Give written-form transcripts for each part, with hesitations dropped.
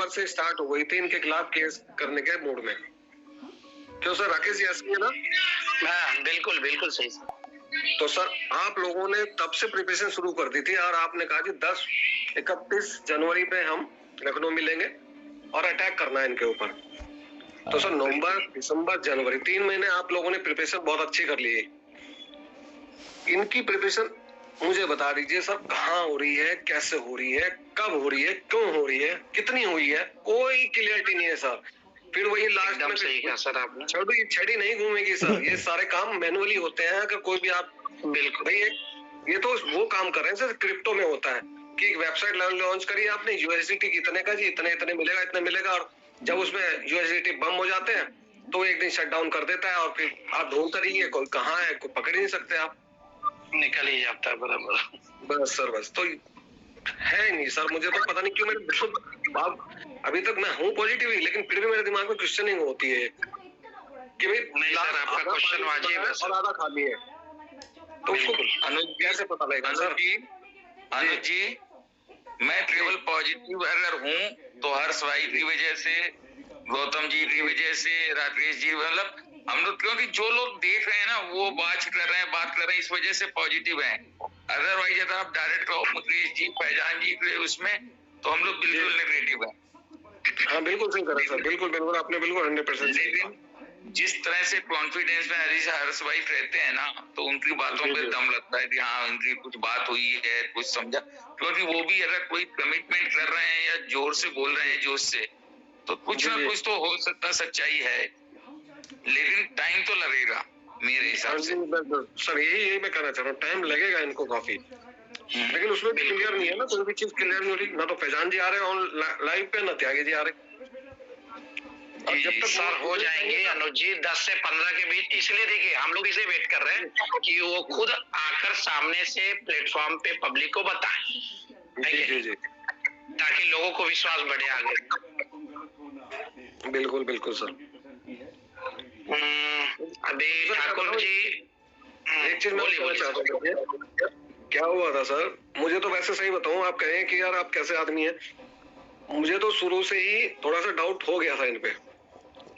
Number से start हो गई थी इनके खिलाफ केस करने के मूड में। क्यों सर, राकेश जी ऐसे है ना? हाँ बिल्कुल बिल्कुल सही। तो सर आप लोगों ने तब से प्रिपरेशन शुरू कर दी थी और आपने कहा कि 31 जनवरी पे हम लखनऊ मिलेंगे और अटैक करना है इनके ऊपर। तो सर नवंबर, दिसंबर, जनवरी 3 महीने आप लोगों ने प्रिपरेशन बहुत अच्छी कर ली है। इनकी प्रिपरेशन मुझे बता दीजिए सर, कहाँ हो रही है, कैसे हो रही है, कब हो रही है, क्यों हो रही है, कितनी हुई है, कोई क्लियरिटी नहीं है सर। फिर वही लास्ट में सही कहा सर आपने, छड़ी नहीं घूमेगी सर। ये सारे काम मैनुअली होते हैं। अगर कोई भी आप बिल्कुल भाई ये तो वो काम कर रहे हैं सर, क्रिप्टो में होता है कि एक वेबसाइट लॉन्च करी आपने, यूएसडीटी कितने का जी, इतने इतने मिलेगा, इतने मिलेगा, और जब उसमें यूएसडीटी बम हो जाते हैं तो एक दिन शट डाउन कर देता है और फिर आप ढूंढते रहिए कोई कहाँ है, कोई पकड़ ही नहीं सकते, आप निकल ही जाता है बराबर। बस सर, बस तो है नहीं सर। मुझे तो पता नहीं क्यों मेरे अभी तक मैं हूँ पॉजिटिव ही, लेकिन फिर भी मेरे दिमाग में क्वेश्चनिंग होती है कि भाई नहीं सर, आपका क्वेश्चन वाजिब है और आधा खाली है, तो उसको अनुज कैसे पता लगेगा सर? अनुज जी, मैं ट्रिपल पॉजिटिव अगर हूँ तो हर्ष भाई की वजह से, गौतम जी की वजह से, राकेश जी, मतलब हम लोग, क्योंकि जो लोग देख रहे हैं ना वो बात कर रहे हैं, इस वजह से पॉजिटिव है। अदरवाइज अगर आप डायरेक्ट कहो मुकेश जी, फैजान जी के उसमें, तो हम लोग बिल्कुल नेगेटिव है। हाँ बिल्कुल सही करा सर, बिल्कुल बिल्कुल आपने बिल्कुल 100% सही कहा। जिस तरह से कॉन्फिडेंस में हर्ष भाई रहते हैं ना, तो उनकी बातों पे दम लगता है कि हाँ उनकी कुछ बात हुई है, कुछ समझा। क्योंकि वो भी अगर कोई कमिटमेंट कर रहे हैं या जोर से बोल रहे हैं जोश से, तो कुछ ना कुछ तो हो सकता सच्चाई है, लेकिन टाइम तो लगेगा मेरे हिसाब से। सर यही मैं कहना चाह रहा हूँ, टाइम लगेगा इनको काफी, लेकिन उसमें क्लियर नहीं है ना, कोई भी चीज क्लियर नहीं हो रही। ना तो फैजान जी आ रहे हैं लाइव पे, ना त्यागी जी आ रहे। और जब तक सर हो जाएंगे अनुज जी 10 से 15 के बीच, इसलिए देखिए हम लोग इसे वेट कर रहे हैं कि वो खुद आकर सामने से प्लेटफॉर्म पे पब्लिक को बताएं, जी जी, ताकि लोगों को विश्वास बढ़े आगे। बिल्कुल बिल्कुल सर। अभी ठाकुर जी एक चीज मैं बोलना चाहता हूँ, क्या हुआ था सर, मुझे तो वैसे सही बताऊं, आप कहें कि यार आप कैसे आदमी हैं, मुझे तो शुरू से ही थोड़ा सा डाउट हो गया था इन पे,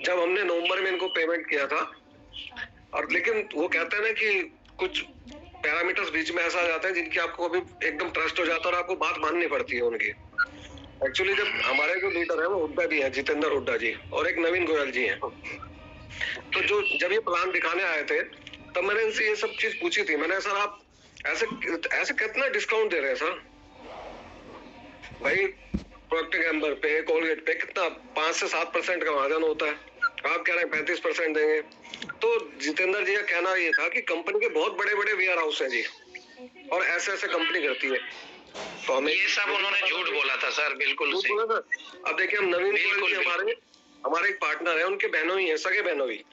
जब हमने नवंबर में इनको पेमेंट किया था। और लेकिन वो कहते हैं ना कि कुछ पैरामीटर्स बीच में ऐसा आ जाते हैं जिनकी आपको अभी एकदम ट्रस्ट हो जाता है और आपको बात माननी पड़ती है उनकी। एक्चुअली जब हमारे जो लीडर है वो हुड्डा जी हैं, जितेंद्र हुड्डा जी, और एक नवीन गोयल जी हैं, तो जो जब ये प्लान दिखाने आए थे तब मैंने इनसे ये सब चीज पूछी थी। मैंने सर आप ऐसे कितना डिस्काउंट दे रहे हैं सर भाई, प्रोक्टर गैम्बर पे, कोलगेट पे कितना 5 से 7% का मार्जिन होता है, आप कह रहे हैं 35% देंगे। तो जितेंद्र जी का कहना ये था कि कंपनी के बहुत बड़े बड़े वेयर हाउस है जी, और ऐसे ऐसे कंपनी करती है, तो हमें ये सब उन्होंने झूठ बोला था सर, बिल्कुल झूठ बोला था। अब देखिए हम नवीन गोयल जी हमारे एक पार्टनर है, उनके बहनों ही है, सगे बहनों ही।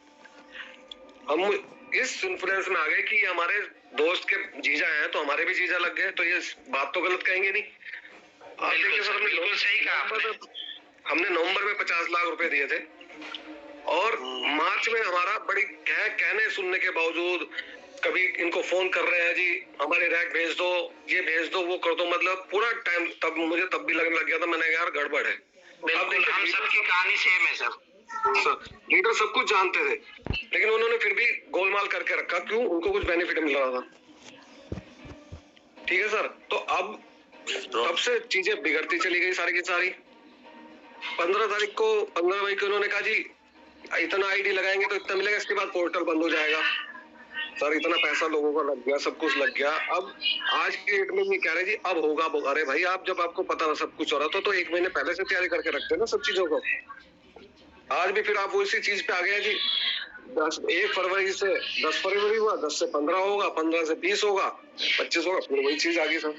हम इस इन्फ्लुएंस में आ गए कि हमारे दोस्त के जीजा हैं तो हमारे भी जीजा लग गए, तो ये बात तो गलत कहेंगे नहीं। आप देखिए सर, बिल्कुल सही कहा हमने नवंबर में 50 लाख रुपए दिए थे, और मार्च में हमारा बड़ी कहने सुनने के बावजूद कभी इनको फोन कर रहे हैं जी हमारे रैक भेज दो, ये भेज दो, वो कर दो, मतलब पूरा टाइम तब मुझे तब भी लगने लग गया था, मैंने यार गड़बड़ है। अब देखिए हम सबकी कहानी सेम है सर, लीडर सब कुछ जानते थे, लेकिन उन्होंने फिर भी गोलमाल करके रखा, क्यों? उनको कुछ बेनिफिट मिल रहा था। ठीक है सर, तो अब तब से चीजें बिगड़ती चली गई सारी की सारी। 15 तारीख को 15 मई को उन्होंने कहा जी इतना आईडी लगाएंगे तो इतना मिलेगा, इसके बाद पोर्टल बंद हो जाएगा। सर इतना पैसा लोगों का लग गया, सब कुछ लग गया। अब आज के डेट में ये कह रहे जी अब होगा। अरे भाई आप जब आपको पता था सब कुछ हो रहा था तो 1 महीने पहले से तैयारी करके रखते ना सब चीजों को। आज भी फिर आप वो इसी चीज पे आ गए जी 1 फरवरी से 10 फरवरी हुआ, 10 से 15 होगा, 15 से 20 होगा, 25 होगा, फिर वही चीज आ गई सर।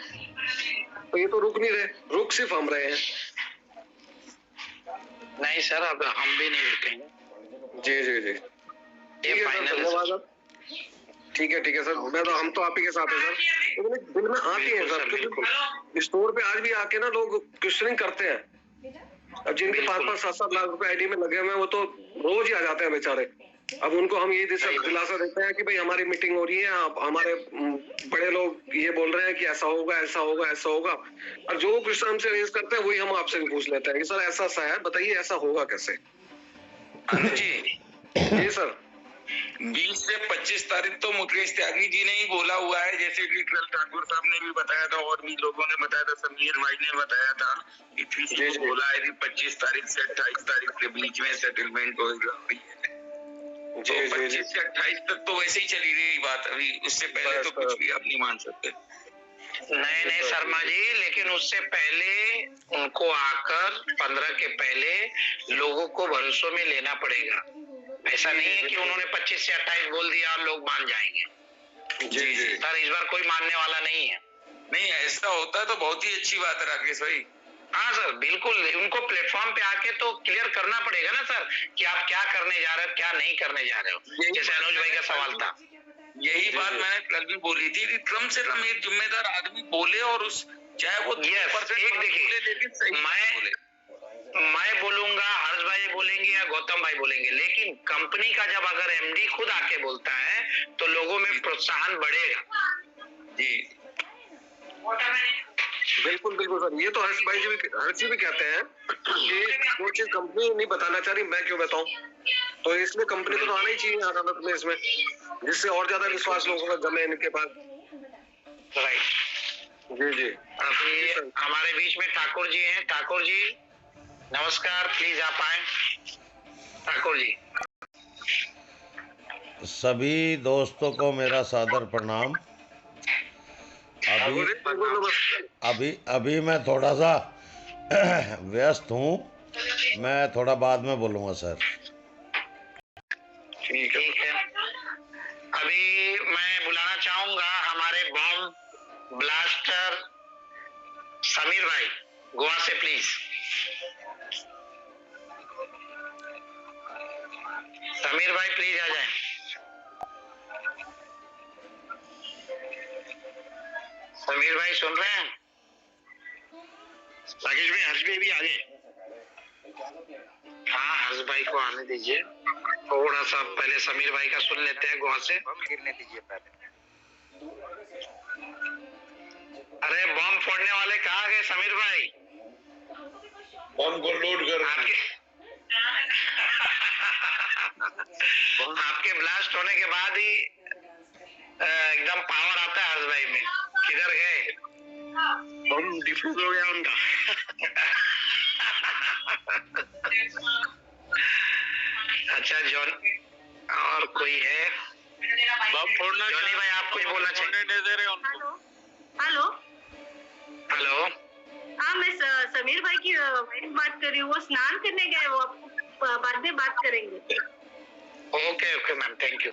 तो ये तो रुक नहीं रहे, रुक सिर्फ हम रहे हैं। नहीं सर, अब हम भी नहीं रुकेंगे। जी जी जी, ठीक है सर, धन्यवाद। ठीक है सर, मैं तो हम तो आप ही के साथ है सर, लेकिन दिल में आती है सर, क्योंकि स्टोर पे आज भी आके ना लोग क्वेश्चनिंग करते हैं। अब जिनके 5-5, 7-7 लाख रुपए आईडी में लगे हुए हैं वो तो रोज ही आ जाते हैं बेचारे। अब उनको हम ये दिलासा देते हैं कि भाई हमारी मीटिंग हो रही है, आप हमारे बड़े लोग ये बोल रहे हैं कि ऐसा होगा ऐसा होगा ऐसा होगा, और जो क्वेश्चन हमसे रेज करते हैं वही हम आपसे भी पूछ लेते हैं कि सर ऐसा सा है, बताइए ऐसा होगा कैसे। अनुज जी, जी सर। 20 से 25 तारीख तो मुकेश त्यागी जी ने ही बोला हुआ है, जैसे कि कल ठाकुर साहब ने भी बताया था और भी लोगों ने बताया था, समीर भाई ने बताया था कि किसी को बोला है कि 25 तारीख से 28 तारीख के बीच में सेटलमेंट होगा। तो 25 से 28 तक तो वैसे ही चली रही बात, अभी उससे पहले तो कुछ भी आप नहीं मान सकते। नहीं शर्मा जी, लेकिन उससे पहले उनको आकर 15 के पहले लोगों को भरोसों में लेना पड़ेगा। ऐसा नहीं है कि उन्होंने 25 से 28 बोल दिया और लोग मान जाएंगे। जी जी सर इस बार कोई मानने वाला नहीं है। नहीं, ऐसा होता है तो बहुत ही अच्छी बात है राकेश भाई। हाँ सर बिल्कुल, उनको प्लेटफॉर्म पे आके तो क्लियर करना पड़ेगा ना सर कि आप क्या करने जा रहे हो क्या नहीं करने जा रहे हो। जैसे अनुज भाई का सवाल था, यही बात मैंने कल भी बोली थी कि कम से कम एक जिम्मेदार आदमी बोले, और उस चाहे वो एक देखिए, मैं बोलूंगा, हर्ष भाई बोलेंगे या गौतम भाई बोलेंगे, लेकिन कंपनी का जब अगर एमडी खुद आके बोलता है तो लोगों में प्रोत्साहन बढ़ेगा। जी बिल्कुल बिल्कुल सर, ये तो हर्ष जी भी कहते हैं कि वो चीज कंपनी नहीं बताना चाह रही, मैं क्यों बताऊं, तो इसलिए कंपनी को तो आना ही चाहिए अदालत में इसमें, जिससे और ज्यादा विश्वास लोगों का जमे इनके पास। राइट जी जी। अभी हमारे बीच में ठाकुर जी हैं। ठाकुर जी नमस्कार, प्लीज आप आए। ठाकुर जी। सभी दोस्तों को मेरा सादर प्रणाम। अभी मैं थोड़ा सा व्यस्त हूँ, मैं थोड़ा बाद में बोलूँगा सर। ठीक है। अभी मैं बुलाना चाहूंगा हमारे बॉम्ब ब्लास्टर समीर भाई गोवा से, प्लीज। समीर भाई प्लीज आ जाएं। समीर भाई सुन रहे हैं? राकेश भाई, हर्ष भाई भी आ गए। हाँ हर्ष भाई को आने दीजिए, थोड़ा सा पहले समीर भाई का सुन लेते हैं गोवा से। बम गिरने दीजिए पहले। अरे बम फोड़ने वाले कहाँ गए समीर भाई? बम को लोड कर आपके ब्लास्ट होने के बाद ही एकदम पावर आता है हर्ष भाई में। किधर गए? बम डिफ्यूज हो गया उनका। अच्छा जॉन, और कोई है? बम फोड़ना जॉनी भाई आप कुछ बोलना चाहिए? नहीं दे रहे उनको। हेलो हेलो, हाँ मैं समीर भाई की वाइफ बात कर रही हूँ। वो स्नान करने गए, वो आपको बाद में बात करेंगे। Okay ma'am, thank you.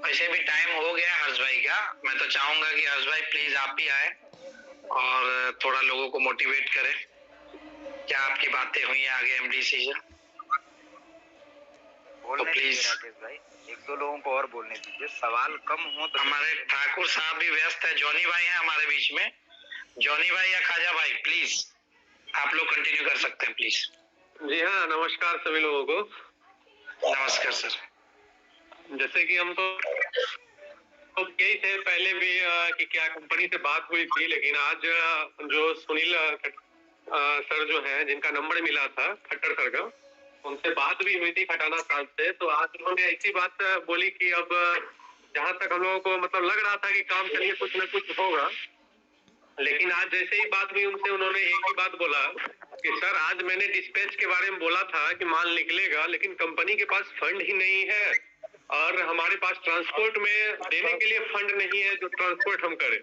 वैसे भी टाइम हो गया हर्ष भाई का, मैं तो चाहूंगा कि हर्ष भाई प्लीज आप ही आए और थोड़ा लोगों को मोटिवेट करें। क्या आपकी बातें हुई आगे एमडीसी से? बोलने दीजिए राकेश भाई, एक दो लोगों को और बोलने दीजिए, सवाल कम हो तो। हमारे ठाकुर साहब भी व्यस्त है, जॉनी भाई हैं हमारे बीच में। जॉनी भाई या खाजा भाई प्लीज आप लोग कंटिन्यू कर सकते हैं प्लीज। जी हाँ, नमस्कार सभी लोगों को। नमस्कार सर। जैसे कि हम तो यही थे पहले भी कि क्या कंपनी से बात हुई थी, लेकिन आज जो सुनील सर जो हैं, जिनका नंबर मिला था खट्टर सर का, उनसे बात भी हुई थी खटाना साहब से। तो आज उन्होंने ऐसी बात बोली कि अब जहां तक हम लोगों को मतलब लग रहा था कि काम चलिए कुछ न कुछ होगा, लेकिन आज जैसे ही बात हुई उनसे, उन्होंने एक ही बात बोला कि सर आज मैंने डिस्पैच के बारे में बोला था कि माल निकलेगा, लेकिन कंपनी के पास फंड ही नहीं है और हमारे पास ट्रांसपोर्ट में देने के लिए फंड नहीं है जो ट्रांसपोर्ट हम करें।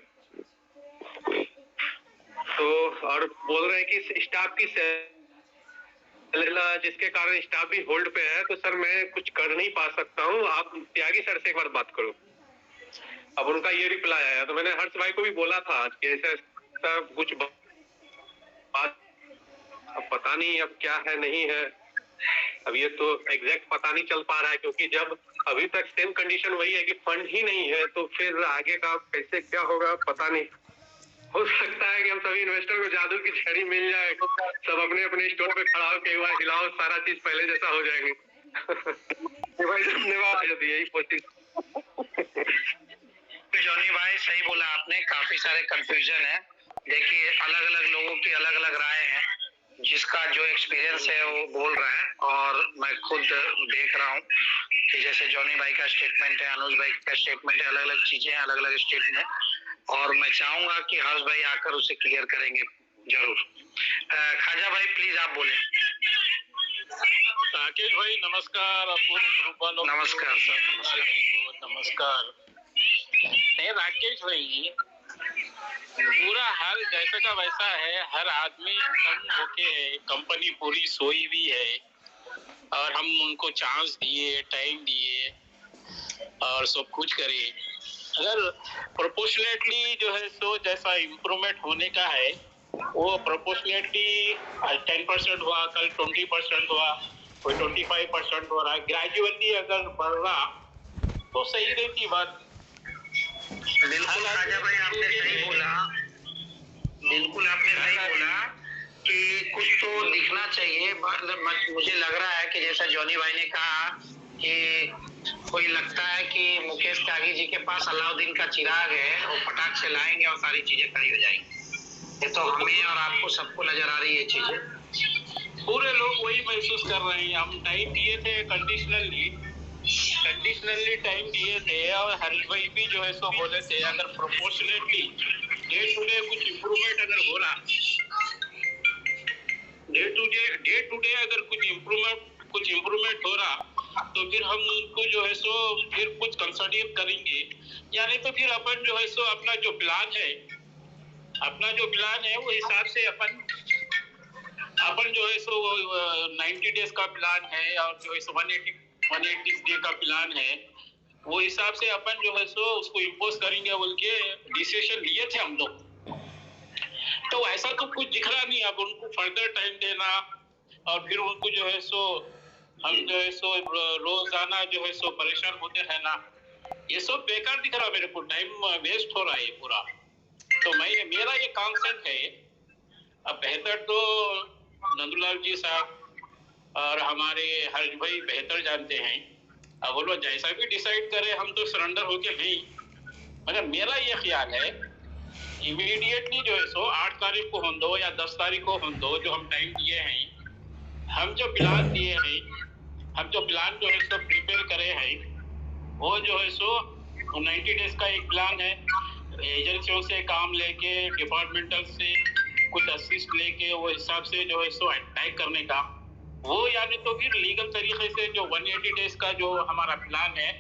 तो और बोल रहे हैं कि स्टाफ की जिसके कारण स्टाफ भी होल्ड पे है, तो सर मैं कुछ कर नहीं पा सकता हूँ, आप त्यागी सर से एक बार बात करो। अब उनका ये रिप्लाई आया, तो मैंने हर्ष भाई को भी बोला था आज कि ऐसा कुछ बात, अब पता नहीं अब क्या है नहीं है, अब ये तो एग्जैक्ट पता नहीं चल पा रहा है, क्योंकि जब अभी तक सेम कंडीशन वही है कि फंड ही नहीं है, तो फिर आगे का कैसे क्या होगा पता नहीं। हो सकता है कि हम सभी इन्वेस्टर को जादू की छड़ी मिल जाए, सब अपने अपने स्टोर पे खड़ा होकर एक बार हिलाओ, सारा चीज पहले जैसा हो जाएंगे। भाई धन्यवाद, यही कोशिश। जॉनी भाई सही बोला आपने, काफी सारे कंफ्यूजन है। देखिए अलग अलग लोगों की अलग अलग राय है, जिसका जो एक्सपीरियंस है वो बोल रहा है, और मैं खुद देख रहा हूँ कि जैसे जॉनी भाई का स्टेटमेंट है, अनुज भाई का स्टेटमेंट है, अलग अलग चीजें हैं अलग अलग स्टेट में, और मैं चाहूंगा कि हर्ष भाई आकर उसे क्लियर करेंगे जरूर। खाजा भाई प्लीज आप बोले। राकेश भाई नमस्कार, पूरे ग्रुप वालों नमस्कार सर। नमस्कार। नहीं राकेश भाई, पूरा हाल जैसा का वैसा है, हर आदमी कम होके है, कंपनी पूरी सोई हुई है, और हम उनको चांस दिए, टाइम दिए और सब कुछ करे। अगर प्रोपोर्शनेटली जो है सो जैसा इम्प्रूवमेंट होने का है, वो प्रोपोर्शनेटली 10% हुआ, कल 20% हुआ, कोई 25% हो रहा है, ग्रेजुअली अगर बढ़ रहा तो सही रहती बात। बिल्कुल खाजा भाई आपने सही बोला, बिल्कुल आपने सही बोला कि कुछ तो दिखना चाहिए। मुझे लग रहा है कि जैसा जॉनी भाई ने कहा कि कोई लगता है कि मुकेश त्यागी जी के पास अलाउद्दीन का चिराग है, वो फटाक से लाएंगे और सारी चीजें खड़ी हो जाएंगी। ये तो हमें और आपको सबको नजर आ रही है चीजें, पूरे लोग वही महसूस कर रहे हैं। हम टाइम दिए थे कंडीशनली टाइम दिए थे, और हरीश भाई भी जो है सो बोले थे अगर प्रोपोर्शनेटली डे टू डे कुछ इम्प्रूवमेंट अगर हो रहा, डे टू डे अगर कुछ इम्प्रूवमेंट हो रहा, तो फिर हम उनको जो है सो फिर कुछ कंसिडर करेंगे, यानी तो फिर अपन जो है सो अपना जो प्लान है वो हिसाब से अपन जो है सो 90 डेज का प्लान है, और जो है सो 180 डे का प्लान है, वो हिसाब से अपन जो है सो उसको इम्पोज करेंगे बोल के डिसीजन लिए थे हम लोग। तो ऐसा तो कुछ दिख रहा नहीं। अब उनको फर्दर टाइम देना, और फिर उनको जो है सो हम जो है सो रोजाना जो है सो परेशान होते रहना, ये सब बेकार दिख रहा मेरे को, टाइम वेस्ट हो रहा है पूरा। तो मेरा ये कॉन्सेप्ट है, अब बेहतर तो नंदूलाल जी साहब और हमारे हर्ष भाई बेहतर जानते हैं। अब वो लोग जैसा भी डिसाइड करे, हम तो सरेंडर होके नहीं, मगर मेरा ये ख्याल है इमीडिएटली जो है सो 8 तारीख को हों दो या 10 तारीख को हों दो, जो हम टाइम दिए हैं, हम जो प्लान दिए हैं, हम जो प्लान जो है सो प्रिपेयर करे हैं, वो जो है सो 90 डेज का एक प्लान है। एजेंसियों से काम लेके, डिपार्टमेंटल से कुछ असिस्ट लेके, वो हिसाब से जो है सो अटैक करने का, वो यानी तो फिर लीगल तरीके से जो 180 डेज का जो हमारा प्लान है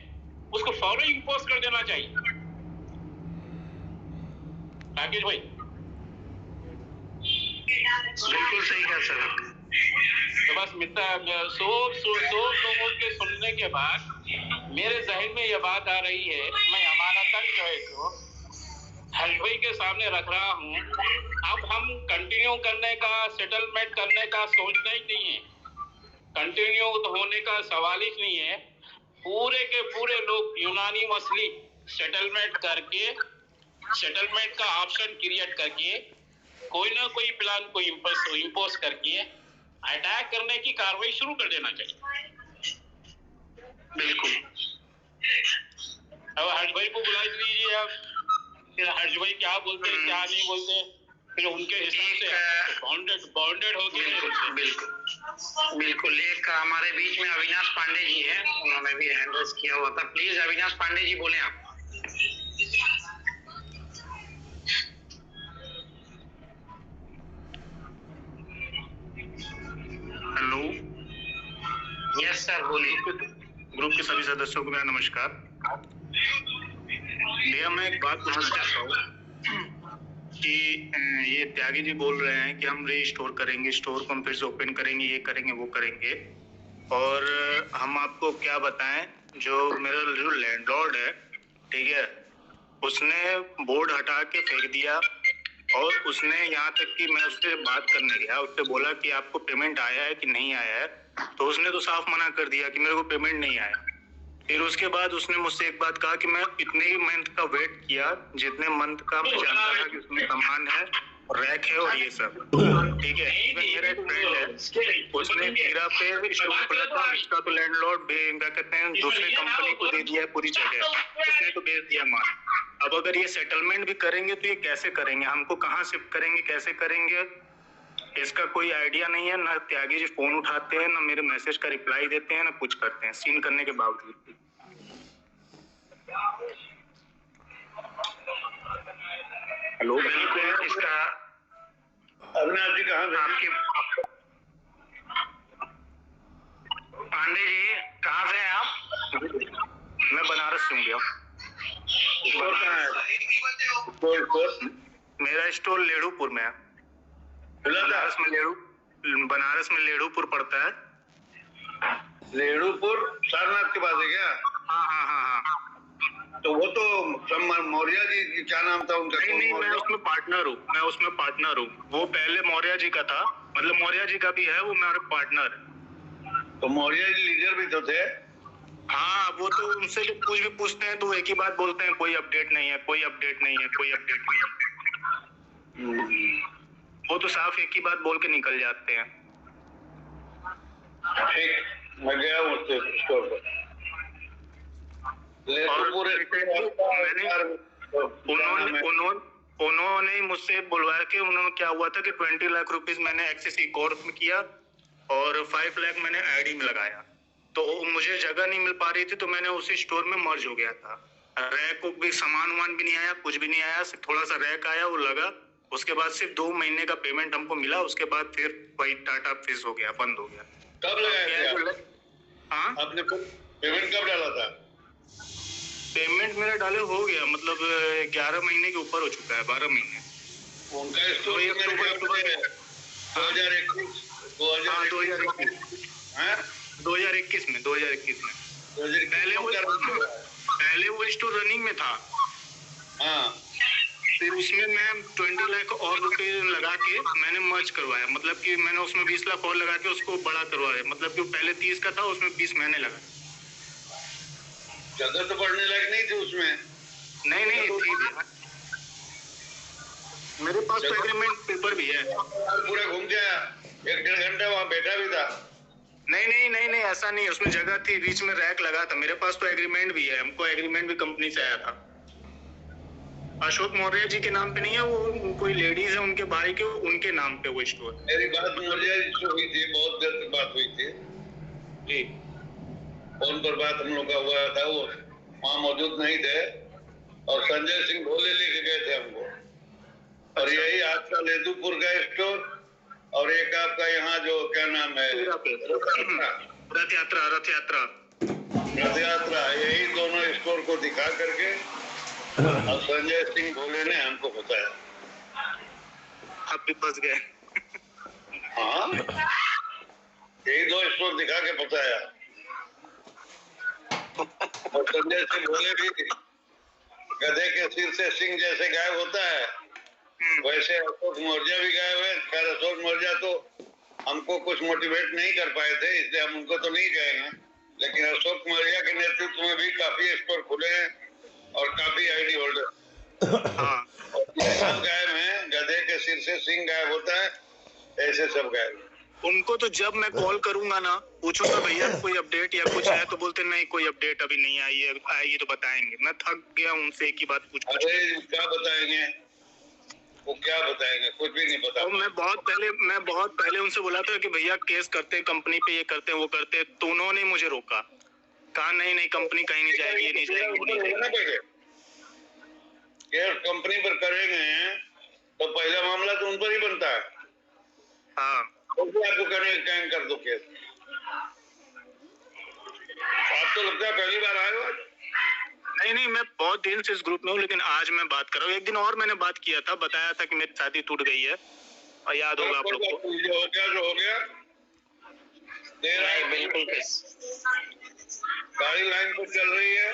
उसको फौरन इम्पोज कर देना चाहिए। राकेश भाई बिल्कुल सही कहा सर। तो बस सौ लोगों के सुनने के बाद मेरे जहन में ये बात आ रही है, मैं अमानतन जो है तो हर्ष भाई के सामने रख रहा हूँ। अब हम कंटिन्यू करने का, सेटलमेंट करने का सोचना ही नहीं है, कंटिन्यू होने का सवाल ही नहीं है। पूरे के पूरे लोग यूनानिमसली सेटलमेंट करके, सेटलमेंट का ऑप्शन क्रिएट करके, कोई ना कोई प्लान को इम्पोज करके अटैक करने की कार्रवाई शुरू कर देना चाहिए। बिल्कुल। अब हर्ष भाई को बुला लीजिए, आप फिर हर्ष भाई क्या बोलते हैं क्या नहीं बोलते, फिर उनके हिसाब से बॉन्डेड हो गए। बिल्कुल। एक हमारे बीच में अविनाश पांडे जी हैं, उन्होंने भी हैंड रेज किया हुआ था। प्लीज अविनाश पांडे जी बोले आप। हेलो। यस सर बोलिए। ग्रुप के सभी सदस्यों को मेरा नमस्कार। भैया मैं एक बात पूछना चाहता हूँ कि ये त्यागी जी बोल रहे हैं कि हम रीस्टोर करेंगे, स्टोर को हम फिर से ओपन करेंगे, ये करेंगे वो करेंगे, और हम आपको क्या बताएं, जो मेरा जो लैंडलॉर्ड है, ठीक है, उसने बोर्ड हटा के फेंक दिया, और उसने यहाँ तक कि मैं उससे बात करने गया, उससे बोला कि आपको पेमेंट आया है कि नहीं आया है, तो उसने तो साफ मना कर दिया कि मेरे को पेमेंट नहीं आया। फिर उसके बाद उसने मुझसे एक बात कहा कि मैं इतने ही मंथ का वेट किया जितने मंथ का मैं जानता था कि उसमें सामान है, रैक है और ये सब, ठीक है। इवन मेरा एक फ्रेंड है, उसने हीरा पे स्टोर खोला था, उसका तो लैंडलॉर्ड क्या कहते हैं दूसरी कंपनी को दे दिया है पूरी जगह, उसने तो बेच दिया माल। अब अगर ये सेटलमेंट भी करेंगे तो ये कैसे करेंगे, हमको कहाँ शिफ्ट करेंगे, कैसे करेंगे, इसका कोई आइडिया नहीं है। ना त्यागी जी फोन उठाते हैं, ना मेरे मैसेज का रिप्लाई देते हैं, ना कुछ करते हैं सीन करने के बावजूद। हेलो, इसका अविनाश जी कहाँ से? आपके पांडे जी कहाँ से हैं आप? मैं बनारस से हूँ भैया। स्टोर कहाँ है? स्टोर मेरा स्टोर लेडूपुर में है। बनारस में लेडूपुर पड़ता है। लेडूपुर सारनाथ के पास है क्या? हाँ हाँ हाँ हाँ। तो वो तो मौर्य जी, क्या नाम था उनका? नहीं, मैं उसमें पार्टनर हूँ। वो पहले मौर्य जी का था, मतलब मौर्य जी का भी है, वो मेरा पार्टनर है। तो मौर्य जी लीडर भी तो थे। हाँ, वो तो उनसे जब कुछ भी पूछते हैं तो एक ही बात बोलते हैं, कोई अपडेट नहीं है, कोई अपडेट नहीं है, कोई अपडेट नहीं है। वो तो साफ एक ही बात बोल के निकल जाते हैं। ठीक, मैं गया उसके स्टोर पर। उन्होंने मुझसे बुलवाया कि उन्होंने क्या हुआ था कि 20 लाख रुपीस मैंने एक्सिस ई कॉर्प में किया और 5 लाख मैंने आईडी में लगाया, तो मुझे जगह नहीं मिल पा रही थी, तो मैंने उसी स्टोर में मर्ज हो गया था। रैक को भी सामान भी नहीं आया, कुछ भी नहीं आया, सिर्फ थोड़ा सा रैक आया, वो लगा। उसके बाद सिर्फ 2 महीने का पेमेंट हमको मिला, उसके बाद फिर वही टाटा फिस हो गया, बंद हो गया। कब लगाया? हाँ, आपने पेमेंट कब डाला था? पेमेंट मेरा डाले हो गया, मतलब 11 महीने के ऊपर हो चुका है, 12 महीने। उनका स्टोर 2021 में पहले वो स्टोर रनिंग में था। हाँ, फिर उसमें मैं 20 लाख और रुपए लगा के मैंने मर्ज करवाया, मतलब कि मैंने उसमें 20 लाख और लगा के उसको बड़ा करवाया, मतलब कि पहले 30 का था, उसमें 20 मैंने लगा। जगह तो पढ़ने लायक नहीं थी उसमें। नहीं थी, मेरे पास तो एग्रीमेंट पेपर भी है। पूरा घूम के आया, 1-1.5 घंटा वहाँ बैठा भी था। नहीं, ऐसा नहीं, उसमें जगह थी, बीच में रैक लगा था, मेरे पास तो एग्रीमेंट भी है, हमको एग्रीमेंट भी कंपनी से आया था। अशोक मौर्य जी के नाम पे नहीं है, वो कोई लेडीज है उनके भाई के, उनके नाम पे वो स्टोर। मेरी बात मौर्य जी से हुई थी, बहुत देर तक बात हुई थी जी, फोन पर बात हम लोग का हुआ था, वो वहाँ मौजूद नहीं थे और संजय सिंह भोले लेके गए थे हमको। और यही आपका लेदुपुर का स्टोर और एक आपका यहाँ जो क्या नाम है, रथ यात्रा, यही दोनों स्टोर को दिखा करके और संजय सिंह भोले ने हमको बताया। आप भी फंस गए। हाँ, यही 2 स्टोर दिखा के बताया। और संजय सिंह भोले भी गधे के सिर से सिंह जैसे गायब होता है, वैसे अशोक मौर्य भी गायब है। खैर अशोक मौर्य तो हमको कुछ मोटिवेट नहीं कर पाए थे, इसलिए हम उनको तो नहीं कहेंगे, लेकिन अशोक मौर्य के नेतृत्व में भी काफी स्टोर खुले हैं और काफी आईडी होल्डर। हाँ, सब गायब हैं, गधे के सिर से सिंह गायब होता है, ऐसे सब गायब। उनको तो जब मैं कॉल करूंगा ना, पूछूंगा भैया कोई अपडेट या कुछ है, तो बोलते नहीं कोई अपडेट अभी नहीं आई है, आएगी तो बताएंगे। मैं थक गया उनसे एक ही बात पूछ। अरे क्या बताएंगे, वो क्या बताएंगे, कुछ भी नहीं पता। मैं बहुत पहले उनसे बोला था कि भैया केस करते हैं कंपनी पे, ये करते हैं वो करते हैं, तो उन्होंने मुझे रोका, कहा नहीं कंपनी कहीं नहीं जाएगी, ये नहीं जाएगी। केस कंपनी पर करेंगे तो पहला मामला तो उन पर ही बनता है। हाँ, आपको करें कर दो केस। आप तो लगता है पहली बार आए हो। नहीं, मैं बहुत दिन से इस ग्रुप में हूँ, लेकिन आज मैं बात कर रहा हूँ। एक दिन और मैंने बात किया था, बताया था कि मेरी शादी टूट गई है, और याद होगा आप लोग को। जो हो गया बिल्कुल गाड़ी लाइन पर चल रही है।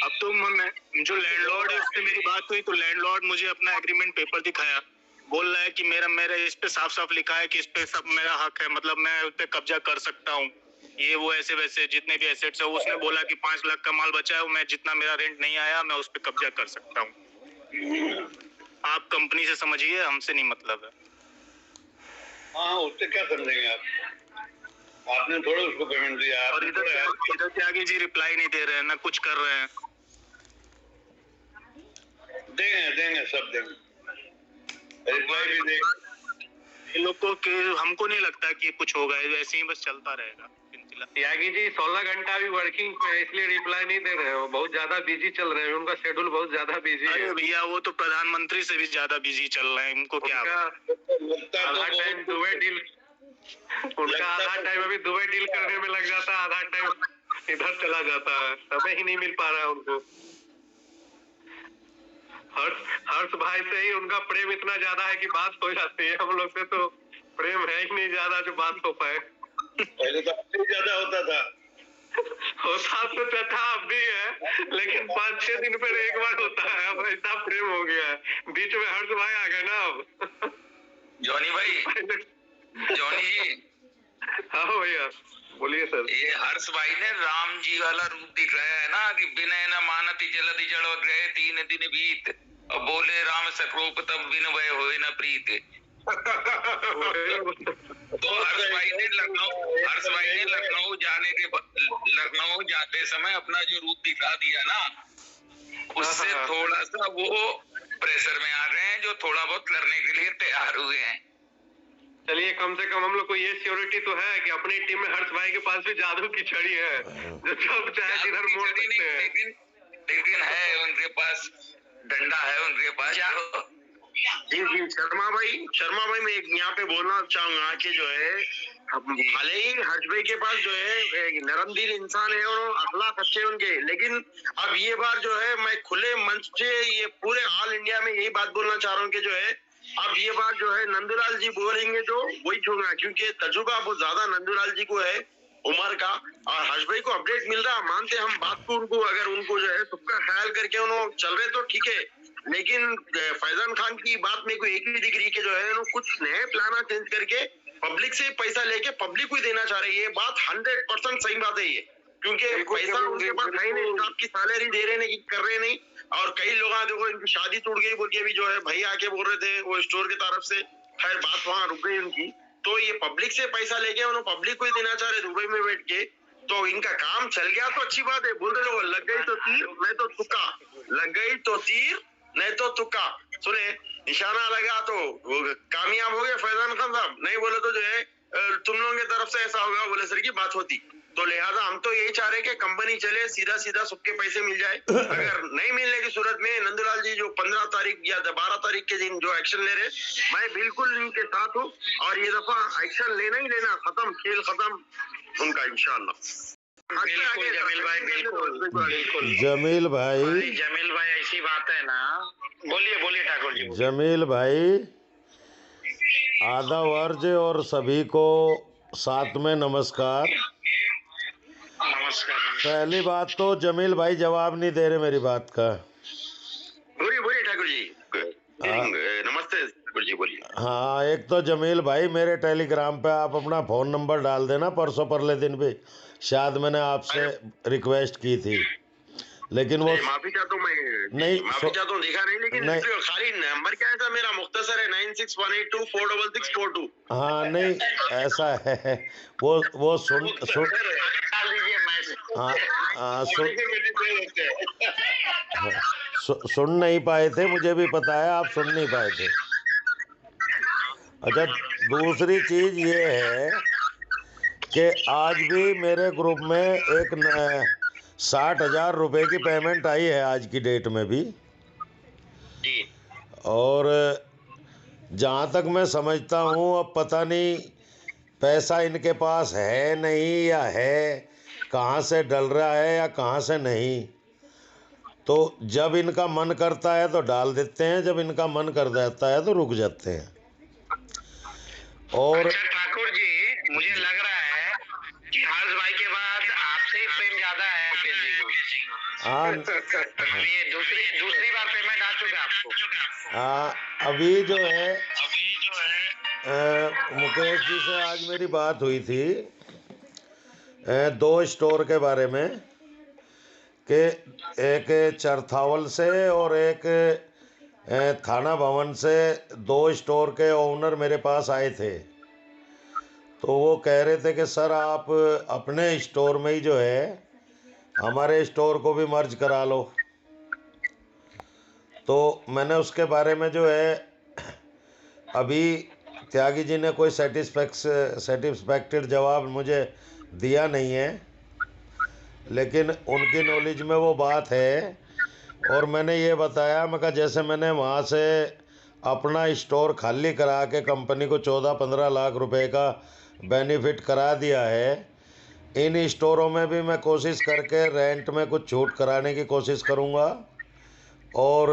अब तो मैं जो लैंडलॉर्ड है उससे मेरी बात हुई, तो लैंडलॉर्ड मुझे अपना एग्रीमेंट पेपर दिखाया, बोल रहा है कि मेरा इस पे साफ लिखा है कि इस पे सब मेरा हक है, मतलब मैं उस पे कब्जा कर सकता हूँ। ये वो ऐसे वैसे जितने भी एसेट्स है, उसने बोला कि 5 लाख का माल बचा है, मैं जितना मेरा रेंट नहीं आया मैं उस पर कब्जा कर सकता हूँ। आप कंपनी से समझिए, हमसे नहीं मतलब है। हाँ, उससे क्या समझेंगे आप? आपने थोड़ा उसको पेमेंट दिया। और इधर त्यागी जी रिप्लाई नहीं दे रहे हैं, ना कुछ कर रहे हैं। देंगे सब देंगे, रिप्लाई भी देंगे। इन लोग को हमको नहीं लगता कि कुछ होगा, ऐसे ही बस चलता रहेगा। त्यागी जी 16 घंटा भी वर्किंग पे, इसलिए रिप्लाई नहीं दे रहे हो, बहुत ज्यादा बिजी चल रहे हैं, उनका शेड्यूल बहुत ज्यादा बिजी है। अरे भैया वो तो प्रधानमंत्री से भी ज्यादा बिजी चल रहे हैं, उनको क्या आधा टाइम दुबई डील, उनका आधा टाइम अभी दुबई डील करने में लग जाता है, आधा टाइम इधर चला जाता है, समय ही नहीं मिल पा रहा है उनको। हर्ष भाई से ही उनका प्रेम इतना ज्यादा है कि बात हो जाती है, हम लोग से तो प्रेम है ही नहीं ज्यादा जो बात हो पाए। पहले तो आपसे ज्यादा होता था। होता तो था, अब भी है, लेकिन 5-6 दिन पर एक बार होता है, अब इतना प्रेम हो गया है। बीच में हर्ष भाई आ गए ना अब। जॉनी भाई, जॉनी जी। हाँ भैया बोलिए सर। ये हर्ष भाई ने राम जी वाला रूप दिखाया है ना, कि बिना न मानति जलति जड़ गए 3 दिन बीत, और बोले राम सकरूप तब बिन भय होए न प्रीत। तो हर्ष भाई ने लखनऊ जाते समय अपना जो रूप दिखा दिया ना, उससे थोड़ा सा वो प्रेशर में आ रहे हैं, जो थोड़ा बहुत करने के लिए तैयार हुए हैं। चलिए कम से कम हम लोग को ये सिक्योरिटी तो है कि अपनी टीम में हर्ष भाई के पास भी जादू की छड़ी है, जो जब चाहे जिधर मोड़ सकते हैं। लेकिन है उनके पास डंडा, है उनके पास। जी शर्मा भाई मैं यहाँ पे बोलना चाहूंगा कि जो है भले ही हर्ष भाई के पास जो है नरम दिल इंसान है और अखलाक अच्छे उनके, लेकिन अब ये बार जो है मैं खुले मंच से ये पूरे ऑल इंडिया में यही बात बोलना चाह रहा हूँ कि जो है अब ये बात जो है नंदूलाल जी बोलेंगे जो वही छोड़ना, क्योंकि तजुर्बा बहुत ज्यादा नंदूलाल जी को है उम्र का, और हर्ष भाई को अपडेट मिल रहा, मानते हम बात को, उनको अगर उनको जो है सबका ख्याल करके उन्होंने चल रहे तो ठीक है, लेकिन फैजान खान की बात में कोई एक ही दिख रही कि जो है कुछ नए प्लान चेंज करके पब्लिक से पैसा लेके पब्लिक को ही देना चाह रहे हैं। ये बात 100% सही बात है ये, क्योंकि पैसा उनके पास है नहीं, स्टाफ की सैलरी दे रहे नहीं, कर रहे नहीं, और कई लोग देखो इनकी शादी टूट गई बोल के भी जो है भाई आके बोल रहे थे वो स्टोर की तरफ से, खैर बात वहां रुक गई उनकी। तो ये पब्लिक से पैसा लेके उन्होंने पब्लिक को ही देना चाह रहे दुबई में बैठ के, तो इनका काम चल गया तो अच्छी बात है। बोल रहे हो लग गई तो तीर नहीं तो तुक्का, लग गई तो तीर नहीं तो तुक्का, सुने निशाना लगा तो कामयाब हो गए फैजान खान साहब, नहीं बोले तो जो है तुम लोगों की तरफ से ऐसा होगा बोले सर की बात होती। तो लिहाजा हम तो यही चाह रहे कि कंपनी चले, सीधा सबके पैसे मिल जाए। अगर नहीं मिलने की सूरत में नंदूलाल जी जो 15 तारीख या 12 तारीख के दिन जो एक्शन ले रहे, मैं बिल्कुल इनके साथ हूँ, और ये दफा एक्शन लेना ही लेना, खत्म खेल खत्म उनका इंशाल्लाह। बिल्कुल जमील भाई, बिल्कुल जमील भाई ऐसी बात है ना, बोलिए ठाकुर जी। जमील भाई आदाब अर्ज और सभी को साथ में नमस्कार। पहली बात तो जमील भाई जवाब नहीं दे रहे मेरी बात का। बोलिए ठाकुर जी। नमस्ते ठाकुर जी, बोलिए। हाँ, एक तो जमील भाई मेरे टेलीग्राम पे आप अपना फ़ोन नंबर डाल देना, परसों परले दिन भी शायद मैंने आपसे रिक्वेस्ट की थी, लेकिन वो माफी चाहता हूँ, मैं नहीं माफी चाहता हूँ, देखा नहीं, लेकिन नहीं, खाली नंबर क्या था मेरा, मुख्तसर है 9618246642। हाँ नहीं ऐसा है, वो सुन हाँ सुन नहीं पाए थे, मुझे भी पता है आप सुन नहीं पाए थे। अच्छा, दूसरी चीज़ ये है कि आज भी मेरे ग्रुप में एक 60,000 रुपये की पेमेंट आई है आज की डेट में भी, और जहाँ तक मैं समझता हूँ अब पता नहीं पैसा इनके पास है नहीं या है, कहाँ से डल रहा है या कहाँ से नहीं। तो जब इनका मन करता है तो डाल देते हैं, जब इनका मन कर जाता है तो रुक जाते हैं। और अच्छा ठाकुर जी, मुझे लग रहा है कि हर्ष भाई के बाद आपसे ही प्रेम ज्यादा है किसी को। हाँ, ये दूसरी बार पेमेंट आ चुका आपको। हाँ, अभी जो है मुकेश जी से आज मेरी बात हुई थी, दो स्टोर के बारे में कि एक चरथावल से और एक थाना भवन से दो स्टोर के ओनर मेरे पास आए थे। तो वो कह रहे थे कि सर आप अपने स्टोर में ही जो है हमारे स्टोर को भी मर्ज करा लो। तो मैंने उसके बारे में जो है अभी त्यागी जी ने कोई सेटिस्फैक्टेड जवाब मुझे दिया नहीं है, लेकिन उनकी नॉलेज में वो बात है। और मैंने ये बताया, मैं कहा जैसे मैंने वहाँ से अपना स्टोर खाली करा के कंपनी को 14-15 लाख रुपए का बेनिफिट करा दिया है, इन स्टोरों में भी मैं कोशिश करके रेंट में कुछ छूट कराने की कोशिश करूँगा। और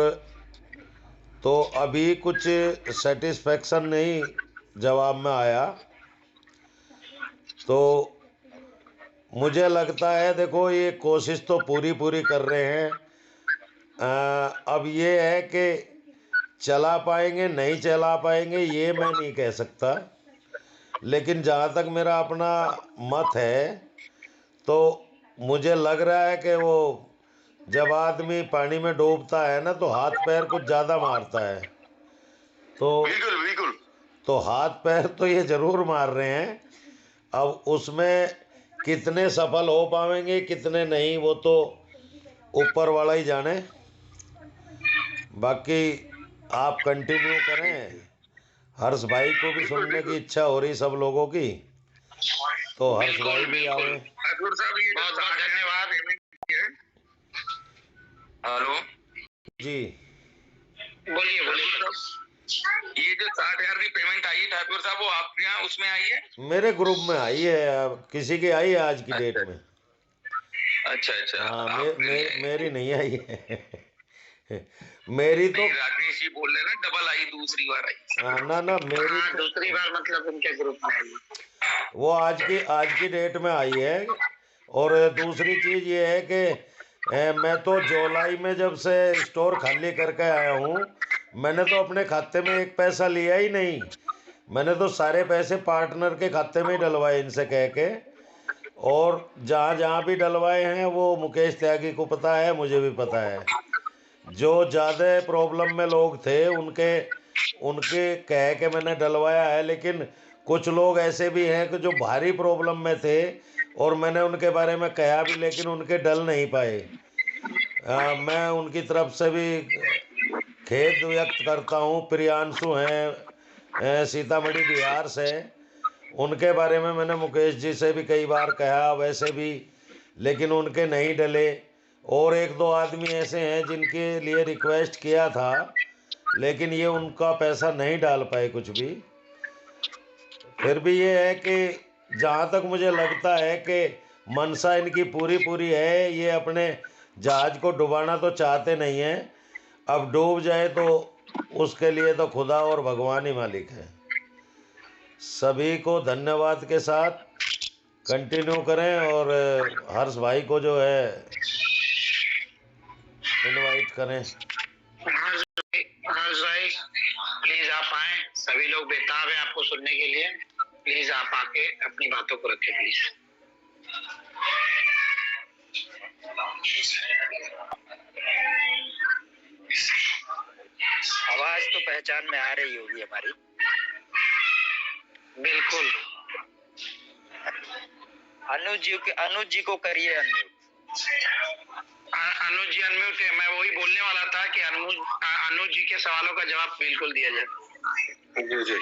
तो अभी कुछ सेटिस्फेक्शन नहीं जवाब में आया। तो मुझे लगता है देखो ये कोशिश तो पूरी कर रहे हैं। अब ये है कि चला पाएंगे नहीं चला पाएंगे ये मैं नहीं कह सकता, लेकिन जहाँ तक मेरा अपना मत है तो मुझे लग रहा है कि वो जब आदमी पानी में डूबता है ना तो हाथ पैर कुछ ज़्यादा मारता है। तो बिल्कुल तो हाथ पैर तो ये ज़रूर मार रहे हैं। अब उसमें कितने सफल हो पाएंगे कितने नहीं वो तो ऊपर वाला ही जाने। बाकी आप कंटिन्यू करें। हर्ष भाई को भी सुनने की इच्छा हो रही सब लोगों की, तो हर्ष भाई भी आए। ठाकुर साहब ये बहुत बहुत धन्यवाद। हेलो जी बोलिए ये जो 60,000 की पेमेंट आई है ठाकुर साहब वो आपके यहाँ उसमें आई है? मेरे ग्रुप में आई है, अब किसी की आई है आज की डेट में? अच्छा हाँ मेरी नहीं आई है मेरी तो राकेश जी बोल रहे हैं ना डबल आई दूसरी बार आई। ना मेरी तो दूसरी बार मतलब उनके ग्रुप में वो आज की डेट में आई है। और दूसरी चीज़ ये है कि मैं तो जुलाई में जब से स्टोर खाली करके आया हूँ मैंने तो अपने खाते में एक पैसा लिया ही नहीं। मैंने तो सारे पैसे पार्टनर के खाते में ही डलवाए इनसे कह के। और जहाँ भी डलवाए हैं वो मुकेश त्यागी को पता है, मुझे भी पता है। जो ज़्यादा प्रॉब्लम में लोग थे उनके कह के मैंने डलवाया है, लेकिन कुछ लोग ऐसे भी हैं कि जो भारी प्रॉब्लम में थे और मैंने उनके बारे में कहा भी लेकिन उनके डल नहीं पाए। मैं उनकी तरफ से भी खेद व्यक्त करता हूँ। प्रियांशु हैं सीतामढ़ी बिहार से, उनके बारे में मैंने मुकेश जी से भी कई बार कहा वैसे भी, लेकिन उनके नहीं डले। और एक दो आदमी ऐसे हैं जिनके लिए रिक्वेस्ट किया था लेकिन ये उनका पैसा नहीं डाल पाए कुछ भी। फिर भी ये है कि जहाँ तक मुझे लगता है कि मनसा इनकी पूरी है, ये अपने जहाज को डुबाना तो चाहते नहीं हैं। अब डूब जाए तो उसके लिए तो खुदा और भगवान ही मालिक है। सभी को धन्यवाद के साथ कंटिन्यू करें और हर्ष भाई को जो है इनवाइट करें। हर्ष भाई प्लीज आप आए, सभी लोग बेताब हैं आपको सुनने के लिए। प्लीज आप आके अपनी बातों को रखें प्लीज। आवाज तो पहचान में आ रही होगी हमारी। बिल्कुल अनुज जी को करिए अनम्यूट। अनुज जी अनम्यूट है। मैं वही बोलने वाला था कि अनुज जी के सवालों का जवाब बिल्कुल दिया जाए। जी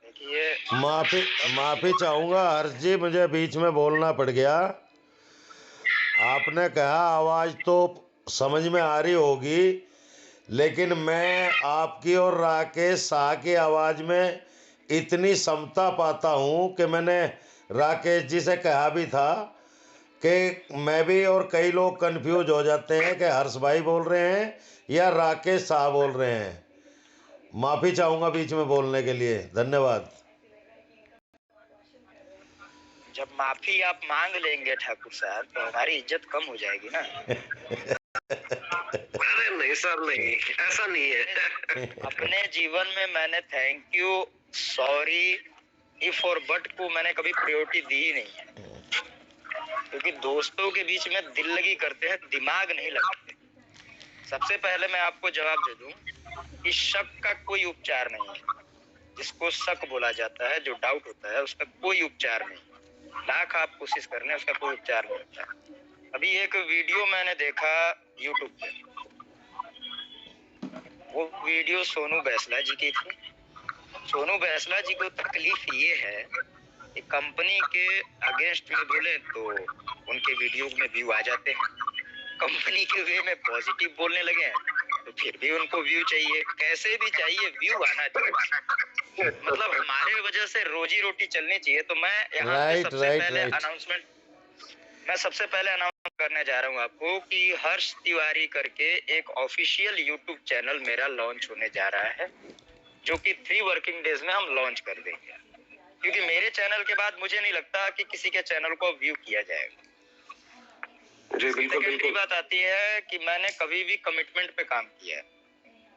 देखिए माफी चाहूँगा हर्ष जी, मुझे बीच में बोलना पड़ गया। आपने कहा आवाज़ तो समझ में आ रही होगी, लेकिन मैं आपकी और राकेश शाह की आवाज़ में इतनी समता पाता हूँ कि मैंने राकेश जी से कहा भी था कि मैं भी और कई लोग कंफ्यूज हो जाते हैं कि हर्ष भाई बोल रहे हैं या राकेश शाह बोल रहे हैं। माफ़ी चाहूँगा बीच में बोलने के लिए, धन्यवाद। जब माफी आप मांग लेंगे ठाकुर साहब तो हमारी इज्जत कम हो जाएगी ना। अरे नहीं सर, नहीं ऐसा नहीं है। अपने जीवन में मैंने थैंक यू, सॉरी, इफ और बट को मैंने कभी प्रायोरिटी दी ही नहीं है, क्योंकि दोस्तों के बीच में दिल लगी करते हैं, दिमाग नहीं लगाते। सबसे पहले मैं आपको जवाब दे दूं कि शक का कोई उपचार नहीं है। जिसको शक बोला जाता है, जो डाउट होता है, उसका कोई उपचार नहीं। लाख आप कोशिश कर लें, उसका कोई उपचार नहीं होता। अभी एक वीडियो मैंने देखा यूट्यूब पे, वो वीडियो सोनू बैसला जी की थी। सोनू बैसला जी को तकलीफ ये है कि कंपनी के अगेंस्ट में बोले तो उनके वीडियो में व्यू आ जाते हैं, कंपनी के वे में पॉजिटिव बोलने लगे हैं तो फिर भी उनको व्यू चाहिए, कैसे भी चाहिए, व्यू आना चाहिए। मतलब हमारे वजह से रोजी रोटी चलनी चाहिए। तो मैं यहाँ पे सबसे पहले अनाउंस करने जा रहा हूँ आपको कि हर्ष तिवारी करके एक ऑफिशियल यूट्यूब चैनल मेरा लॉन्च होने जा रहा है, जो कि 3 वर्किंग डेज में हम लॉन्च कर देंगे। क्योंकि मेरे चैनल के बाद मुझे नहीं लगता कि किसी के चैनल को व्यू किया जाएगा। सेकेंडरी बात आती है कि मैंने कभी भी कमिटमेंट पे काम किया है,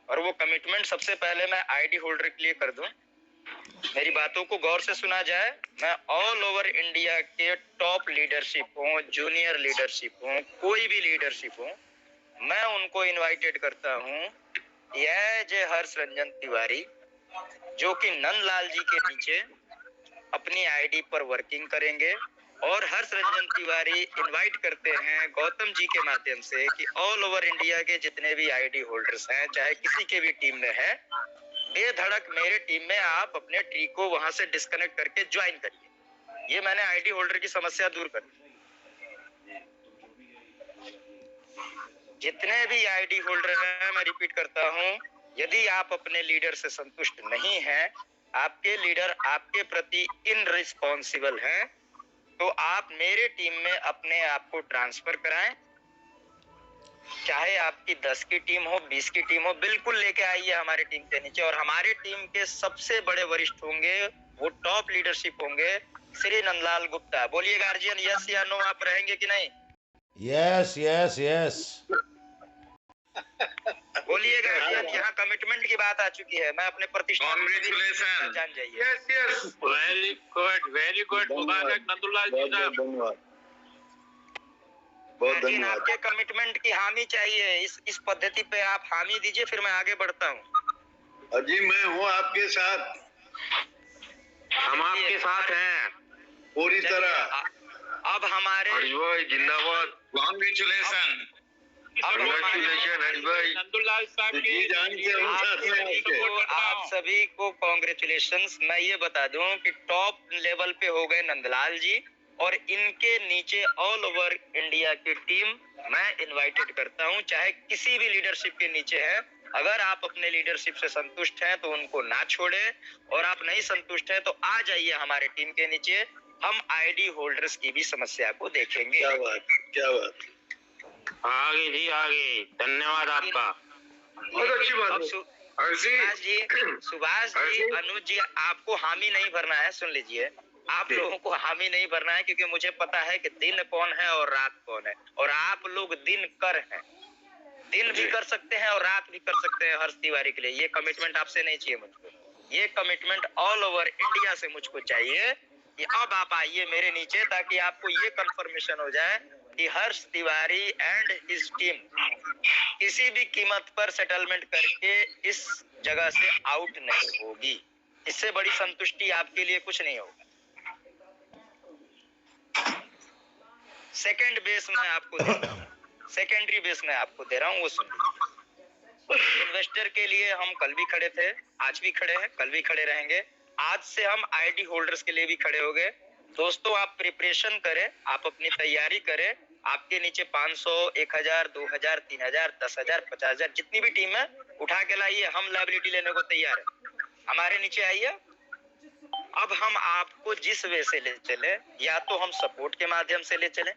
और वो कमिटमेंट सबसे पहले मैं आईडी होल्डर के लिए कर दूं। मेरी बातों को गौर से सुना जाए, मैं ऑल ओवर इंडिया के टॉप लीडरशिप हो, जूनियर लीडरशिप हो, कोई भी लीडरशिप हो, मैं उनको इनवाइटेड करता हूँ यह जय हर्ष रंजन तिवारी, जो कि नंदलाल जी के नीचे अपनी आईडी पर वर्किंग करेंगे। और हर्ष रंजन तिवारी इनवाइट करते हैं गौतम जी के माध्यम से कि ऑल ओवर इंडिया के जितने भी आईडी होल्डर्स हैं, चाहे किसी के भी टीम में है, बेधड़क मेरे टीम में आप अपने ट्री को वहां से डिस्कनेक्ट करके ज्वाइन करिए। ये मैंने आईडी होल्डर की समस्या दूर कर दी। जितने भी आईडी होल्डर हैं, मैं रिपीट करता हूं, यदि आप अपने लीडर से संतुष्ट नहीं हैं, आपके लीडर आपके प्रति इनरिस्पॉन्सिबल हैं, तो आप मेरे टीम में अपने आप को ट्रांसफर कराएं। चाहे आपकी 10 की टीम हो, 20 की टीम हो, बिल्कुल लेके आइए हमारे टीम के नीचे। और हमारे टीम के सबसे बड़े वरिष्ठ होंगे, वो टॉप लीडरशिप होंगे, श्री नंदलाल गुप्ता। बोलिए गार्जियन, यस या नो, आप रहेंगे कि नहीं? Yes yes yes. बोलिए गार्जियन, यहाँ कमिटमेंट की बात आ चुकी है। मैं अपने प्रतिष्ठा कांग्रेचुलेशन, जान जाइए। यस यस, वेरी गुड, मुबारक नंदुलाल जी साहब। लेकिन आपके कमिटमेंट की हामी चाहिए। इस पद्धति पे आप हामी दीजिए, फिर मैं आगे बढ़ता हूँ। अजी मैं हूँ आपके साथ, हम आपके साथ हैं पूरी तरह। अब हमारे जिंदाबाद, कांग्रेचुलेशन, नंदुलाल साहब की आप सभी को कॉन्ग्रेचुलेशंस। मैं ये बता दूं कि टॉप लेवल पे हो गए नंदलाल जी, और इनके नीचे ऑल ओवर इंडिया की टीम मैं इनवाइटेड करता हूं, चाहे किसी भी लीडरशिप के नीचे है। अगर आप अपने लीडरशिप से संतुष्ट हैं तो उनको ना छोड़े, और आप नहीं संतुष्ट हैं तो आ जाइए हमारे टीम के नीचे। हम आईडी होल्डर्स की भी समस्या को देखेंगे। क्या बात, क्या बात। आगे जी, आगे। धन्यवाद आपका, बहुत अच्छी बात है। सुभाष जी, अनुज जी, आपको हामी नहीं भरना है। सुन लीजिए, आप लोगों को हामी नहीं भरना है, क्योंकि मुझे पता है कि दिन कौन है और रात कौन है, और आप लोग दिन कर हैं। दिन भी कर सकते हैं और रात भी कर सकते हैं हर्ष तिवारी के लिए। ये कमिटमेंट आपसे नहीं चाहिए मुझको, ये कमिटमेंट ऑल ओवर इंडिया से मुझको चाहिए कि अब आप आइए मेरे नीचे, ताकि आपको ये कंफर्मेशन हो जाए कि हर्ष तिवारी एंड हिज टीम किसी भी कीमत पर सेटलमेंट करके इस जगह से आउट नहीं होगी। इससे बड़ी संतुष्टि आपके लिए कुछ नहीं होगा। सेकेंड बेस में आपको दे रहा हूं, सेकेंडरी बेस में आपको दे रहा हूँ, वो सुनिए। इन्वेस्टर के लिए हम कल भी खड़े थे, आज भी खड़े हैं, कल भी खड़े रहेंगे। आज से हम आईडी होल्डर्स के लिए भी खड़े हो गए। दोस्तों, आप प्रिपरेशन करें, आप अपनी तैयारी करें। आपके नीचे 500, 1000, 2000, 3000, 10,000, 50,000 जितनी भी टीम है, उठा के लाइए। हम लायबिलिटी लेने को तैयार है, हमारे नीचे आइए। अब हम आपको जिस वे से ले चले, या तो हम सपोर्ट के माध्यम से ले चले,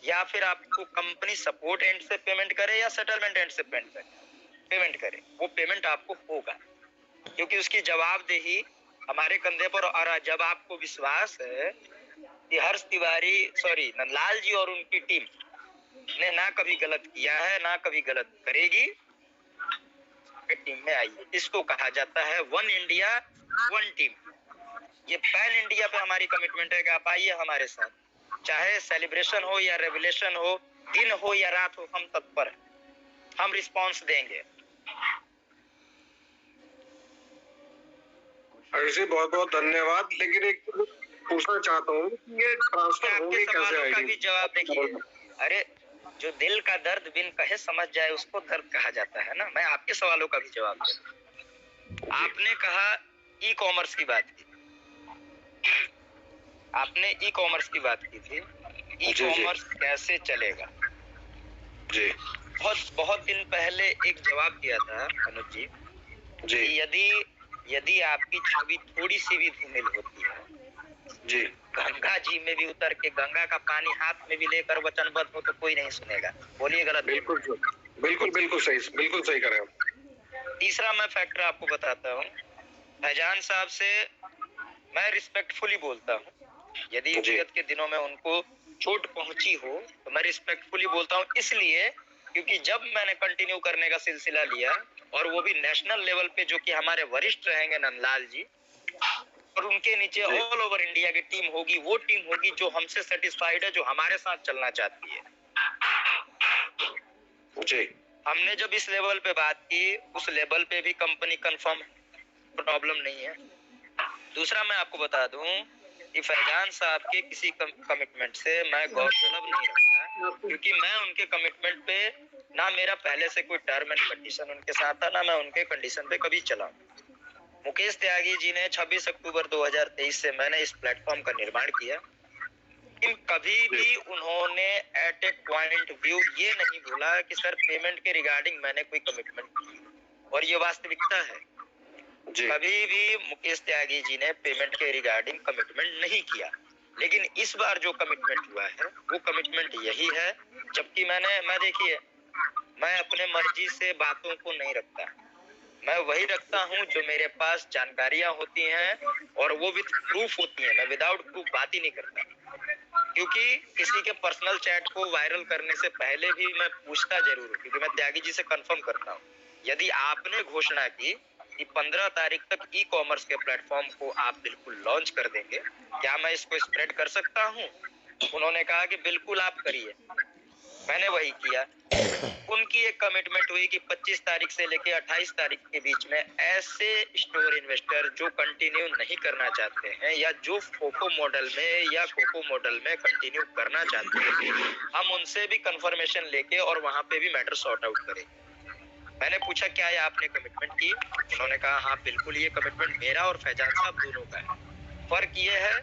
या फिर आपको कंपनी सपोर्ट एंड से पेमेंट करे या सेटलमेंट एंड से पेमेंट करे, वो पेमेंट आपको होगा, क्योंकि उसकी जवाबदेही हमारे कंधे पर। और जब आपको विश्वास है कि हर्ष तिवारी, नंदलाल जी और उनकी टीम ने ना कभी गलत किया है, ना कभी गलत करेगी, टीम में आइए। इसको कहा जाता है वन इंडिया वन टीम। ये पैन इंडिया पे हमारी कमिटमेंट है कि आप आइए हमारे साथ, चाहे सेलिब्रेशन हो या रेवोल्यूशन हो, दिन हो या रात हो, हम तत्पर हैं, हम रिस्पांस देंगे। जी बहुत बहुत धन्यवाद। लेकिन एक पूछना चाहता हूँ कि ये ट्रांसफर आपके होंगे कैसे सवालों का आईडी? भी जवाब देखिए। अरे जो दिल का दर्द बिन कहे समझ जाए उसको दर्द कहा जाता है ना। मैं आपके सवालों का भी जवाब दूं। आपने कहा ई कॉमर्स की बात की, आपने ई कॉमर्स की बात की थी। ई कॉमर्स कैसे चलेगा? जी बहुत दिन पहले एक जवाब दिया था अनुज जी, कि यदि आपकी छवि थोड़ी सी भी धूमिल होती है जी, गंगा जी में भी उतर के गंगा का पानी हाथ में भी लेकर वचनबद्ध हो तो कोई नहीं सुनेगा। बोलिए गलत? बिल्कुल बिल्कुल सही करें आप। तीसरा मैं फैक्टर आपको बताता हूँ, फैजान साहब से मैं रिस्पेक्टफुली बोलता हूँ। यदि व्यक्तिगत के दिनों में उनको चोट पहुंची हो तो मैं रिस्पेक्टफुली बोलता हूँ, इसलिए क्योंकि जब मैंने कंटिन्यू करने का सिलसिला लिया और वो भी नेशनल लेवल पे, जो कि हमारे वरिष्ठ रहेंगे नंदलाल जी, और उनके नीचे ऑल ओवर इंडिया की टीम होगी, वो टीम होगी जो हमसे सेटिस्फाइड है, जो हमारे साथ चलना चाहती है। जी हमने जब इस लेवल पे बात की, उस लेवल पे भी कंपनी कंफर्म, प्रॉब्लम नहीं है। दूसरा मैं आपको बता दूं कि फैजान साहब के किसी कमिटमेंट से मैं गौरतलब नहीं रखता, क्योंकि मैं उनके कमिटमेंट पे ना मेरा पहले से कोई टर्म एंड कंडीशन उनके साथ था, ना मैं उनके कंडीशन पे कभी चला। मुकेश त्यागी जी ने 26 अक्टूबर 2023 से मैंने इस प्लेटफॉर्म का निर्माण किया, लेकिन कभी भी उन्होंने एट ए पॉइंट व्यू ये नहीं बोला कि सर पेमेंट के रिगार्डिंग मैंने कोई कमिटमेंट की, और ये वास्तविकता है। कभी भी मुकेश त्यागी जी ने पेमेंट के रिगार्डिंग कमिटमेंट नहीं किया, लेकिन इस बार जो कमिटमेंट हुआ है वो कमिटमेंट यही है। जबकि मैं देखिए, मैं अपने मर्जी से बातों को नहीं रखता, मैं वही रखता हूँ जो मेरे पास जानकारियां होती हैं और वो विद प्रूफ होती हैं। मैं विदाउट प्रूफ बात ही नहीं करता, क्योंकि किसी के पर्सनल चैट को वायरल करने से पहले भी मैं पूछता जरूर हूँ, क्योंकि मैं त्यागी जी से कंफर्म करता हूँ। यदि आपने घोषणा की कि 15 तारीख तक ई कॉमर्स के प्लेटफॉर्म को आप बिल्कुल लॉन्च कर देंगे, क्या मैं इसको स्प्रेड कर सकता हूँ? उन्होंने कहा कि बिल्कुल आप करिए। मैंने वही किया। उनकी एक कमिटमेंट हुई कि 25 तारीख से लेके 28 तारीख के बीच में ऐसे स्टोर इन्वेस्टर जो कंटिन्यू नहीं करना चाहते हैं या जो कोको मॉडल में कंटिन्यू करना चाहते हैं, हम उनसे भी कंफर्मेशन लेके और वहां पे भी मैटर सॉर्ट आउट करेंगे। मैंने पूछा क्या ये आपने कमिटमेंट की? उन्होंने कहा हाँ बिल्कुल, ये कमिटमेंट मेरा और फैजान साहब दोनों का है। फर्क ये है,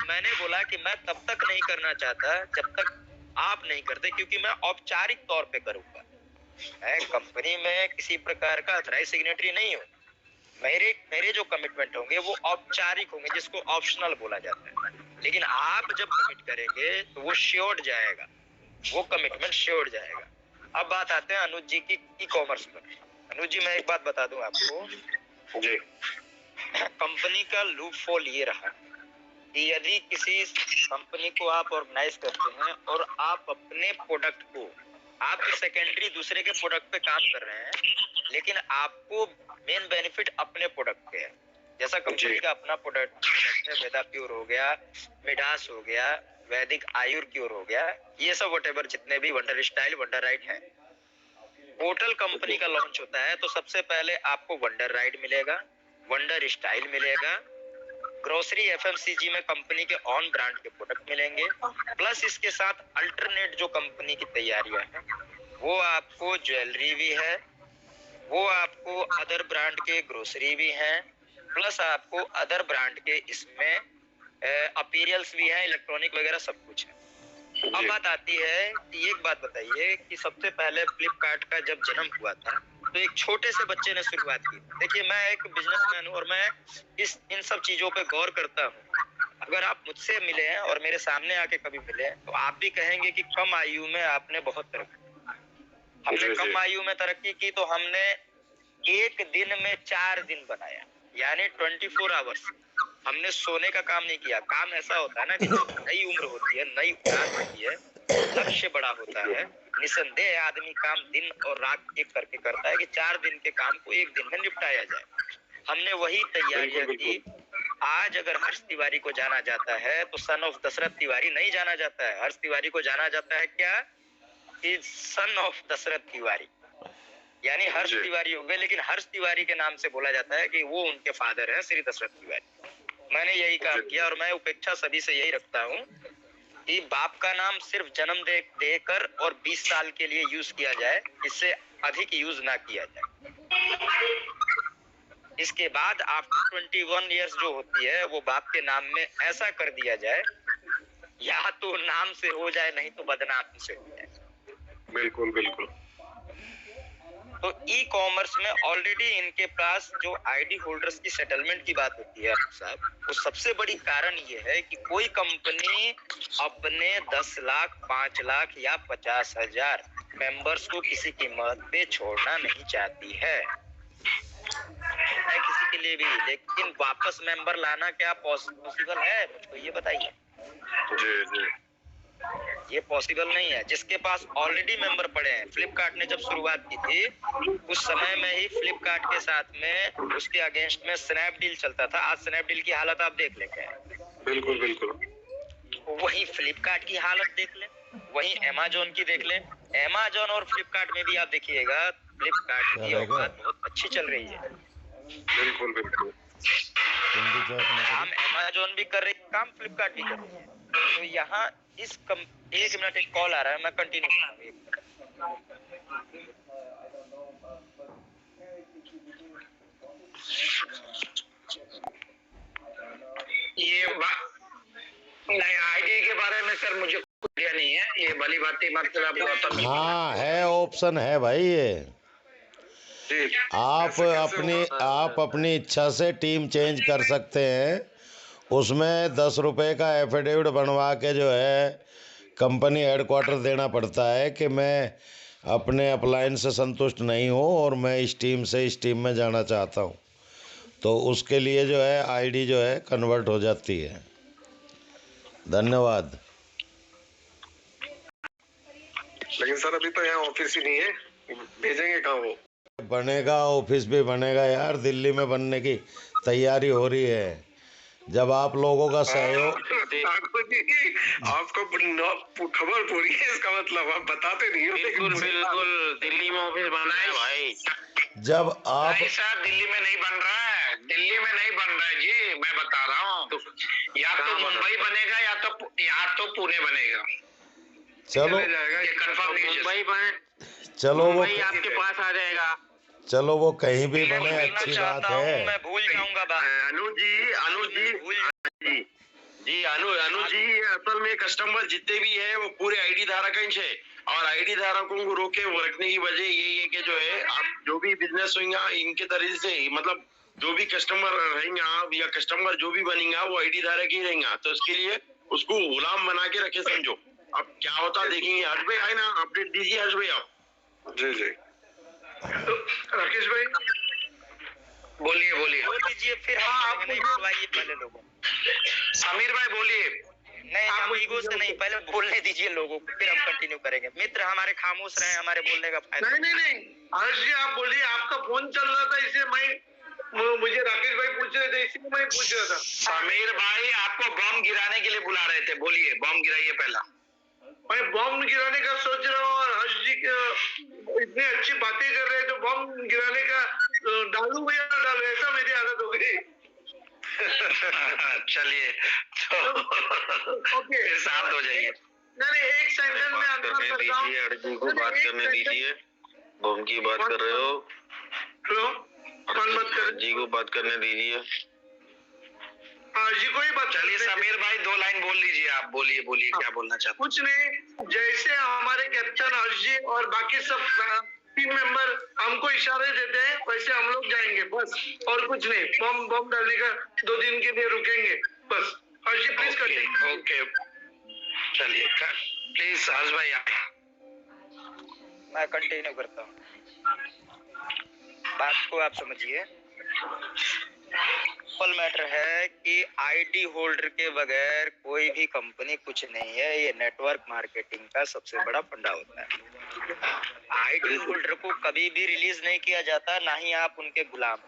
मैंने बोला कि मैं तब तक नहीं करना चाहता जब तक आप नहीं करते, क्योंकि मैं औपचारिक तौर पे करूंगा। मैं कंपनी में किसी प्रकार का अथराइज सिग्नेटरी नहीं हूँ। मेरे जो कमिटमेंट होंगे वो औपचारिक होंगे, जिसको ऑप्शनल बोला जाता है। लेकिन आप जब कमिट करेंगे तो वो श्योर्ड जाएगा, वो कमिटमेंट श्योर्ड जाएगा। अब बात आते हैं अनुज जी की ई कॉमर्स पर। अनुज जी मैं एक बात बता दूं आपको जी, कंपनी का लूप होल ये रहा कि यदि किसी कंपनी को आप ऑर्गेनाइज करते हैं और आप अपने प्रोडक्ट को, आप सेकेंडरी दूसरे के प्रोडक्ट पे काम कर रहे हैं, लेकिन आपको मेन बेनिफिट अपने प्रोडक्ट पे है। जैसा कंपनी का अपना प्रोडक्ट है, वेदा प्योर हो गया, मिडास हो गया, वैदिक आयुर क्योर हो गया, ये सब व्हाटएवर जितने भी वंडर स्टाइल, वंडर राइड है। पोर्टल कंपनी का लॉन्च होता है तो सबसे पहले आपको वंडर राइड मिलेगा, वंडर स्टाइल मिलेगा, ग्रोसरी एफएमसीजी में कंपनी के ऑन ब्रांड के प्रोडक्ट मिलेंगे, प्लस इसके साथ अल्टरनेट जो कंपनी की तैयारियां हैं वो आपको ज्वेलरी भी है, वो आपको अदर ब्रांड के ग्रोसरी भी हैं, प्लस आपको अदर ब्रांड के इसमें अपीरियल्स भी हैं, इलेक्ट्रॉनिक वगैरह सब कुछ है। अब बात आती है कि एक बात बताइए कि सबसे पहले फ्लिपकार्ट का जब जन्म हुआ था तो एक छोटे से बच्चे ने शुरुआत की। देखिए मैं एक बिजनेसमैन हूँ और मैं इन सब चीजों पे गौर करता हूँ। अगर आप मुझसे मिले हैं और मेरे सामने आके कभी मिले हैं तो आप भी कहेंगे कि कम आयु में आपने बहुत तरक्की की। हमने कम आयु में तरक्की की तो हमने एक दिन में 4 दिन बनाया, यानी 24 आवर्स। हमने सोने का काम नहीं किया। काम ऐसा होता है ना कि नई उम्र होती है, नई उड़ान होती है, लक्ष्य बड़ा होता है, निसंदेह आदमी काम दिन और रात एक करके करता है कि 4 दिन के काम को एक दिन में निपटाया जाए। हमने वही तैयारियां की आज अगर हर्ष तिवारी को जाना जाता है तो सन ऑफ दशरथ तिवारी नहीं जाना जाता है। हर्ष तिवारी को जाना जाता है क्या, कि सन ऑफ दशरथ तिवारी, यानी हर्ष तिवारी हो गए, लेकिन हर्ष तिवारी के नाम से बोला जाता है कि वो उनके फादर हैं श्री दशरथ तिवारी। मैंने यही काम किया और मैं उपेक्षा सभी से यही रखता हूँ कि बाप का नाम सिर्फ जन्म देकर और 20 साल के लिए यूज किया जाए, इससे अधिक यूज ना किया जाए। इसके बाद आफ्टर 21 इयर्स जो होती है वो बाप के नाम में ऐसा कर दिया जाए, या तो नाम से हो जाए नहीं तो बदनाम से हो जाए। बिल्कुल बिल्कुल। तो ई कॉमर्स में ऑलरेडी इनके पास जो आईडी होल्डर्स की सेटलमेंट की बात होती है साहब, वो सबसे बड़ी कारण ये है कि कोई कंपनी अपने 10 लाख 5 लाख या 50,000 मेंबर्स को किसी कीमत पे छोड़ना नहीं चाहती है किसी के लिए भी, लेकिन वापस मेंबर लाना क्या पॉसिबल है, मुझको ये बताइए। ये पॉसिबल नहीं है। जिसके पास ऑलरेडी मेंबर पड़े हैं, फ्लिपकार्ट ने जब शुरुआत की थी उस समय में ही फ्लिपकार्ट के साथ में उसके अगेंस्ट में स्नैपडील चलता था। आज स्नैपडील की हालत आप देख लेंगे। बिल्कुल बिल्कुल। वही फ्लिपकार्ट की हालत देख ले, वही अमेजोन की देख ले। अमेजोन और फ्लिपकार्ट में भी आप देखिएगा फ्लिपकार्ट की औकात बहुत अच्छी चल रही है। बिल्कुल बिल्कुल। काम अमेजोन भी कर रही है, काम फ्लिपकार्ट भी कर रही है। तो यहाँ इस एक मिनट, एक कॉल आ रहा है, मैं कंटिन्यू करूँगा। ये नहीं, आईडी के बारे में सर मुझे कुछ आइडिया नहीं है, ये भली बातें मतलब। हाँ है, ऑप्शन है भाई ये। आप अपनी इच्छा से टीम चेंज कर सकते हैं। उसमें 10 रुपए का एफिडेविट बनवा के जो है कंपनी हेडक्वार्टर देना पड़ता है कि मैं अपने अपलाइन से संतुष्ट नहीं हूँ और मैं इस टीम से इस टीम में जाना चाहता हूँ, तो उसके लिए जो है आईडी जो है कन्वर्ट हो जाती है। धन्यवाद। लेकिन सर अभी तो यहाँ ऑफिस ही नहीं है, भेजेंगे कहाँ वो? बनेगा, ऑफिस भी बनेगा यार, दिल्ली में बनने की तैयारी हो रही है। जब आप लोगों का सहयोग, आपको खबर पूरी है, इसका मतलब आप बताते नहीं हो। बिल्कुल बिल्कुल, दिल्ली में ऑफिस बना है भाई। जब आप नहीं सर, दिल्ली में नहीं बन रहा है, दिल्ली में नहीं बन रहा है जी, मैं बता रहा हूँ। या तो मुंबई बनेगा या तो पुणे बनेगा। चलो ये कंफर्म नहीं है। मुंबई बने, चलो वो आपके पास आ जाएगा। चलो वो कहीं भी बने, अच्छी बात है। मैं भूल जाऊंगा अनु जी असल में कस्टमर जितने भी है वो पूरे आईडी धारक हैं, और आईडी धारकों को रोके वो रखने की वजह यही है कि जो है आप जो भी बिजनेस होगा इनके तरीके से, मतलब जो भी कस्टमर रहेंगे या कस्टमर जो भी बनेगा वो आईडी धारक ही रहेगा, तो इसके लिए उसको गुलाम बना के रखे समझो। अब क्या होता देखेंगे। हर्ष भाई आए ना, अपडेट दीजिए हर्ष भाई आप। जी तो राकेश भाई बोलिए बोल दीजिए, फिर आप नहीं बोलवाइए पहले लोगों। समीर भाई बोलिए। नहीं, आप ईगो से नहीं, पहले बोलने दीजिए लोगों को, फिर हम कंटिन्यू करेंगे। मित्र हमारे खामोश रहे, हमारे बोलने का फायदा नहीं हर्ष जी आप बोलिए। आपका फोन चल रहा था इसलिए मुझे राकेश भाई पूछ रहे थे, इसलिए मैं पूछ रहा था। समीर भाई आपको बम गिराने के लिए बुला रहे थे, बोलिए बम गिराइए पहला। मैं बम गिराने का सोच रहा हूँ और हर्ष जी इतनी अच्छी बातें कर रहे हैं तो बम गिराने का डालू भैया ना डालू, ऐसा मेरी आदत हो गई। चलिए ओके, शांत हो जाइए। नहीं एक सेकंड में आंसर करता हूँ। हर्ष जी को बात करने दीजिए। बम की बात कर रहे हो? हेलो, कौन बात कर? जी को बात करने दीजिए। जी कोई बात। चलिए समीर भाई 2 लाइन बोल लीजिए, आप बोलिए क्या बोलना चाहते? कुछ नहीं, जैसे हमारे कैप्टन हर्ष जी और बाकी सब टीम मेंबर हमको इशारे देते हैं वैसे हम लोग जाएंगे बस, और कुछ नहीं। बम डालने का 2 दिन के लिए रुकेंगे बस। हर्ष जी प्लीज कंटिन्यू। ओके चलिए प्लीज हर्ष भाई मैं कंटिन्यू करता हूँ। बात को आप समझिए। सिंपल मैटर है कि आईडी होल्डर के बगैर कोई भी कंपनी कुछ नहीं है। ये नेटवर्क मार्केटिंग का सबसे बड़ा फंडा होता है। आईडी होल्डर को कभी भी रिलीज नहीं किया जाता, ना ही आप उनके गुलाम।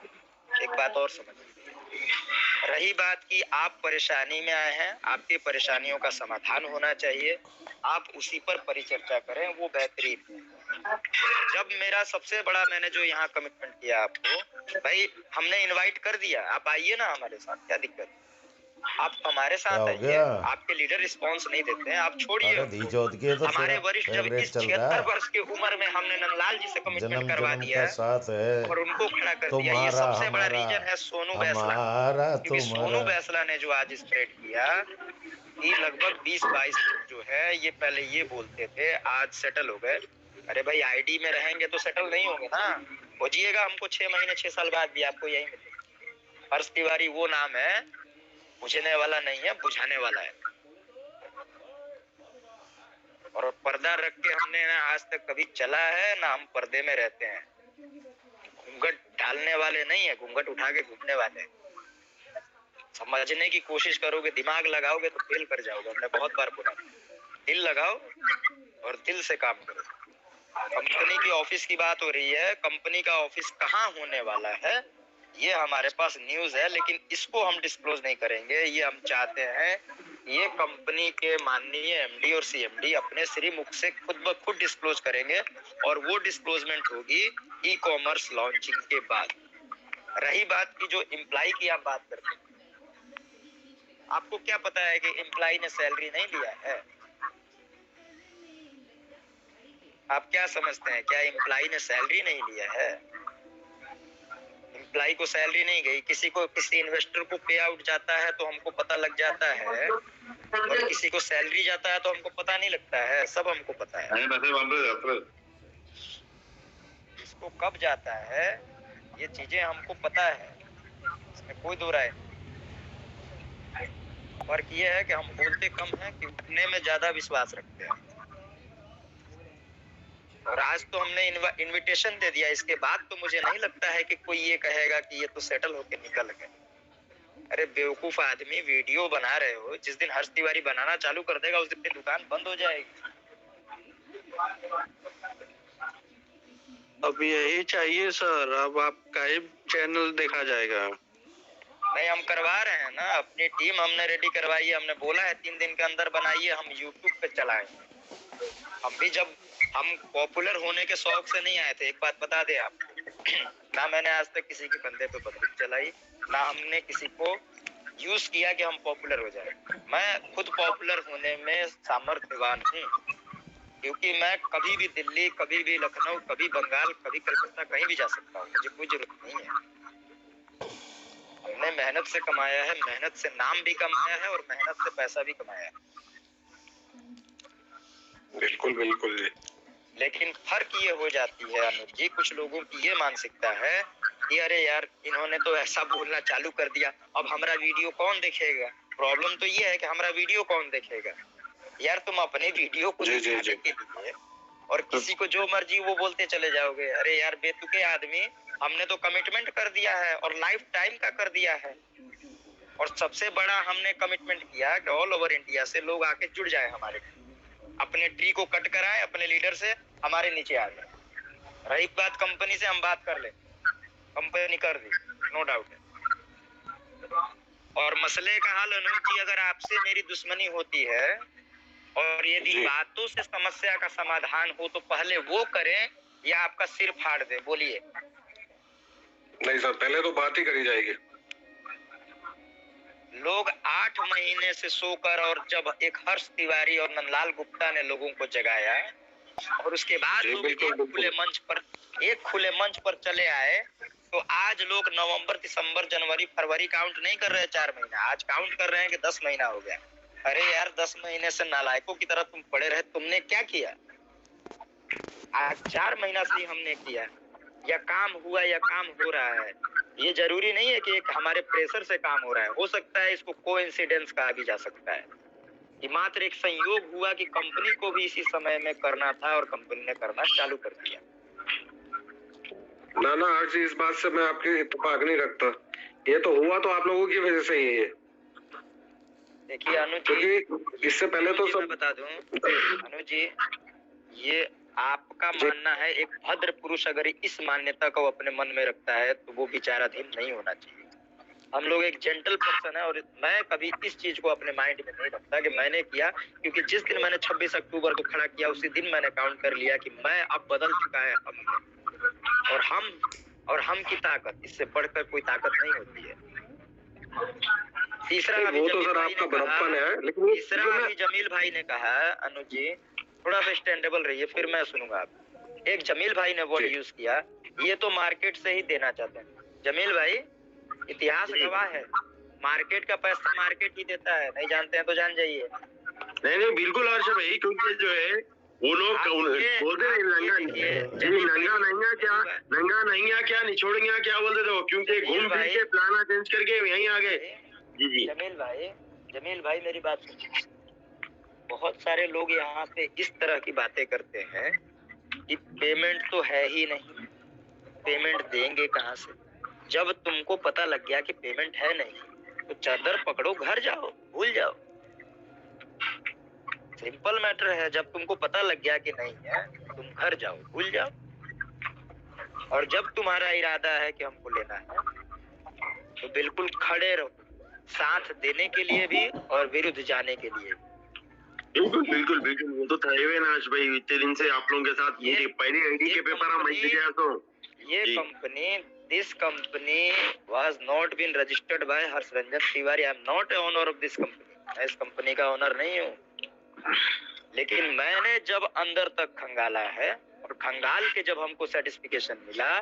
एक बात और समझिए, रही बात कि आप परेशानी में आए हैं, आपकी परेशानियों का समाधान होना चाहिए, आप उसी पर परिचर्चा करें, वो बेहतरीन है। जब मेरा सबसे बड़ा मैंने जो यहाँ कमिटमेंट किया आपको, भाई हमने इनवाइट कर दिया, आप आइए ना हमारे साथ, क्या दिक्कत, आप हमारे क्या साथ हो आइए। गया? आपके लीडर रिस्पांस नहीं देते हैं, आप छोड़िए अरे धी चौथ की है तो हमारे तेरा वरिष्ठ जब फेवरेट इस चल रहा 76 है। वर्ष की उम्र में हमने नंदलाल जी से कमिटमेंट जन्म करवा जन्म दिया का है साथ है और उनको खड़ा कर दिया। ये तुम्हारा सबसे बड़ा हमारा, रीजन है सोनू बैसला, हमारा क्योंकि सोनू तुम्हारा। बैसला ने जो आज स्प्रेड किया कि लगभग 20-22 लोग जो है ये पहले ये बोलते थे, आज सेटल हो गए। अरे भाई आईडी में रहेंगे तो सेटल नहीं होंगे ना, खोजिएगा हमको 6 महीने 6 साल बाद भी आपको यही मिलेगा। हर्ष तिवारी वो नाम है, बुझने वाला नहीं है, बुझाने वाला है। और पर्दा रख के हमने ना आज तक कभी चला है ना हम पर्दे में रहते हैं। घूंघट डालने वाले नहीं है, घूंघट उठा के घूमने वाले हैं। समझने की कोशिश करोगे, दिमाग लगाओगे तो फेल कर जाओगे। हमने बहुत बार बोला, दिल लगाओ और दिल से काम करो। कंपनी की ऑफिस की बात हो रही है, कंपनी का ऑफिस कहाँ होने वाला है ये हमारे पास न्यूज है, लेकिन इसको हम डिस्क्लोज नहीं करेंगे। ये हम चाहते हैं ये कंपनी के माननीय एमडी और सीएमडी अपने श्री मुख से खुद ब खुद डिस्क्लोज करेंगे और वो डिस्क्लोजमेंट होगी ई कॉमर्स लॉन्चिंग के बाद। रही बात की जो एम्प्लॉय की आप बात करते हैं, आपको क्या पता है कि एम्प्लॉय ने सैलरी नहीं लिया है? आप क्या समझते हैं, क्या एम्प्लॉय ने सैलरी नहीं लिया है? एम्प्लॉय को सैलरी नहीं गई, किसी को किसी इन्वेस्टर को पे आउट जाता है तो हमको पता लग जाता है, और किसी को सैलरी जाता है तो हमको पता नहीं लगता है। सब हमको पता है इसको कब जाता है, ये चीजें हमको पता है, इसमें कोई दो राय नहीं। फर्क ये है कि हम बोलते कम है कि उठने में ज्यादा विश्वास रखते हैं। और आज तो हमने इनविटेशन दे दिया, इसके बाद तो मुझे नहीं लगता है कि कोई ये कहेगा कि ये तो सेटल होके निकल गए। अरे बेवकूफ आदमी, वीडियो बना रहे हो, जिस दिन हर्ष तिवारी बनाना चालू कर देगा उस दिन दुकान बंद हो जाएगी। अब यही चाहिए सर, अब आपका ही चैनल देखा जाएगा। नहीं, हम करवा रहे हैं ना, अपनी टीम हमने रेडी करवाई है। हमने बोला है 3 दिन के अंदर बनाइए, हम यूट्यूब पे चलाएंगे। हम भी जब हम पॉपुलर होने के शौक से नहीं आए थे, एक बात बता दे आपको ना मैंने आज तक किसी के कंधे पे बंदूक चलाई, ना हमने किसी को यूज किया कि हम पॉपुलर हो जाए। मैं खुद पॉपुलर होने में सामर्थ्यवान हूँ, क्योंकि मैं कभी भी दिल्ली, कभी भी लखनऊ, कभी बंगाल, कभी कलकत्ता, कहीं भी जा सकता हूँ। मुझे कोई जरूरत नहीं है। हमने मेहनत से कमाया है, मेहनत से नाम भी कमाया है और मेहनत से पैसा भी कमाया है। बिल्कुल बिल्कुल जी। लेकिन फर्क ये हो जाती है अनुज जी, कुछ लोगों की ये मानसिकता है कि अरे यार इन्होंने तो ऐसा बोलना चालू कर दिया, अब हमारा वीडियो कौन देखेगा। प्रॉब्लम तो ये है कि हमारा वीडियो कौन देखेगा। यार तुम अपने वीडियो को दिखाने के लिए और किसी को जो मर्जी वो बोलते चले जाओगे। अरे यार बेतुके आदमी, हमने तो कमिटमेंट कर दिया है और लाइफ टाइम का कर दिया है। और सबसे बड़ा हमने कमिटमेंट किया कि ऑल ओवर इंडिया से लोग आके जुड़ जाए हमारे, अपने ट्री को कट कराए, अपने लीडर से हमारे नीचे आ जाए। रही बात कंपनी से, हम बात कर ले, कंपनी कर दी, नो डाउट है। और मसले का हाल अनुज जी, अगर आपसे मेरी दुश्मनी होती है और यदि बातों से समस्या का समाधान हो तो पहले वो करें या आपका सिर फाड़ दे, बोलिए। नहीं सर, पहले तो बात ही करी जाएगी। लोग 8 महीने से सोकर, और जब एक हर्ष तिवारी और नंदलाल गुप्ता ने लोगों को जगाया और उसके बाद लोग एक खुले मंच पर चले आए, तो आज लोग नवंबर, दिसंबर, जनवरी, फरवरी काउंट नहीं कर रहे 4 महीना, आज काउंट कर रहे हैं कि 10 महीना हो गया। अरे यार 10 महीने से नालायकों की तरह तुम पड़े रहे, तुमने क्या किया? आज 4 महीना से हमने किया, या काम हुआ या काम हो रहा है। ये जरूरी नहीं है कि एक हमारे प्रेशर से काम हो रहा है, हो सकता है इसको कोइंसिडेंस कहा भी जा सकता है। ये मात्र एक संयोग हुआ कि कंपनी को भी इसी समय में करना था और कंपनी ने करना चालू कर दिया। ना ना आज इस बात से मैं आपकी इत्तेफाक नहीं रखता, ये तो हुआ तो आप लोगों की वजह से ही है। देखिए अनुज जी, इससे पहले तो सब बता दूं अनुज जी, ये आपका मानना है, एक भद्र पुरुष अगर इस मान्यता को अपने मन में रखता है तो वो विचाराधीन नहीं होना चाहिए। हम लोग एक जेंटल पर्सन है, और मैं कभी इस चीज को अपने माइंड में नहीं रखता कि मैंने किया, क्योंकि जिस दिन मैंने 26 अक्टूबर को खड़ा किया उसी दिन मैंने काउंट कर लिया कि मैं अब बदल चुका है और हम की ताकत इससे बढ़कर कोई ताकत नहीं होती है। तीसरा अभी जमील भाई ने कहा, तीसरा अभी जमील भाई ने कहा, अनुज जी थोड़ा सा स्टैंडेबल रहिए फिर मैं सुनूंगा आप। एक जमील भाई ने वर्ड यूज किया, ये तो मार्केट से ही देना चाहते हैं। जमील भाई, इतिहास गवाह है, मार्केट का पैसा मार्केट ही देता है, नहीं जानते हैं तो जान जाइए। नहीं बिल्कुल हर्ष भाई, क्योंकि जो है वो लोग बोलते हैं नंगा नहीं क्या निछोड़िया क्या बोलते थे, क्योंकि घूम फिर के प्लाना चेंज करके यहीं आ गए। जी जमील भाई मेरी बात सुनिए। बहुत सारे लोग यहाँ पे इस तरह की बातें करते हैं कि पेमेंट तो है ही नहीं, पेमेंट देंगे कहाँ से। जब तुमको पता लग गया कि पेमेंट है नहीं तो चादर पकड़ो, घर जाओ, भूल जाओ। सिंपल मैटर है, जब तुमको पता लग गया कि नहीं है तुम घर जाओ, भूल जाओ। और जब तुम्हारा इरादा है कि हमको लेना है तो बिल्कुल खड़े रहो, साथ देने के लिए भी और विरुद्ध जाने के लिए। बिल्कुल वो तो था ही ना हर्ष भाई, इतने दिन से आप लोगों के साथ ये पहली आईडी के पेपर हम गया तो ये company, this company was not been registered by Harsh Ranjan Tiwari. I am not a owner of this company, मैं इस कंपनी का ओनर नहीं हूँ। लेकिन मैंने जब अंदर तक खंगाला है और खंगाल के जब हमको सर्टिफिकेशन मिला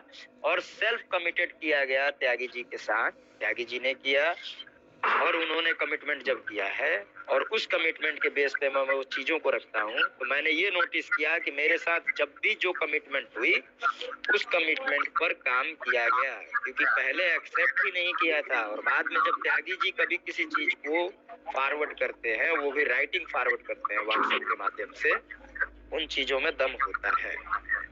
और सेल्फ कमिटेड किया गया त्यागी जी के साथ, त्यागी जी ने किया और उन्होंने कमिटमेंट जब किया है और उस कमिटमेंट के बेस पे मैं उस चीजों को रखता हूँ, तो मैंने ये नोटिस किया कि मेरे साथ जब भी जो कमिटमेंट हुई उस कमिटमेंट पर काम किया गया, क्योंकि पहले एक्सेप्ट ही नहीं किया था। और बाद में जब त्यागी जी कभी किसी चीज को फॉरवर्ड करते हैं, वो भी राइटिंग फॉरवर्ड करते हैं व्हाट्सएप के माध्यम से, उन चीजों में दम होता है।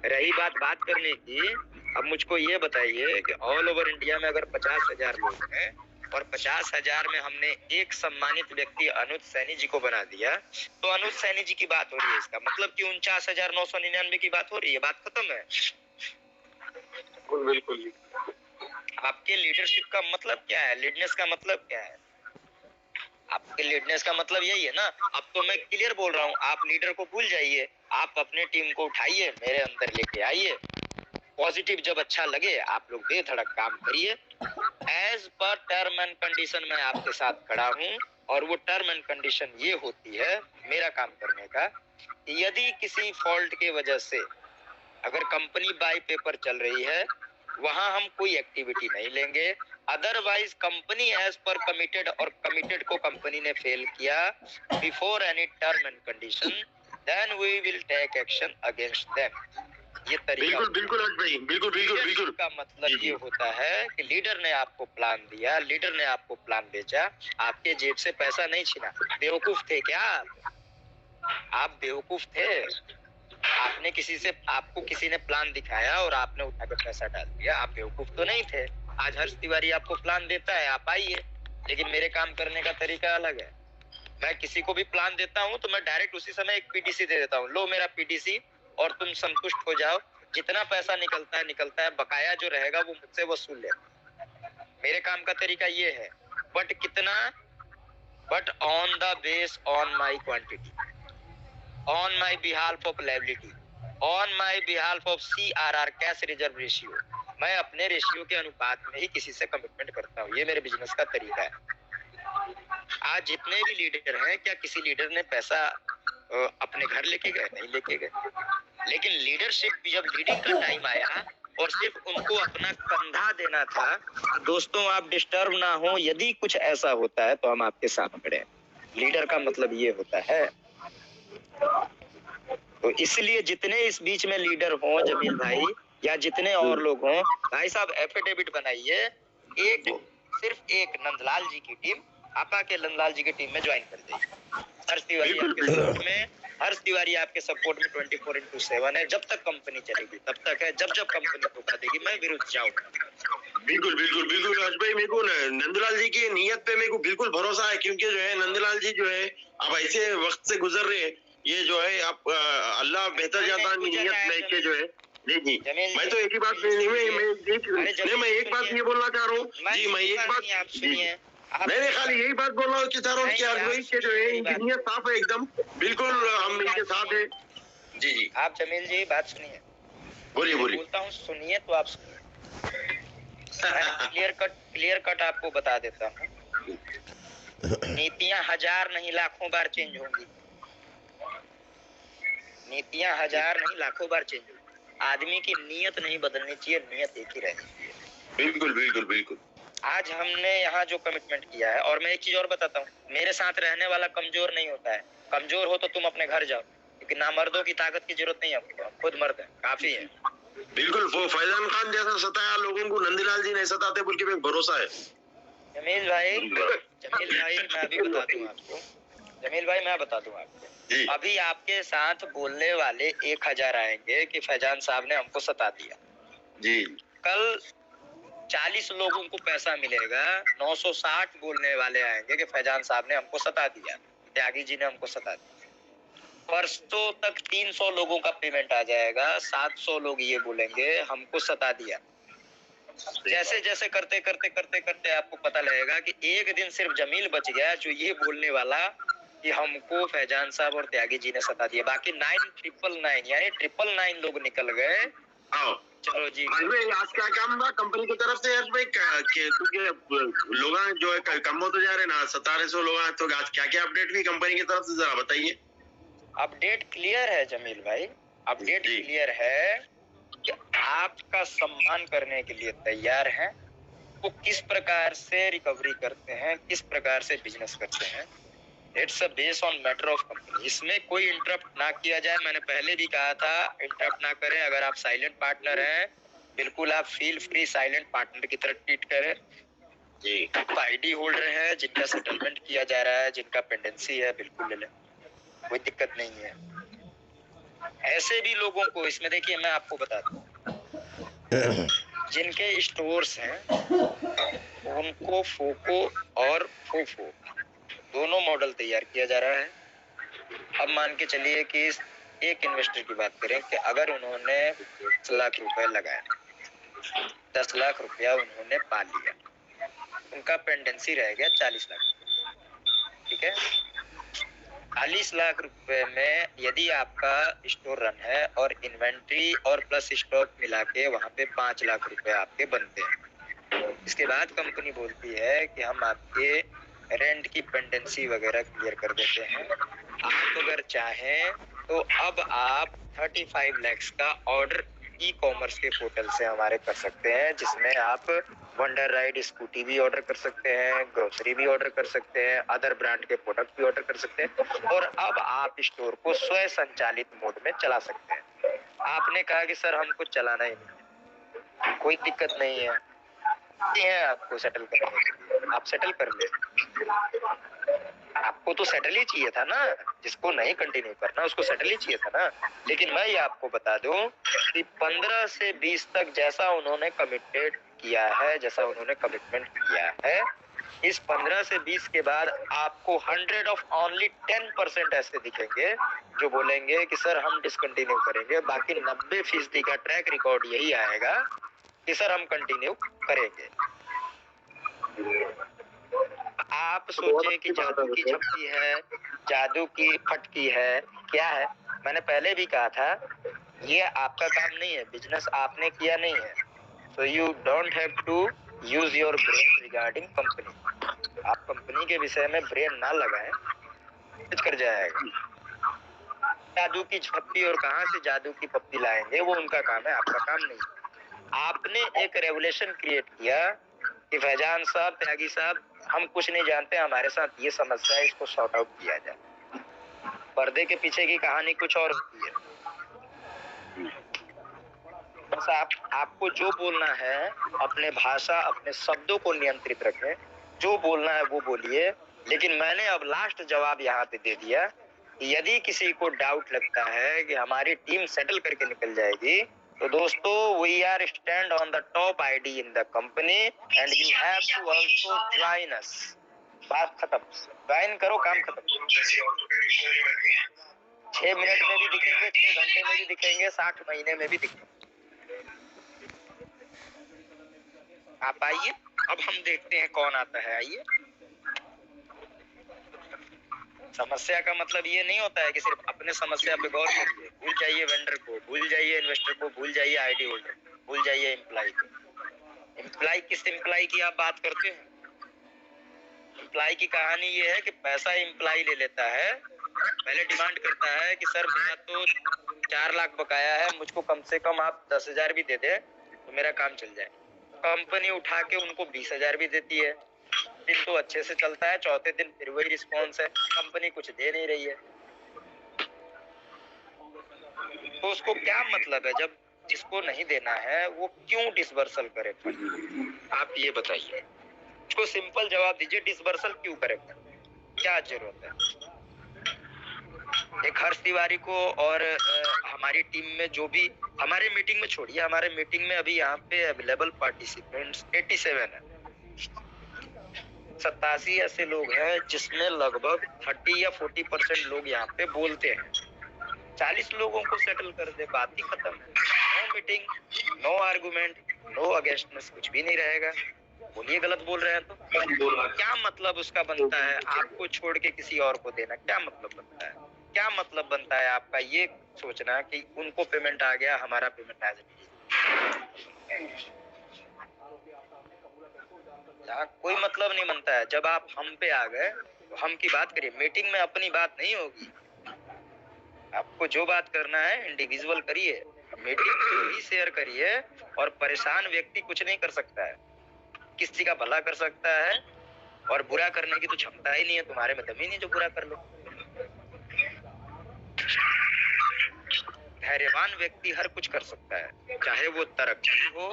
रही बात करने की, अब मुझको ये बताइए कि ऑल ओवर इंडिया में अगर 50,000 लोग हैं और 50,000 में हमने एक सम्मानित व्यक्ति अनुज सैनी जी को बना दिया, तो अनुज सैनी जी की बात हो रही है, इसका मतलब कि 49,999 की बात हो रही है, बात खत्म है। बिल्कुल आपके लीडरशिप का मतलब क्या है, लीडनेस का मतलब क्या है? आपके लीडनेस का मतलब यही है ना। अब तो मैं क्लियर बोल रहा हूँ, आप लीडर को भूल जाइए, आप अपने टीम को उठाइए, मेरे अंदर लेके आइए, पॉजिटिव जब अच्छा लगे आप लोग बेधड़क काम करिए। As per term and condition मैं आपके साथ खड़ा हूँ, और वो टर्म एंड कंडीशन ये होती है मेरा काम करने का, यदि किसी फॉल्ट के वजह से अगर कंपनी बाय पेपर चल रही है वहां हम कोई एक्टिविटी नहीं लेंगे। Otherwise company as per committed और कमिटेड को कंपनी ने फेल किया before any term and condition, then we will take action against them. ये तरीका बिल्कुल बिल्कुल का मतलब ये होता है कि लीडर ने आपको प्लान दिया, लीडर ने आपको प्लान बेचा, आपके जेब से पैसा नहीं छीना। बेवकूफ थे क्या आप बेवकूफ थे? आपने आपको किसी ने प्लान दिखाया और आपने उठा के पैसा डाल दिया, आप बेवकूफ तो नहीं थे। आज हर्ष तिवारी आपको प्लान देता है, आप आइए, लेकिन मेरे काम करने का तरीका अलग है। मैं किसी को भी प्लान देता हूँ तो मैं डायरेक्ट उसी समय एक पीटीसी दे देता हूँ, लो मेरा पीटीसी और तुम संतुष्ट हो जाओ, जितना पैसा निकलता है, बकाया जो रहेगा वो मुझसे वसूल ले। मेरे काम का तरीका ये है, बट कितना, but on the base on my quantity, on my बिहाल्फ of liability, on my बिहाल्फ of CRR cash reserve ratio. मैं अपने रेशियो के अनुपात में ही किसी से कमिटमेंट करता हूँ, ये मेरे बिजनेस का तरीका है। आज जितने भी लीडर हैं, क्या किसी लीडर ने पैसा अपने घर लेके गए? नहीं लेके गए। लेकिन लीडरशिप जब लीडिंग का टाइम आया और सिर्फ उनको अपना कंधा देना था, दोस्तों आप डिस्टर्ब ना हो, यदि कुछ ऐसा होता है तो हम आपके साथ खड़े हैं। लीडर का मतलब ये होता है। तो इसलिए जितने इस बीच में लीडर हों, जमील भाई या जितने और लोग हों, भाई साहब एफिडेविट बनाइए, सिर्फ एक नंदलाल जी की टीम, आप आके नंदलाल जी की टीम में ज्वाइन कर जाइए। हर्ष तिवारी आपके सपोर्ट में, हर्ष तिवारी आपके सपोर्ट में 24/7 है। जब तक कंपनी चलेगी तब तक है, जब कंपनी धोखा देगी मैं विरुद्ध जाऊंगा। बिल्कुल हर्ष भाई, मेरे को नंदलाल जी की नीयत पे मेरे को बिल्कुल भरोसा है, क्योंकि जो है नंदलाल जी जो है अब ऐसे वक्त से गुजर रहे हैं, ये जो है आप अल्लाह बेहतर जाता है नीयत लेके जो है जी जी जमील मैं जी, तो एक ही बात नहीं मैं अरे जमील मैं एक बात ये बोलना चाह रहा हूँ जी मैं एक बात आप सुनिए नहीं खाली यही बात बोल रहा हूँ कि चाह रहा हूँ कि नहीं, हर्ष भाई के जो है इनकी नीयत साफ है एकदम बिल्कुल हम इनके साथ है जी जी आप जमील जी बात सुनिए, बोलिए बोलिए बोलता हूँ सुनिए तो आप सुनिए। क्लियर कट आपको बता देता हूँ, नीतियां 1000 नहीं लाखों बार चेंज होंगी, नीतियां 1000 नहीं लाखों बार चेंज होंगी। आदमी की नीयत नहीं बदलनी चाहिए, नीयत एक ही रहनी चाहिए। बिल्कुल बिल्कुल बिल्कुल। आज हमने यहाँ जो कमिटमेंट किया है, और मैं एक चीज और बताता हूँ, मेरे साथ रहने वाला कमजोर नहीं होता है। कमजोर हो तो तुम अपने घर जाओ, क्योंकि ना मर्दों की ताकत की जरूरत नहीं है हमको, हम खुद मर्द हैं, काफी है। बिल्कुल वो फैजान खान जैसा सताया लोगों को नंदीलाल जी नहीं सताते बोल के मेरे भरोसा है। जमील भाई मैं अभी बता दूं आपको, जमील भाई मैं बता दूं आपको, अभी आपके साथ बोलने वाले 1000 आएंगे कि फैजान साहब ने हमको सता दिया जी। कल 40 लोगों को पैसा मिलेगा, 960 बोलने वाले आएंगे कि फैजान साहब ने हमको सता दिया, त्यागी जी ने हमको सता दिया। परसों तक 300 लोगों का पेमेंट आ जाएगा, 700 लोग ये बोलेंगे हमको सता दिया। जैसे जैसे करते करते करते करते आपको पता लगेगा कि एक दिन सिर्फ जमील बच गया जो ये बोलने वाला कि हमको फैजान साहब और त्यागी जी ने सता दिया। बाकी 999 यानी 999 लोग निकल गए। चलो जी आज क्या काम था कंपनी की तरफ से हर्ष भाई क्योंकि लोग जो है कम होते जा रहे ना 1700 लोग, तो आज क्या क्या अपडेट हुई कंपनी की तरफ से जरा बताइए। अपडेट क्लियर है जमील भाई, अपडेट क्लियर है कि आपका सम्मान करने के लिए तैयार हैं। वो किस प्रकार से रिकवरी करते हैं, किस प्रकार से बिजनेस करते हैं, it's a base on matter of company. इसमें कोई इंटरप्ट ना किया जाए। मैंने पहले भी कहा था इंटरप्ट ना करें। अगर आप साइलेंट पार्टनर हैं बिल्कुल आप फील फ्री साइलेंट पार्टनर की तरह ट्रीट करें। जी आईडी होल्डर है जिनका सेटलमेंट किया जा रहा है, जिनका पेंडेंसी है, बिल्कुल ले लें, कोई दिक्कत नहीं है। ऐसे भी लोगों को इसमें देखिए मैं आपको बता दूं, जिनके स्टोर्स हैं उनको फोको और फोफो दोनों मॉडल तैयार किया जा रहा है। अब मान के चलिए कि एक इन्वेस्टर की बात करें कि अगर उन्होंने 10 लाख रुपए लगाया, 10 लाख रुपया उन्होंने पा लिया, उनका पेंडेंसी रह गया 40 लाख, ठीक है। 40 लाख रुपए में यदि आपका स्टोर रन है और इन्वेंट्री और प्लस स्टॉक मिला के वहां पे 5 लाख रुपए आपके बनते हैं। इसके बाद कंपनी बोलती है कि हम आपके रेंट की पेंडेंसी वगैरह क्लियर कर देते हैं। आप अगर चाहें तो अब आप 35 लाख का ऑर्डर ई कॉमर्स के पोर्टल से हमारे कर सकते हैं, जिसमें आप वंडर राइड स्कूटी भी ऑर्डर कर सकते हैं, ग्रोसरी भी ऑर्डर कर सकते हैं, अदर ब्रांड के प्रोडक्ट भी ऑर्डर कर सकते हैं, और अब आप स्टोर को स्वयं संचालित मोड में चला सकते हैं। आपने कहा कि सर हमको चलाना ही नहीं, कोई दिक्कत नहीं है, आपको सेटल करने के लिए आप सेटल कर ले। आपको तो सेटल ही चाहिए था ना, जिसको नहीं कंटिन्यू करना उसको सेटल ही चाहिए था ना। लेकिन मैं ये आपको बता दूं कि 15 से 20 तक जैसा उन्होंने कमिटेड किया है, जैसा उन्होंने कमिटमेंट किया है, इस 15 से 20 के बाद आपको 100 ऑफ ओनली 10% ऐसे दिखेंगे जो बोलेंगे कि सर हम डिसकंटिन्यू करेंगे। बाकी 90% का ट्रैक रिकॉर्ड यही आएगा कि सर हम कंटिन्यू करेंगे। आप सोचे कि जादू की झपकी है, जादू की फटकी है, क्या है? मैंने पहले भी कहा था ये आपका काम नहीं है, बिजनेस आपने किया नहीं है, so you don't have to use your brain regarding company। आप कंपनी के विषय में ब्रेन ना लगाएं, कुछ कर जाएगा। जादू की झपकी और कहां से जादू की पप्पी लाएंगे वो उनका काम है, आपका काम नहीं है। आपने एक रेवोल्यूशन क्रिएट किया कि फैजान साहब, त्यागी साहब, हम कुछ नहीं जानते, हमारे साथ ये समस्या है, इसको सॉर्ट आउट किया जाए। पर्दे के पीछे की कहानी कुछ और होती है। बस आपको जो बोलना है अपने भाषा, अपने शब्दों को नियंत्रित रखें, जो बोलना है वो बोलिए। लेकिन मैंने अब लास्ट जवाब यहाँ पे दे दिया कि यदि किसी को डाउट लगता है कि हमारी टीम सेटल करके निकल जाएगी, तो दोस्तों we are stand on the top ID in the company and you have to also join us. बात खत्म, ज्वाइन करो, काम खत्म। 6 मिनट में भी दिखेंगे, 6 घंटे में भी दिखेंगे, 60 महीने में भी दिखेंगे। आप आइए, अब हम देखते हैं कौन आता है। आइए। समस्या का मतलब ये नहीं होता है कि सिर्फ अपने समस्या पे गौर करिए। भूल जाइए वेंडर को, भूल जाइए इन्वेस्टर को, भूल जाइए आईडी होल्डर, भूल जाइए एम्प्लॉय को। एम्प्लॉय, किस एम्प्लॉय की आप बात करते हैं? एम्प्लॉय की कहानी ये है कि पैसा एम्प्लॉय ले लेता है, पहले डिमांड करता है कि सर मेरा तो 4 लाख बकाया है, मुझको कम से कम आप 10,000 भी दे दे तो मेरा काम चल जाए। कंपनी उठा के उनको 20,000 भी देती है, दिन तो अच्छे से चलता है, चौथे दिन फिर वही रिस्पॉन्स है, कंपनी कुछ दे नहीं रही है। तो उसको क्या मतलब है, जब जिसको नहीं देना है वो क्यों डिसबर्सल करे फंड? आप ये बताइए, उसको सिंपल जवाब दीजिए, डिसबर्सल क्यों करे फंड? क्या जरूरत है? एक हर्ष तिवारी को और हमारी टीम में जो भी हमारे मीटिंग में, छोड़िए हमारे मीटिंग में अभी यहाँ पे अवेलेबल पार्टिसिपेंट्स 87 है, 87 ऐसे लोग हैं जिसमें लगभग 30 या 40% लोग यहाँ पे बोलते हैं। 40 लोगों को सेटल कर दे, बात ही खत्म है। No meeting, no argument, no againstness, कुछ भी नहीं रहेगा। बोलिए गलत बोल रहे हैं तो क्या मतलब उसका बनता है? आपको छोड़ के किसी और को देना क्या मतलब बनता है? क्या मतलब बनता है आपका ये सोचना कि उनको पेमेंट आ गया, हमारा पेमेंट आ जाए? यहाँ कोई मतलब नहीं बनता है। जब आप हम पे आ गए तो हम की बात करिए, मीटिंग में अपनी बात नहीं होगी। आपको जो बात करना है इंडिविजुअल करिए, मीटिंग ही शेयर करिए। और परेशान व्यक्ति कुछ नहीं कर सकता है, किसी का भला कर सकता है, और बुरा करने की तो क्षमता ही नहीं है, तुम्हारे में दम ही नहीं जो बुरा कर लो। धैर्यवान व्यक्ति हर कुछ कर सकता है, चाहे वो तरक्की हो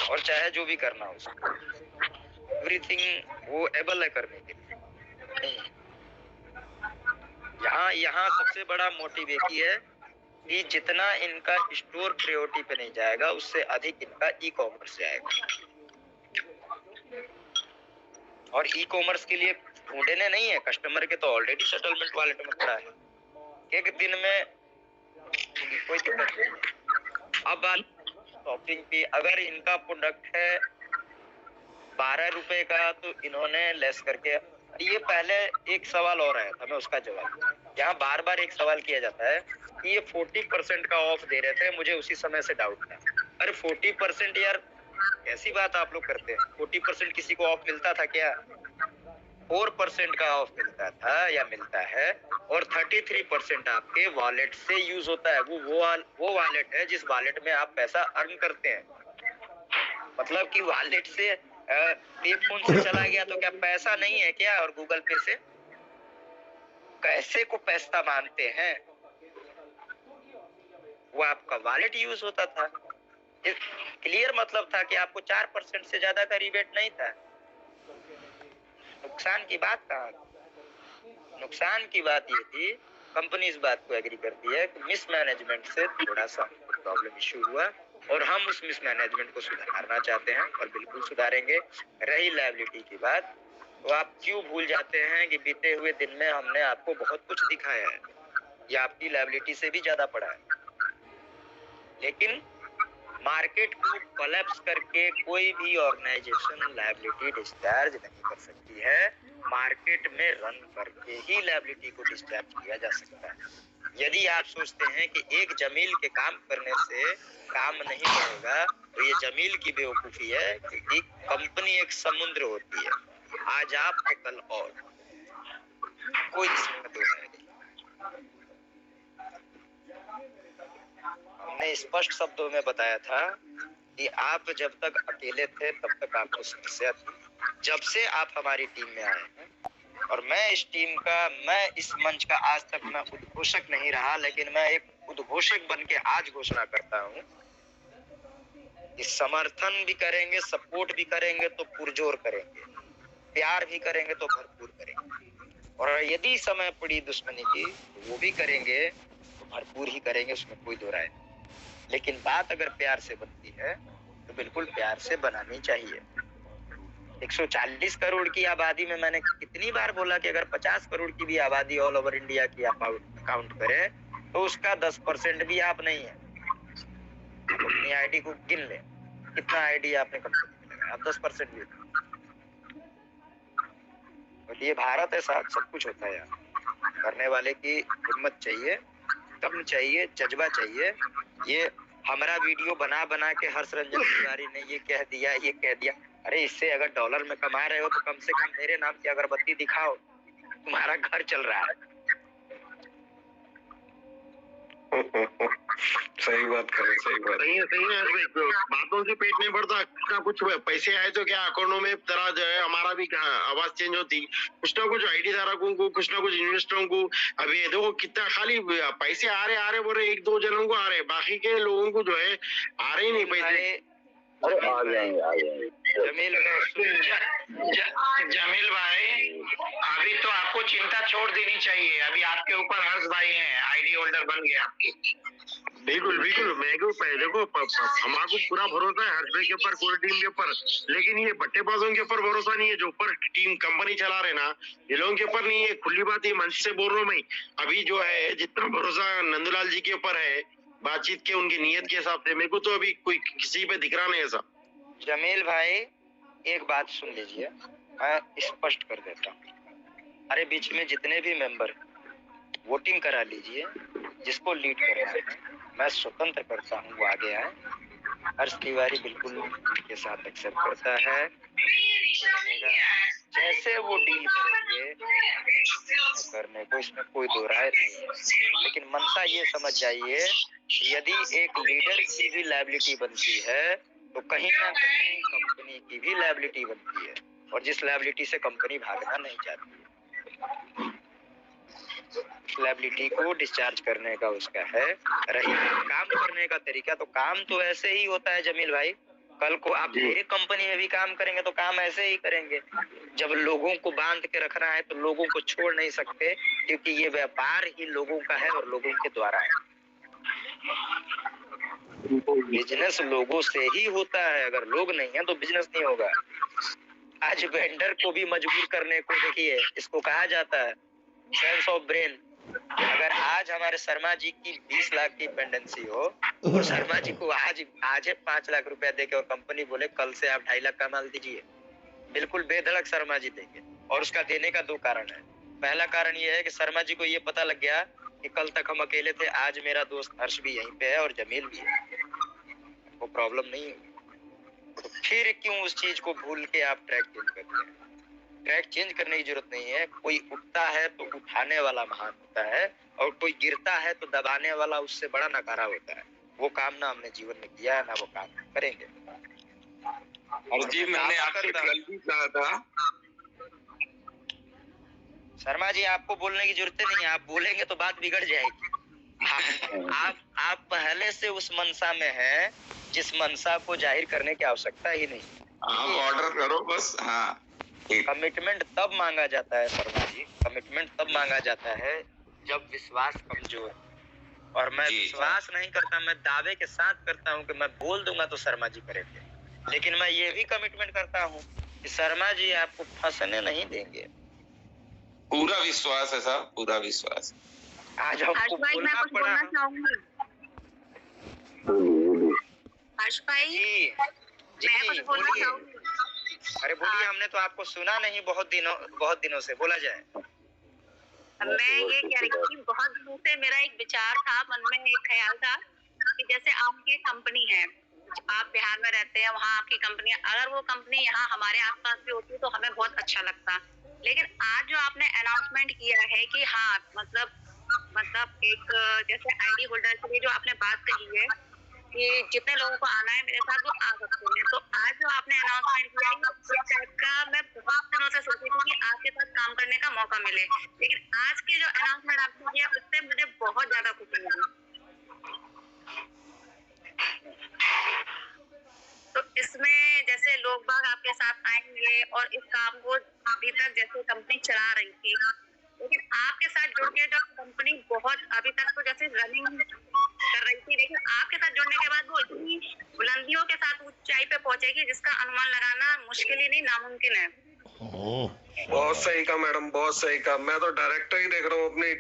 और चाहे जो भी करना हो उसको, एवरीथिंग वो एबल है करने के लिए। यहाँ सबसे बड़ा मोटिव एक ही है कि जितना इनका स्टोर प्रायोरिटी पे नहीं जाएगा, उससे अधिक इनका ई कॉमर्स जाएगा। और ई कॉमर्स के लिए ढूंढने नहीं है, कस्टमर के तो ऑलरेडी सेटलमेंट वॉलेट में पड़ा है, एक दिन में कोई दिक्कत नहीं। अब बात शॉपिंग की, अगर इनका प्रोडक्ट है 12 रुपए का तो इन्होंने लेस करके, ये पहले एक सवाल और आया था, मैं उसका जवाब, यहाँ बार बार एक सवाल किया जाता है कि ये 40% का ऑफ दे रहे थे, मुझे उसी समय से डाउट था। अरे 40% यार कैसी बात आप लोग करते हैं? 40% किसी को ऑफ मिलता था क्या? 4% का ऑफ मिलता था या मिलता है, और 33% आपके वॉलेट से यूज होता है। वो वॉलेट है जिस वॉलेट में आप पैसा अर्न करते हैं। मतलब कि वॉलेट से पे फोन से चला गया तो क्या पैसा नहीं है क्या? और गूगल पे से कैसे को पैसा मानते हैं? वो आपका वॉलेट यूज होता था। क्लियर मतलब था कि आपको 4% से ज्यादा का रिबेट नहीं था। नुकसान की बात कहाँ? नुकसान की बात ये थी, कंपनी इस बात को एग्री करती है कि मिसमैनेजमेंट से थोड़ा सा प्रॉब्लम इश्यू हुआ और हम उस मिसमैनेजमेंट को सुधारना चाहते हैं और बिल्कुल सुधारेंगे। रही लायबिलिटी की बात, तो आप क्यों भूल जाते हैं कि बीते हुए दिन में हमने आपको बहुत कुछ दिखाया है, ये आपकी लायबिलिटी से भी ज्यादा पड़ा है। लेकिन मार्केट को कोलैप्स करके कोई भी ऑर्गेनाइजेशन लायबिलिटी डिस्चार्ज नहीं कर सकती है। मार्केट में रन करके ही लायबिलिटी को डिस्चार्ज किया जा सकता है। यदि आप सोचते हैं कि एक जमील के काम करने से काम नहीं बढ़ेगा, तो ये जमील की बेवकूफी है कि कंपनी एक समुद्र होती है, आज आप तो कल और, कोई इसमें दो है नहीं। हमने स्पष्ट शब्दों में बताया था कि आप जब तक अकेले थे तब तक आपको समस्या थी। जब से आप हमारी टीम में आए हैं, और मैं इस मंच का आज तक मैं उद्घोषक नहीं रहा, लेकिन मैं एक उद्घोषक बन के आज घोषणा करता हूँ कि समर्थन भी करेंगे, सपोर्ट भी करेंगे तो पुरजोर करेंगे, प्यार भी करेंगे तो भरपूर करेंगे, और यदि समय पड़ी दुश्मनी की तो वो भी करेंगे, तो भरपूर ही करेंगे, उसमें कोई दो राय नहीं। लेकिन बात अगर प्यार से बनती है तो बिल्कुल प्यार से बनानी चाहिए। 140 करोड़ की आबादी में मैंने कितनी बार बोला कि अगर 50 करोड़ की भी आबादी ऑल ओवर इंडिया की आप काउंट करें तो उसका 10% भी आप नहीं है। आप अपनी आईडी को गिन लें, कितना आईडी आपने कंपनी में लगाया। आप 10% भी। और ये भारत है साहब, सब कुछ होता है यहाँ। करने वाले की हिम्मत चाहिए, दम चाहिए, जज्बा चाहिए। ये हमारा वीडियो बना बना के हर्ष रंजन तिवारी ने ये कह दिया, ये कह दिया। अरे इससे अगर डॉलर में कमा रहे हो तो कम से कम मेरे नाम की अगरबत्ती दिखाओ, तुम्हारा घर चल रहा है। सही बात कर रहे, सही बात। सही है बातों से पेट नहीं भरता। कुछ पैसे आए तो क्या अकाउंटों में तरह जो है हमारा भी आवाज चेंज होती। कुछ ना कुछ आईडी धारकों को, कुछ ना कुछ इन्वेस्टरों को, अभी देखो कितना खाली पैसे आ रहे बोल रहे, 1-2 जनों को आ रहे, बाकी के लोगों को जो है आ रहे ही नहीं पैसे। जमील भाई अभी तो आपको चिंता छोड़ देनी चाहिए। अभी आपके ऊपर हर्ष भाई हैं, आईडी होल्डर बन गए आपके। बिल्कुल बिल्कुल, मैं देखो हमारे पूरा भरोसा है हर्ष भाई के ऊपर, पूरी टीम के ऊपर, लेकिन ये बट्टेबाजों के ऊपर भरोसा नहीं है जो ऊपर टीम कंपनी चला रहे ना, ये लोगों के ऊपर नहीं है। खुली बात ये मंच से बोल रहा हूँ मैं। अभी जो है जितना भरोसा नंदूलाल जी के ऊपर है बातचीत के, उनकी नीयत के हिसाब से, मेरे को तो अभी कोई किसी पे दिख रहा नहीं ऐसा। जमील भाई एक बात सुन लीजिए, मैं स्पष्ट कर देता हूँ। अरे बीच में जितने भी मेंबर वोटिंग करा लीजिए, जिसको लीड करना है मैं स्वतंत्र करता हूँ, वो आगे आए। हर्ष तिवारी बिल्कुल के साथ एक्सेप्ट करता है, जैसे वो डील करेंगे करने को, इसमें कोई दो राय नहीं है। लेकिन मनसा ये समझ जाइए, यदि एक लीडर की भी लायबिलिटी बनती है तो कहीं ना कहीं कंपनी की भी लायबिलिटी बनती है, और जिस लायबिलिटी से कंपनी भागना नहीं चाहती है, लायबिलिटी को डिस्चार्ज करने का उसका है। रही काम करने का तरीका, तो काम तो ऐसे ही होता है जमील भाई। कल को आप मेरे कंपनी में भी काम करेंगे तो काम ऐसे ही करेंगे। जब लोगों को बांध के रखना है तो लोगों को छोड़ नहीं सकते, क्योंकि ये व्यापार ही लोगों का है और लोगों के द्वारा है। बिजनेस लोगों से ही होता है, अगर लोग नहीं है तो बिजनेस नहीं होगा। आज वेंडर को भी मजबूर करने को देखिए, इसको कहा जाता है सेंस ऑफ ब्रेन। अगर आज हमारे शर्मा जी की 20 लाख की पेंडेंसी हो और शर्मा जी को आज 5 लाख रुपया देके और कंपनी बोले कल से आप 2.5 लाख का माल दीजिए, बिल्कुल बेधड़क शर्मा जी देंगे। और उसका देने का 2 कारण है। पहला कारण ये है कि शर्मा जी को ये पता लग गया कि कल तक हम अकेले थे, आज मेरा दोस्त हर्ष भी यहीं पे है और जमील भी है, वो प्रॉब्लम नहीं है। तो फिर क्यों उस चीज को भूल के आप ट्रैक चेंज करते हैं? ट्रैक चेंज करने की जरूरत नहीं है। कोई उठता है तो उठाने वाला महान होता है, और कोई गिरता है तो दबाने वाला उससे बड़ा नकारा होता है। वो काम ना हमने जीवन में किया है, ना वो काम करेंगे। और जी मैंने आपसे कल भी कहा था शर्मा जी, आपको बोलने की जरूरत नहीं है, आप बोलेंगे तो बात बिगड़ जाएगी। आप पहले से उस मनसा में हैं जिस मनसा को जाहिर करने की आवश्यकता ही नहीं। आप ऑर्डर करो बस। हाँ, कमिटमेंट तब मांगा जाता है शर्मा जी, कमिटमेंट तब मांगा जाता है जब विश्वास कमजोर। और मैं विश्वास नहीं करता, मैं दावे के साथ करता हूँ कि मैं बोल दूंगा तो शर्मा जी करेंगे। लेकिन मैं ये भी कमिटमेंट करता हूँ कि शर्मा जी आपको फंसने नहीं देंगे। पूरा विश्वास है साहब, पूरा विश्वास। आज हमको बोलना पड़ा। हर्ष भाई मैं कुछ बोलना चाहूंगी। अरे बोलिए, हमने तो आपको सुना नहीं बहुत दिनों से, बोला जाए। मैं ये कह रही थी, बहुत दिनों से मेरा एक विचार था, मन में एक ख्याल था कि जैसे आपकी कंपनी है, आप बिहार में रहते हैं, वहाँ आपकी कंपनी, अगर वो कंपनी यहाँ हमारे आसपास भी होती तो हमें बहुत अच्छा लगता। लेकिन आज जो आपने अनाउंसमेंट किया है कि हाँ मतलब एक जैसे आईडी होल्डर के लिए जो आपने बात कही है कि जितने लोगों को आना है मेरे साथ वो आ सकते हैं, तो आज जो आपने अनाउंसमेंट किया है उस टाइप का मैं बहुत दिनों से सोचती थी कि आपके साथ काम करने का मौका मिले। लेकिन आज के जो अनाउंसमेंट आपने किया उससे मुझे बहुत ज्यादा खुशी मिली। तो इसमें जैसे लोग बाग आपके साथ आएंगे और इस काम को अभी तक जैसे कंपनी चला रही थी, लेकिन आपके साथ जुड़ के जो कंपनी बहुत अभी तक तो जैसे रनिंग कर रही थी, लेकिन आपके साथ जुड़ने के बाद वो इतनी बुलंदियों के साथ ऊंचाई पे पहुंचेगी जिसका अनुमान लगाना मुश्किल ही नहीं, नामुमकिन है। बहुत सही कहा मैडम, बहुत सही कहा। मैं तो डायरेक्टर ही देख रहा हूँ अपनी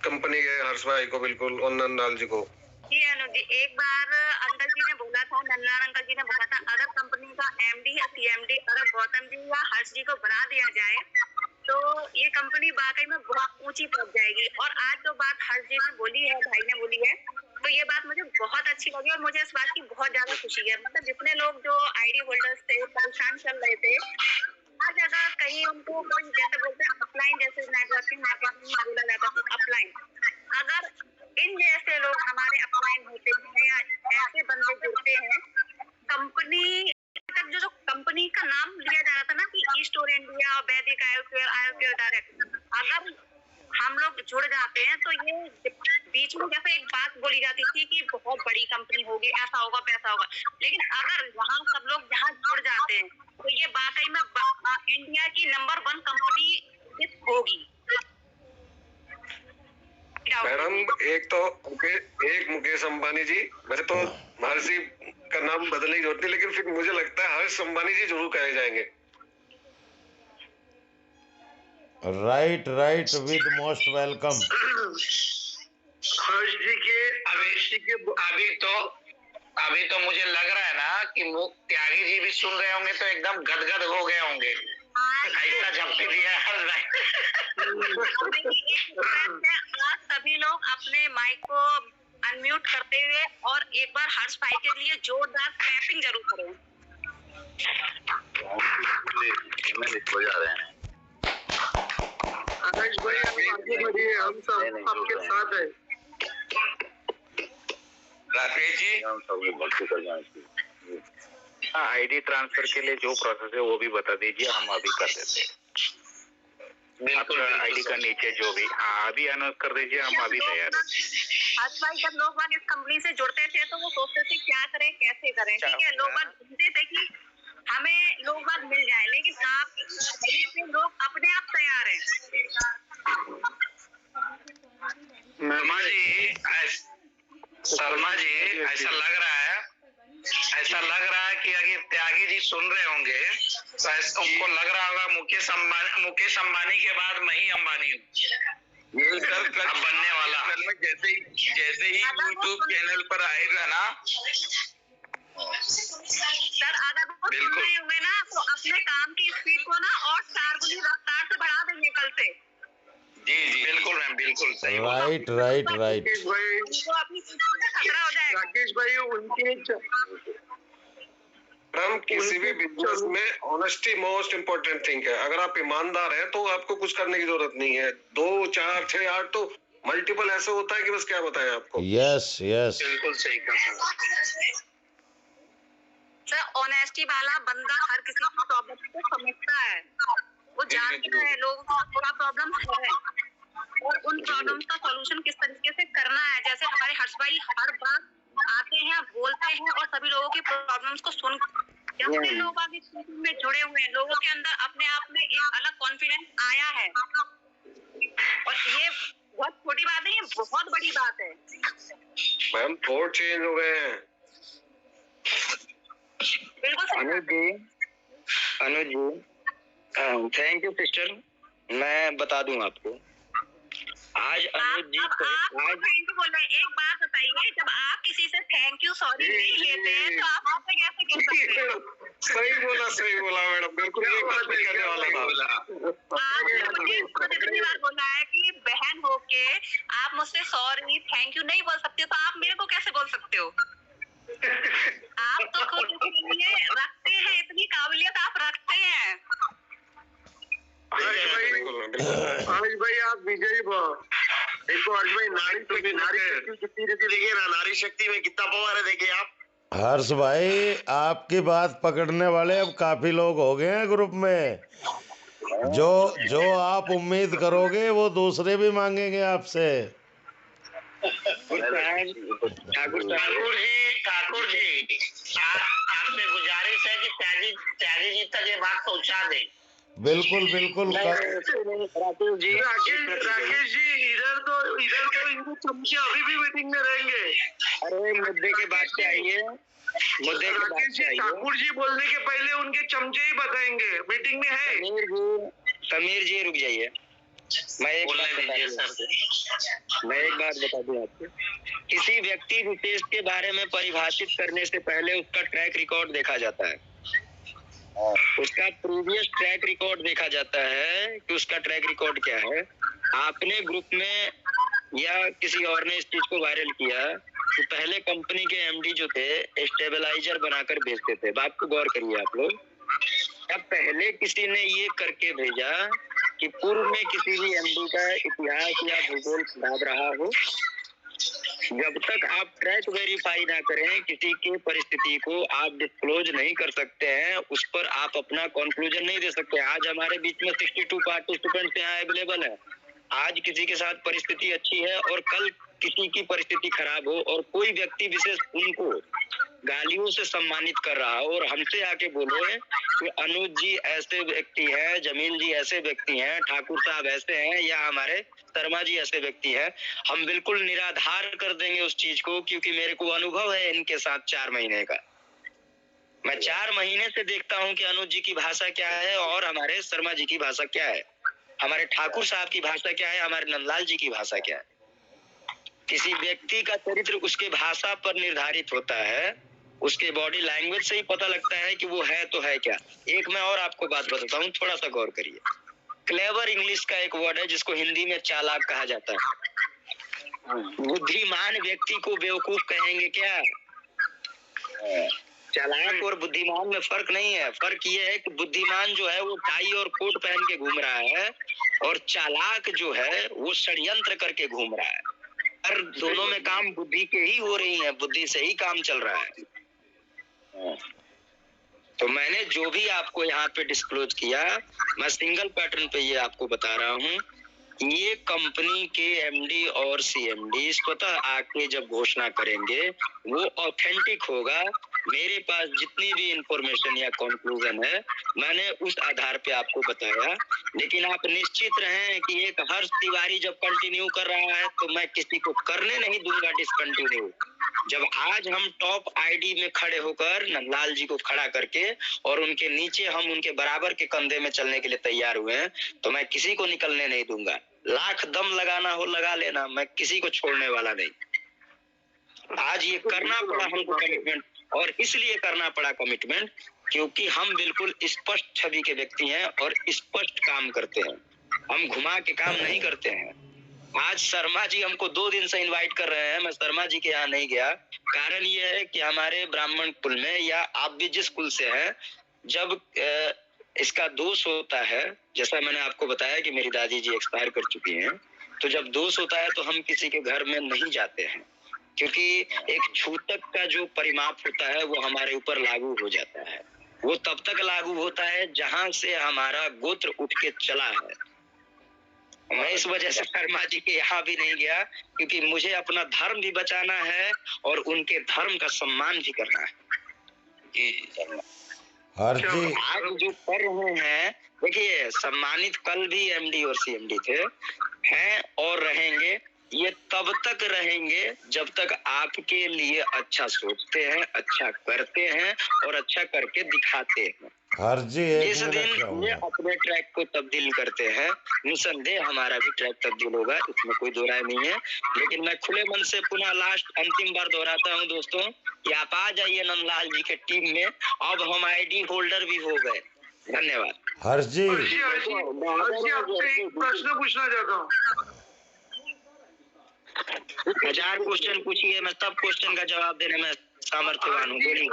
कंपनी के हर्ष भाई को, बिल्कुल, और नंदलाल जी को। जी अनुज जी, एक बार अंकल जी ने बोला था, नंदलाल अंकल जी ने बोला था, अगर कंपनी का एमडी या सीएमडी अगर गौतम जी या हर्ष जी को बना दिया जाए तो ये कंपनी वाकई में बहुत ऊंची पहुंच जाएगी। और आज जो बात हर्ष जी ने बोली है, भाई ने बोली है, तो ये बात मुझे बहुत अच्छी लगी और मुझे इस बात की बहुत ज्यादा खुशी है। मतलब जितने लोग जो आईडी होल्डर्स थे परेशान चल रहे थे, हर जगह कहीं उनको कोई जैसे बोलते हैं अपलाइन, जैसे नेटवर्किंग मार्केटिंग में बोला जाता है अपलाइन, अगर इन जैसे लोग हमारे अपलाइन होते हैं या ऐसे बंदे जुड़ते हैं, कंपनी तक जो कंपनी का नाम लिया जा रहा था ना कि ई स्टोर इंडिया, वैदिक आयुर्वेद डायरेक्ट, अगर हम लोग जुड़ जाते हैं तो ये बीच में जैसे एक बात बोली जाती थी कि बहुत बड़ी कंपनी होगी, ऐसा होगा वैसा होगा, लेकिन अगर वहाँ सब लोग यहाँ जुड़ जाते हैं तो ये वाकई में इंडिया की नंबर 1 कंपनी होगी। मैडम एक मुकेश अंबानी जी, वैसे तो हर्ष जी का नाम बदलने की जरूरत नहीं, लेकिन फिर मुझे लगता है हर्ष अंबानी जी जरूर कहे जाएंगे। Right right, with most welcome. Harsh ji के अभी तो मुझे लग रहा है ना कि त्यागी जी भी सुन रहे होंगे तो एकदम गदगद हो गए होंगे, ऐसा झपकी दिया है। सभी लोग अपने माइक को अनम्यूट करते हुए और एक बार हर्ष भाई के लिए जोरदार क्लैपिंग जरूर करें। हो जा रहे हैं हर्ष भाई, आगे बढ़िए, हम सब आपके साथ हैं। राकेश जी, हाँ, आईडी ट्रांसफर के लिए जो प्रोसेस है वो भी बता दीजिए, हम अभी कर देते हैं। आपका आईडी का नीचे जो भी, हाँ अभी अनाउंस कर दीजिए, हम अभी तैयार हैं। आज भाई जब लोग बाग इस कंपनी से जुड़ते थे तो वो सोचते थे क्या करें कैसे करें, ठीक है, लोग बाग ढूंढते थे कि हमें लोग बाग मिल जाए, लेकिन आप लोग अपने आप तैयार हैं। शर्मा जी ऐसा लग रहा है कि अगर त्यागी जी सुन रहे होंगे तो उनको लग रहा होगा मुकेश अंबानी के बाद मैं ही अंबानी हूँ। ये सर अब बनने वाला, जैसे ही यूट्यूब चैनल पर आएगा ना सर, अगर वो सुन रहे होंगे ना तो अपने काम की स्पीड को ना और 4 गुनी रफ्तार से बढ़ा देंगे कल से। जी बिल्कुल मैम, बिल्कुल सही। Right right right. खतरा हो जाएगा। राकेश भाई, उनके हम किसी भी बिजनेस में ऑनेस्टी मोस्ट इम्पोर्टेंट थिंग है। अगर आप ईमानदार हैं तो आपको कुछ करने की जरूरत नहीं है। 2, 4, 6, 8 तो मल्टीपल ऐसे होता है कि बस क्या बताएं आपको। यस यस, बिल्कुल सही कहा सर। ऑनेस्टी वाला बंदा हर किसी की प्रॉब्लम को समझता है, वो जानता है लोगों को थोड़ा प्रॉब्लम है और उन प्रॉब्लम्स का सॉल्यूशन किस तरीके से करना है। जैसे हमारे हर्ष भाई हर बार आते हैं, बोलते हैं और सभी लोगों की प्रॉब्लम्स को सुन, जब से लोग आगे में जुड़े हुए हैं, लोगों के अंदर अपने आप में एक अलग कॉन्फिडेंस आया है। और ये बहुत छोटी बात नहीं है, बहुत बड़ी बात है। मैम थॉट चेंज हो गए हैं। बिल्कुल अनुज जी, थैंक यू सिस्टर। मैं बता दूं आपको, आज अनुज जी को बोल रहे हैं, एक बात बताइए, जब आप किसी से थैंक यू सॉरी नहीं लेते हैं तो आप आपसे कैसे कह सकते हैं? सही बोला मैडम, बिल्कुल ये बात नहीं करने वाला था। आपने मुझे कितनी बार बोला है कि बहन होके आप मुझसे सॉरी थैंक यू नहीं बोल सकते, तो आप मेरे को कैसे बोल सकते हो? आप तो खुद इसके लिए रखते हैं, इतनी काबिलियत आप रखते हैं। हर्ष भाई आप विजयी देखो, हर्ष भाई नारी शक्ति कितनी रहती देखिए ना, नारी शक्ति में कितना पावर है देखिए आप। हर्ष भाई, आपकी बात पकड़ने वाले अब काफी लोग हो गए हैं ग्रुप में। जो आप उम्मीद करोगे वो दूसरे भी मांगेंगे आपसे। ठाकुर जी, आपसे गुजारिश है कि त्यागी जी तक ये बात पहुंचा दें। बिल्कुल बिल्कुल। राकेश जी, इधर तो इनको चमचे अभी भी मीटिंग में रहेंगे। अरे मुद्दे के बाद से आइए, राकेश जी, ठाकुर जी बोलने के पहले उनके चमचे ही बताएंगे, मीटिंग में है। समीर जी रुक जाइए। मैं एक बात बता दूं आपको, किसी व्यक्ति विशेष के बारे में परिभाषित करने से पहले उसका ट्रैक रिकॉर्ड देखा जाता है, उसका प्रीवियस ट्रैक रिकॉर्ड देखा जाता है कि उसका ट्रैक रिकॉर्ड क्या है। आपने ग्रुप में या किसी और ने इस चीज को वायरल किया कि पहले कंपनी के एमडी जो थे स्टेबलाइजर बनाकर भेजते थे। बात को गौर करिए आप लोग, अब पहले किसी ने ये करके भेजा कि पूर्व में किसी भी एमडी का इतिहास या भूगोल खराब रहा हो, जब तक आप ट्रैक वेरीफाई ना करें किसी की परिस्थिति को आप डिस्क्लोज नहीं कर सकते हैं, उस पर आप अपना कंक्लूजन नहीं दे सकते। आज हमारे बीच में 62 पार्टिसिपेंट्स यहाँ अवेलेबल है। आज किसी के साथ परिस्थिति अच्छी है और कल किसी की परिस्थिति खराब हो और कोई व्यक्ति विशेष उनको गालियों से सम्मानित कर रहा हो और हमसे आके बोले कि अनुज जी ऐसे व्यक्ति हैं, जमील जी ऐसे व्यक्ति हैं, ठाकुर साहब ऐसे हैं या हमारे शर्मा जी ऐसे व्यक्ति हैं, हम बिल्कुल निराधार कर देंगे उस चीज को, क्योंकि मेरे को अनुभव है इनके साथ 4 महीने का। मैं 4 महीने से देखता हूं कि अनुज जी की भाषा क्या है और हमारे शर्मा जी की भाषा क्या है, हमारे ठाकुर साहब की भाषा क्या है, हमारे नंदलाल जी की भाषा क्या है। किसी व्यक्ति का चरित्र उसके भाषा पर निर्धारित होता है, उसके बॉडी लैंग्वेज से ही पता लगता है कि वो है तो है क्या। एक मैं और आपको बात बताता हूँ, थोड़ा सा गौर करिए। क्लेवर इंग्लिश का एक वर्ड है जिसको हिंदी में चालाक कहा जाता है। बुद्धिमान व्यक्ति को बेवकूफ कहेंगे क्या? चालाक और बुद्धिमान में फर्क नहीं है। फर्क ये है कि बुद्धिमान जो है वो टाई और कोट पहन के घूम रहा है और चालाक जो है वो षड्यंत्र करके घूम रहा है। हर दोनों में काम बुद्धि के ही हो रही है, बुद्धि से ही काम चल रहा है। तो मैंने जो भी आपको यहाँ पे डिस्क्लोज किया, मैं सिंगल पैटर्न पे ये आपको बता रहा हूँ। ये कंपनी के एमडी और सीएमडी स्वतः आके जब घोषणा करेंगे वो ऑथेंटिक होगा। मेरे पास जितनी भी इंफॉर्मेशन या कंक्लूजन है मैंने उस आधार पे आपको बताया, लेकिन आप निश्चित रहें कि एक हर्ष तिवारी जब कंटिन्यू कर रहा है तो मैं किसी को करने नहीं दूंगा डिसकंटिन्यू। जब आज हम टॉप आईडी में खड़े होकर नंदलाल जी को खड़ा करके और उनके नीचे हम उनके बराबर के कंधे में चलने के लिए तैयार हुए हैं, तो मैं किसी को निकलने नहीं दूंगा। लाख दम लगाना हो लगा लेना, मैं किसी को छोड़ने वाला नहीं। आज ये करना पड़ा हमको कमिटमेंट, और इसलिए करना पड़ा कमिटमेंट क्योंकि हम बिल्कुल स्पष्ट छवि के व्यक्ति हैं और स्पष्ट काम करते हैं। हम घुमा के काम नहीं करते हैं। आज शर्मा जी हमको 2 दिन से इनवाइट कर रहे हैं, मैं शर्मा जी के यहाँ नहीं गया। कारण ये है कि हमारे ब्राह्मण कुल में, या आप भी जिस कुल से हैं, जब इसका दोष होता है, जैसा मैंने आपको बताया कि मेरी दादी जी एक्सपायर कर चुकी हैं, तो जब दोष होता है तो हम किसी के घर में नहीं जाते हैं, क्योंकि एक छूतक का जो परिमाप होता है वो हमारे ऊपर लागू हो जाता है। वो तब तक लागू होता है जहां से हमारा गोत्र उठ के चला है। मैं इस वजह से शर्मा जी के यहाँ भी नहीं गया, क्योंकि मुझे अपना धर्म भी बचाना है और उनके धर्म का सम्मान भी करना है। हर जी आज जो कर रहे हैं, देखिए सम्मानित कल भी एमडी और सीएमडी थे, हैं और रहेंगे। ये तब तक रहेंगे जब तक आपके लिए अच्छा सोचते हैं, अच्छा करते हैं और अच्छा करके दिखाते हैं। हर जी जिस दिन ये अपने ट्रैक को तब्दील करते हैं, निसंदेह हमारा भी ट्रैक तब्दील होगा, इसमें कोई दो राय नहीं है। लेकिन मैं खुले मन से पुनः लास्ट अंतिम बार दोहराता हूं दोस्तों कि आप आ जाइए नंदलाल जी के टीम में। अब हम आईडी होल्डर भी हो गए। धन्यवाद। हर्ष जी आपसे एक प्रश्न पूछना चाहता हूँ। 1000 क्वेश्चन पूछिए, मैं सब क्वेश्चन का जवाब देने में सामर्थ्यवान हूँ। बोलिए।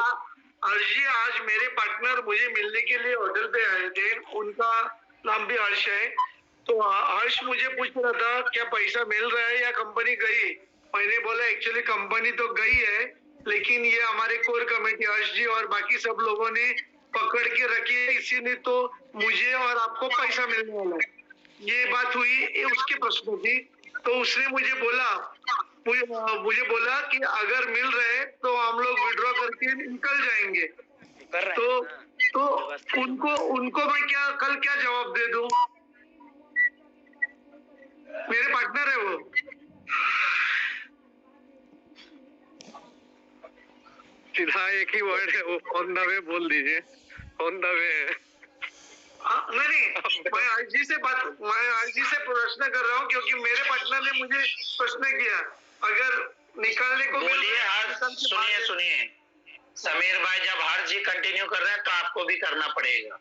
हर्ष जी, आज मेरे पार्टनर मुझे मिलने के लिए होटल पे आए थे, उनका नाम भी हर्ष है। तो हर्ष मुझे पूछ रहा था क्या पैसा मिल रहा है या कंपनी गई। मैंने बोला एक्चुअली कंपनी तो गई है, लेकिन ये हमारे कोर कमेटी हर्ष जी और बाकी सब लोगों ने पकड़ के रखी है, इसीलिए तो मुझे और आपको पैसा मिलने वाला है। ये बात हुई, ये उसके प्रश्न थी। तो उसने मुझे बोला कि अगर मिल रहे तो हम लोग विड्रॉ करके निकल जाएंगे। तो उनको मैं कल क्या जवाब दे दूं? मेरे पार्टनर है वो। सीधा एक ही वर्ड है वो, ऑन द वे बोल दीजिए। ऑन द वे है। नहीं मैं आईजी से प्रश्न कर रहा हूँ क्योंकि मेरे पार्टनर ने मुझे प्रश्न किया अगर निकालने को बोलिए। सुनिए समीर भाई, जब हर जी कंटिन्यू कर रहे हैं तो आपको भी करना पड़ेगा।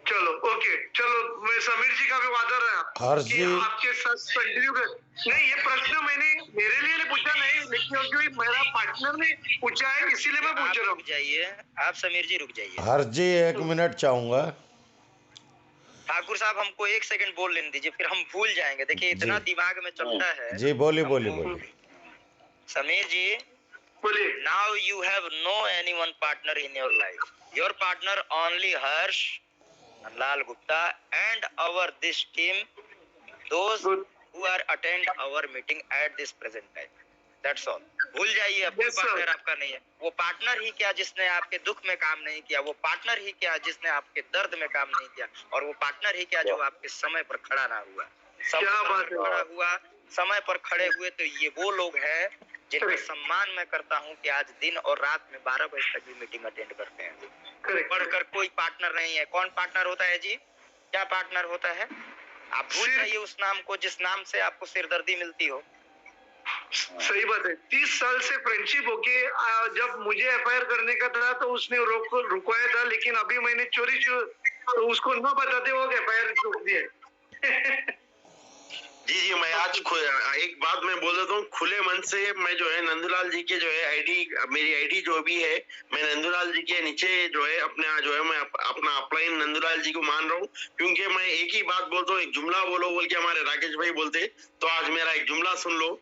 चलो ओके, चलो मैं समीर जी का भी वादा रहा कि आपके साथ कंटिन्यू कर। नहीं, ये प्रश्न मैंने मेरे लिए नहीं पूछा, नहीं, लेकिन क्योंकि मेरा पार्टनर ने पूछा है इसीलिए मैं पूछ रहा हूँ। जाइए आप समीर जी, रुक जाइए। हर जी 1 मिनट चाहूंगा। ठाकुर साहब हमको 1 सेकंड बोल लेने दीजिए, फिर हम भूल जाएंगे। देखिए इतना दिमाग में चलता है जी। बोलिए। समीर जी बोलिए। Now you have no anyone partner in your life, your partner only Harsh, Lal Gupta and our this team, those who are attend our meeting at this present time. That's all. भूल जाइए, अब कोई partner आपका नहीं है। वो partner ही क्या जिसने आपके दुख में काम नहीं किया, वो पार्टनर ही क्या जिसने आपके दर्द में काम नहीं किया, और वो पार्टनर ही क्या जो आपके समय पर खड़ा ना हुआ। समय पर खड़ा हुआ, समय पर खड़े हुए तो ये वो लोग हैं जिनका सम्मान मैं करता हूँ कि आज दिन और रात में 12 बजे तक भी मीटिंग अटेंड करते हैं। बढ़कर कोई पार्टनर नहीं है। कौन पार्टनर होता है जी? क्या पार्टनर होता है? आप भूल जाइए उस नाम को जिस नाम से आपको सिरदर्दी मिलती हो। सही बात है। 30 साल से फ्रेंडशिप होके जब मुझे एफआईआर करने का था तो उसने रुकवाया था, लेकिन अभी मैंने चोरी तो उसको न बताते हुए एफआईआर रोक दिया। जी मैं आज एक बात मैं बोल देता हूँ खुले मन से। मैं जो है नंदूलाल जी के जो है मेरी आईडी जो भी है, मैं नंदूलाल जी के नीचे जो है मैं अपना अपलाइन नंदूलाल जी को मान रहा हूँ, क्योंकि मैं एक ही बात बोलता हूँ, एक जुमला बोल के हमारे राकेश भाई बोलते, तो आज मेरा एक जुमला सुन लो।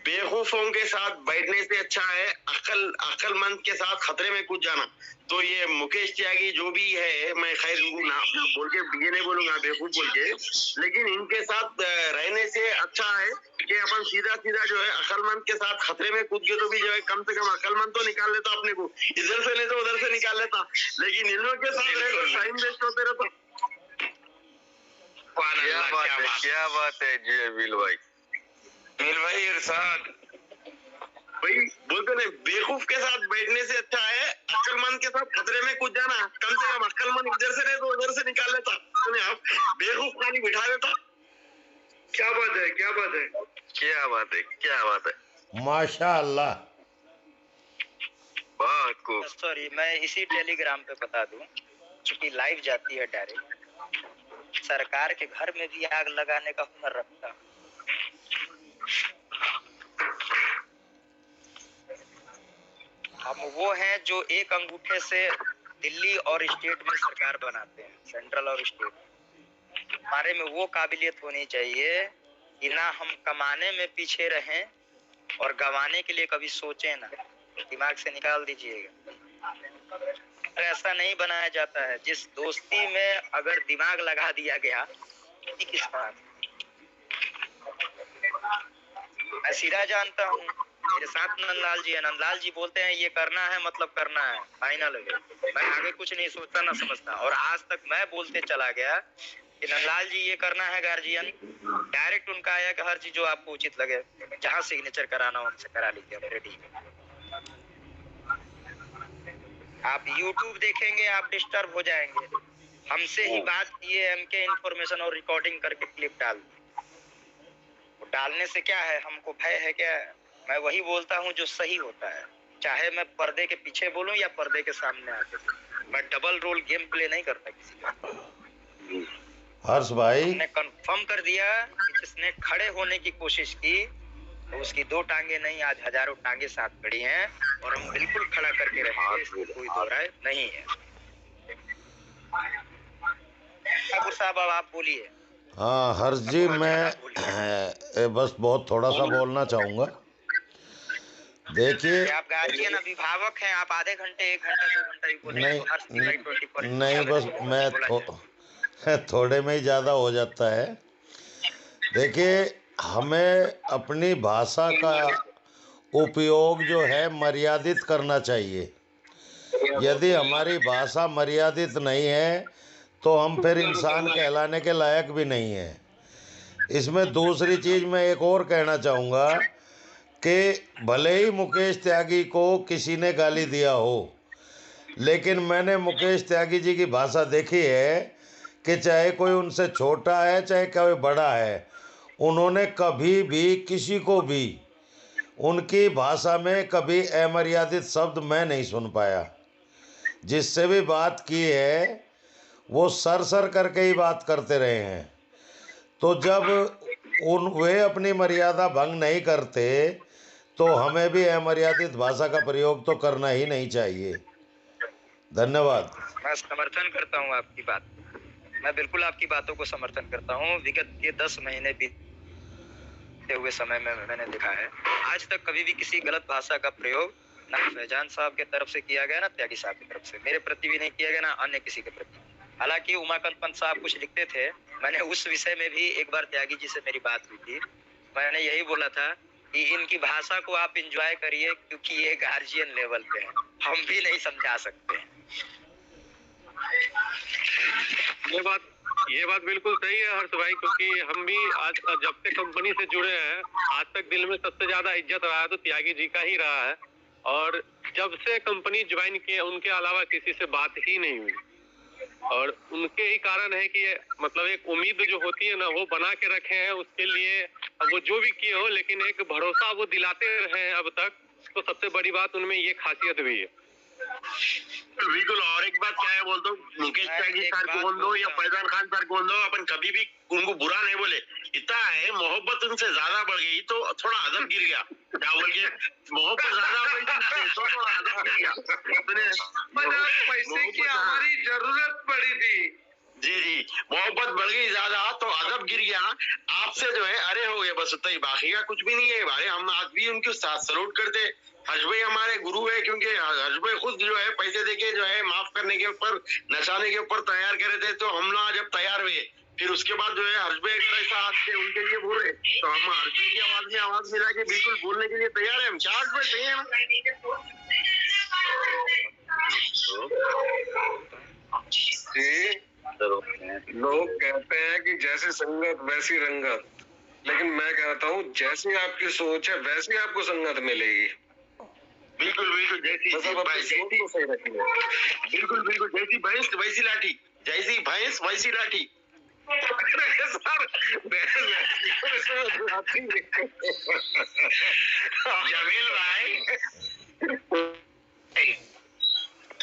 बेवकूफों के साथ बैठने से अच्छा है अक्लमंद के साथ खतरे में कूद जाना। तो ये मुकेश त्यागी जो भी है, मैं खैर ना बोल के ये नहीं बोलूंगा बेवकूफ बोल के, लेकिन इनके साथ रहने से अच्छा है कि अपन सीधा जो है अक्लमंद के साथ खतरे में कूद के तो भी जो है कम से कम अक्लमंद तो निकाल लेता अपने को, इधर से नहीं तो उधर से निकाल लेता, लेकिन इन लोगों के साथ रहे तो टाइम वेस्ट होते रहता। क्या बात है जी मिल भाई इरशाद भाई बोलते नहीं, बेवकूफ के साथ बैठने से अच्छा है अक्लमंद के साथ खतरे में कूद जाना। कम से कम अक्लमंद इधर से नहीं तो उधर से निकाल लेता, तो आप बेवकूफ खाली बिठा लेता। क्या बात है। माशाअल्लाह। बहुत खूब। सॉरी, मैं इसी टेलीग्राम पे बता दूं, क्योंकि लाइव जाती है डायरेक्ट। सरकार के घर में भी आग लगाने का हुनर रखता। हम वो हैं जो एक अंगूठे से दिल्ली और स्टेट में सरकार बनाते हैं, सेंट्रल और स्टेट। हमारे में वो काबिलियत होनी चाहिए कि ना हम कमाने में पीछे रहें और गंवाने के लिए कभी सोचें ना। दिमाग से निकाल दीजिएगा, ऐसा नहीं बनाया जाता है। जिस दोस्ती में अगर दिमाग लगा दिया गया किस बात, मैं सीधा जानता हूँ। मेरे साथ नंदलाल जी है, नंदलाल जी बोलते हैं ये करना है मतलब करना है, फाइनल है। मैं आगे कुछ नहीं सोचता ना समझता, और आज तक मैं बोलते चला गया कि नंदलाल जी ये करना है गार्जियन। डायरेक्ट उनका आया कि हर चीज जो आपको उचित लगे, जहाँ सिग्नेचर कराना हो उनसे करा लीजिए, हम रेडी है। आप YouTube देखेंगे आप डिस्टर्ब हो जाएंगे। हमसे ही बात किए, हमके इन्फॉर्मेशन और रिकॉर्डिंग करके क्लिप डाल डालने से क्या है, हमको भय है क्या? मैं वही बोलता हूँ जो सही होता है, चाहे मैं पर्दे के पीछे बोलूं या पर्दे के सामने आके। मैं डबल रोल गेम प्ले नहीं करता किसी का। हर्ष भाई ने कंफर्म कर दिया कि जिसने खड़े होने की कोशिश की तो उसकी 2 टांगे नहीं, आज हजारों टांगे साथ खड़ी हैं, और हम बिल्कुल खड़ा करके रहेंगे, इसमें कोई दो राय नहीं है। ठाकुर साहब अब आप बोलिए। हाँ हर्ष जी, मैं बस बहुत थोड़ा सा बोलना चाहूँगा। देखिए आप गार्जियन अभिभावक हैं, आप आधे घंटे 1 घंटा 2 घंटा ही बोलेंगे। नहीं बस मैं थोड़े में ही ज़्यादा हो जाता है। देखिए हमें अपनी भाषा का उपयोग जो है मर्यादित करना चाहिए। यदि हमारी भाषा मर्यादित नहीं है तो हम फिर इंसान कहलाने के लायक भी नहीं हैं। इसमें दूसरी चीज़ मैं एक और कहना चाहूँगा कि भले ही मुकेश त्यागी को किसी ने गाली दिया हो, लेकिन मैंने मुकेश त्यागी जी की भाषा देखी है कि चाहे कोई उनसे छोटा है चाहे कोई बड़ा है, उन्होंने कभी भी किसी को भी उनकी भाषा में कभी अमर्यादित शब्द मैं नहीं सुन पाया। जिससे भी बात की है वो सर करके ही बात करते रहे हैं। तो जब वे अपनी मर्यादा भंग नहीं करते तो हमें भी अमर्यादित भाषा का प्रयोग तो करना ही नहीं चाहिए। धन्यवाद। मैं समर्थन करता हूँ आपकी बात, मैं बिल्कुल आपकी बातों को समर्थन करता हूँ। विगत के 10 महीने बीते हुए समय में मैंने देखा है, आज तक कभी भी किसी गलत भाषा का प्रयोग ना फैजान साहब के तरफ से किया गया, ना त्यागी साहब की तरफ से मेरे प्रति भी नहीं किया गया, ना अन्य किसी के प्रति। हालांकि उमाकांत पंत साहब कुछ लिखते थे, मैंने उस विषय में भी एक बार त्यागी जी से मेरी बात हुई थी। मैंने यही बोला था कि इनकी भाषा को आप एंजॉय करिए, क्योंकि ये गार्जियन लेवल पे है, हम भी नहीं समझा सकते। ये बात बिल्कुल सही है हर्ष भाई, क्योंकि हम भी आज जब से कंपनी से जुड़े हैं, आज तक दिल में सबसे ज्यादा इज्जत रहा है तो त्यागी जी का ही रहा है। और जब से कंपनी ज्वाइन किए उनके अलावा किसी से बात ही नहीं हुई, और उनके ही कारण है कि मतलब एक उम्मीद जो होती है ना वो बना के रखे हैं उसके लिए। अब वो जो भी किए हो, लेकिन एक भरोसा वो दिलाते रहे हैं अब तक, तो सबसे बड़ी बात उनमें ये खासियत भी है। बिल्कुल। और एक बात क्या है बोल दो, मुकेश त्यागी सर को बोल दो या फैजान खान सर को बोल दो, अपन कभी भी उनको बुरा नहीं बोले। इतना है मोहब्बत उनसे ज्यादा बढ़ गई तो थोड़ा अदब गिर गया। क्या बोल के मोहब्बत ज्यादा बढ़ गई तो थोड़ा अदब गिर गया। पैसे की हमारी जरूरत पड़ी थी। जी, मोहब्बत बढ़ गई ज्यादा तो अदब गिर गया। आपसे जो है अरे हो गए, बस उतना ही, बाकी का कुछ भी नहीं है भाई। हम आज भी उनके साथ सलूट करते। हर्ष भाई हमारे गुरु है, क्योंकि हर्ष भाई खुद जो है पैसे देके जो है माफ करने के ऊपर, नचाने के ऊपर तैयार करे थे। तो हम लोग जब तैयार हुए, फिर उसके बाद जो है हर्ष भाई अगर ऐसा हाथ से उनके लिए बोले तो हम हर्ष भाई की आवाज में आवाज मिला के बिल्कुल बोलने के लिए तैयार है। हम क्या हर्ष भाई सही है ना। लोग कहते हैं कि जैसी संगत वैसी रंगत, लेकिन मैं कहता हूँ जैसी आपकी सोच है वैसी आपको संगत मिलेगी। बिल्कुल बिल्कुल, जैसी बिल्कुल जैसी भैंस वैसी लाठी, जैसी भैंस वैसी लाठी। जमील भाई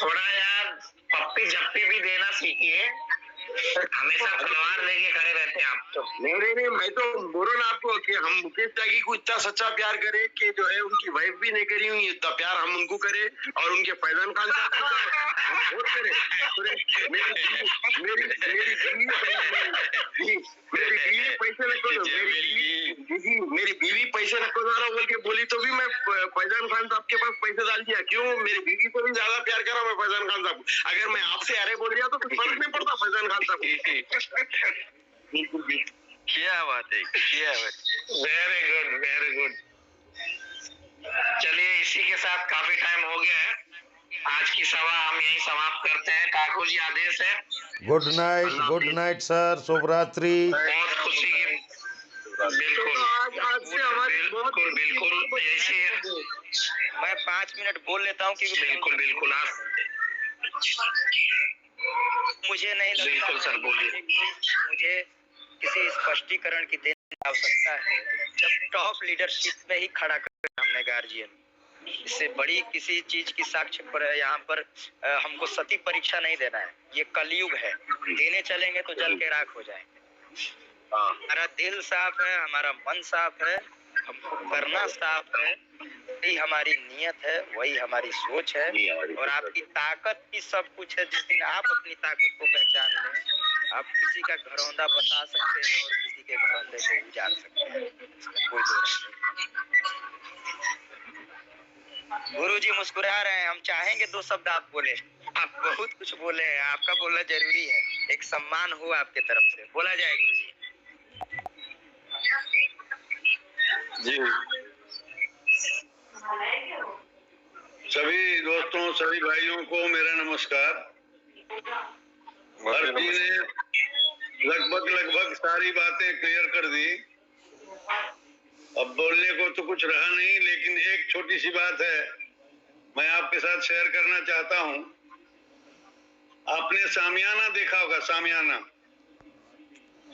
थोड़ा यार पप्पी जप्पी भी देना सीखिए, हमेशा तलवार लेके खड़े रहते हैं आप तो। नहीं, मैं तो बोल रहा आपको कि हम मुकेश त्यागी को इतना सच्चा प्यार करें कि जो है उनकी वाइफ भी नहीं करी हुई, इतना प्यार हम उनको करें। और उनके फैजान खान साहब हम बहुत करें। मेरी बीवी पैसे रखो दो, मेरी बीवी पैसे रखो जरा बोल के बोली तो भी मैं फैजान खान साहब के पास पैसे डाल दिया। क्यों? मेरी बीवी को भी ज्यादा प्यार करा मैं फैजान खान साहब। अगर मैं आपसे अरे बोल दिया तो कुछ फर्क नहीं पड़ता फैजान खान साहब। क्या बात है, क्या बात। Very good. चलिए इसी के साथ काफी टाइम हो गया है, आज की सभा हम यहीं समाप्त करते हैं। ठाकुर जी आदेश है। गुड नाइट सर, शुभ रात्रि। बहुत खुशी की बिल्कुल ऐसे मैं 5 मिनट बोल लेता हूँ क्योंकि बिल्कुल आप मुझे नहीं लगता। बिल्कुल सर बोलिए। मुझे किसी स्पष्टीकरण की देने की आवश्यकता है। जब टॉप लीडरशिप में ही खड़ा कर हमने गार्जियन, इससे बड़ी किसी चीज की साक्ष्य पर यहाँ पर हमको सती परीक्षा नहीं देना है। ये कलयुग है, देने चलेंगे तो जल के राख हो जाएंगे। हमारा दिल साफ है, हमारा मन साफ है, हमको करना साफ है, वही हमारी नियत है, वही हमारी सोच है। और आपकी ताकत ही सब कुछ है। जिस दिन आप अपनी ताकत को पहचान लें, आप किसी का घरौंदा बता सकते हैं और किसी के घरौंदे को उजाड़ सकते हैं, कोई दो नहीं। गुरु जी मुस्कुरा रहे हैं, हम चाहेंगे 2 शब्द आप बोले। आप बहुत कुछ बोले हैं, आपका बोलना जरूरी है, एक सम्मान हो आपके तरफ से, बोला जाए गुरु जी। सभी दोस्तों, सभी भाइयों को मेरा नमस्कार। हर जी ने लगभग सारी बातें क्लियर कर दी। अब बोलने को तो कुछ रहा नहीं, लेकिन एक छोटी सी बात है मैं आपके साथ शेयर करना चाहता हूं। आपने सामियाना देखा होगा, सामियाना।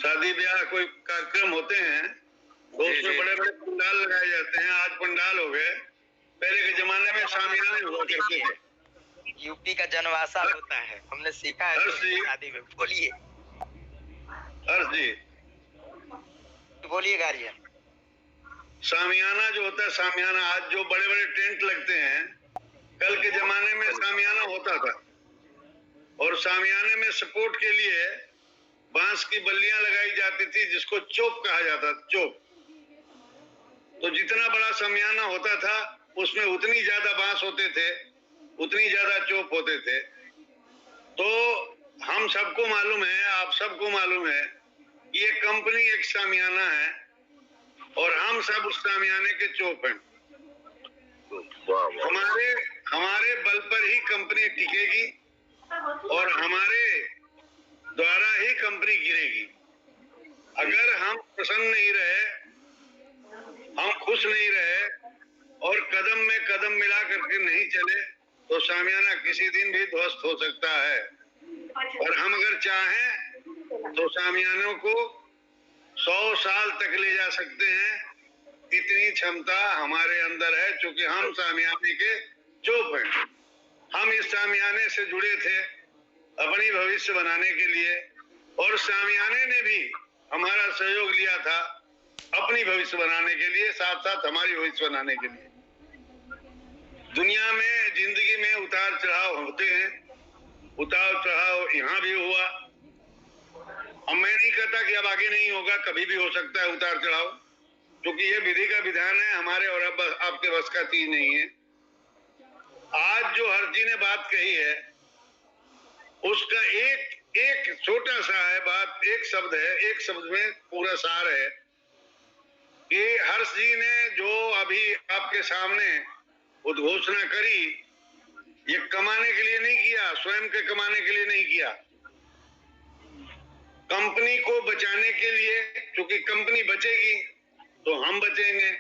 शादी ब्याह कोई कार्यक्रम होते हैं तो उसमें बड़े बड़े पंडाल लगाए जाते हैं। आज पंडाल हो गए, पहले के जमाने में शामियाने हुआ करते थे। यूपी का जनवासा होता है, हमने सीखा है शादी में। बोलिए हर्ष जी, बोलिए गार्जियन। शामियाना जो होता है, शामियाना आज जो बड़े बड़े टेंट लगते हैं, कल के जमाने में शामियाना होता था। और शामियाने में सपोर्ट के लिए बांस की बल्लियां लगाई जाती थी जिसको चोप कहा जाता था, चोप। तो जितना बड़ा शामियाना होता था उसमें उतनी ज्यादा बांस होते थे, उतनी ज्यादा चोप होते थे। तो हम सबको मालूम है, आप सबको मालूम है, ये कंपनी एक शामियाना है और हम सब उस शामियाने के चोप हैं। हमारे बल पर ही कंपनी टिकेगी और हमारे द्वारा ही कंपनी गिरेगी। अगर हम प्रसन्न नहीं रहे, हम खुश नहीं रहे और कदम में कदम मिला करके नहीं चले तो शामियाना किसी दिन भी ध्वस्त हो सकता है। और हम अगर चाहें तो शामियानों को 100 साल तक ले जा सकते हैं, इतनी क्षमता हमारे अंदर है, क्योंकि हम शामियाने के चोप हैं। हम इस शामियाने से जुड़े थे अपनी भविष्य बनाने के लिए और शामियाने ने भी हमारा सहयोग लिया था अपनी भविष्य बनाने के लिए, साथ साथ हमारी भविष्य बनाने के लिए। दुनिया में, जिंदगी में उतार चढ़ाव होते हैं, उतार चढ़ाव यहाँ भी हुआ। अब मैं नहीं कहता कि अब आगे नहीं होगा, कभी भी हो सकता है उतार चढ़ाव, क्योंकि ये विधि का विधान है, हमारे और अब आपके बस का चीज नहीं है। आज जो हर जी ने बात कही है उसका एक छोटा सा है बात, एक शब्द है, एक शब्द में पूरा सार है कि हर्ष जी ने जो अभी आपके सामने उद्घोषणा करी, ये कमाने के लिए नहीं किया, स्वयं के कमाने के लिए नहीं किया, कंपनी को बचाने के लिए। क्योंकि कंपनी बचेगी तो हम बचेंगे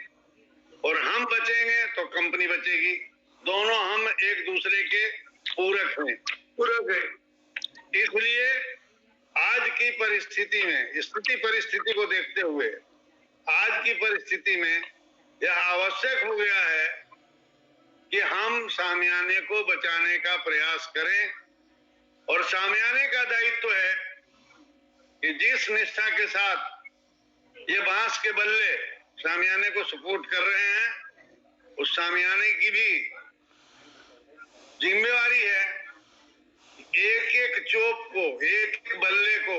और हम बचेंगे तो कंपनी बचेगी। दोनों हम एक दूसरे के पूरक हैं। इसलिए आज की परिस्थिति में, परिस्थिति को देखते हुए आज की परिस्थिति में यह आवश्यक हो गया है कि हम शामियाने को बचाने का प्रयास करें। और शामियाने का दायित्व है कि जिस निष्ठा के साथ ये बांस के बल्ले शामियाने को सपोर्ट कर रहे हैं, उस शामियाने की भी जिम्मेवारी है एक एक चोप को, एक एक बल्ले को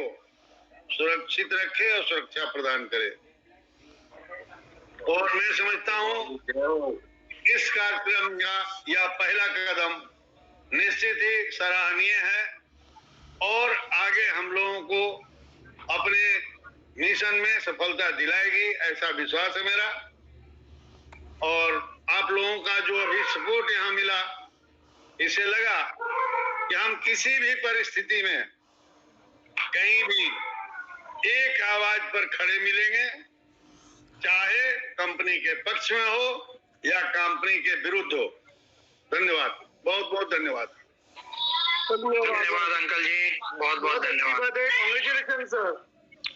सुरक्षित रखे और सुरक्षा प्रदान करे। और मैं समझता हूं इस कार्यक्रम का यह पहला कदम निश्चित ही सराहनीय है और आगे हम लोगों को अपने मिशन में सफलता दिलाएगी, ऐसा विश्वास है मेरा। और आप लोगों का जो अभी सपोर्ट यहाँ मिला, इससे लगा कि हम किसी भी परिस्थिति में कहीं भी एक आवाज पर खड़े मिलेंगे, चाहे कंपनी के पक्ष में हो या कंपनी के विरुद्ध हो। धन्यवाद, बहुत बहुत धन्यवाद। धन्यवाद अंकल जी, बहुत बहुत धन्यवाद। Congratulation sir.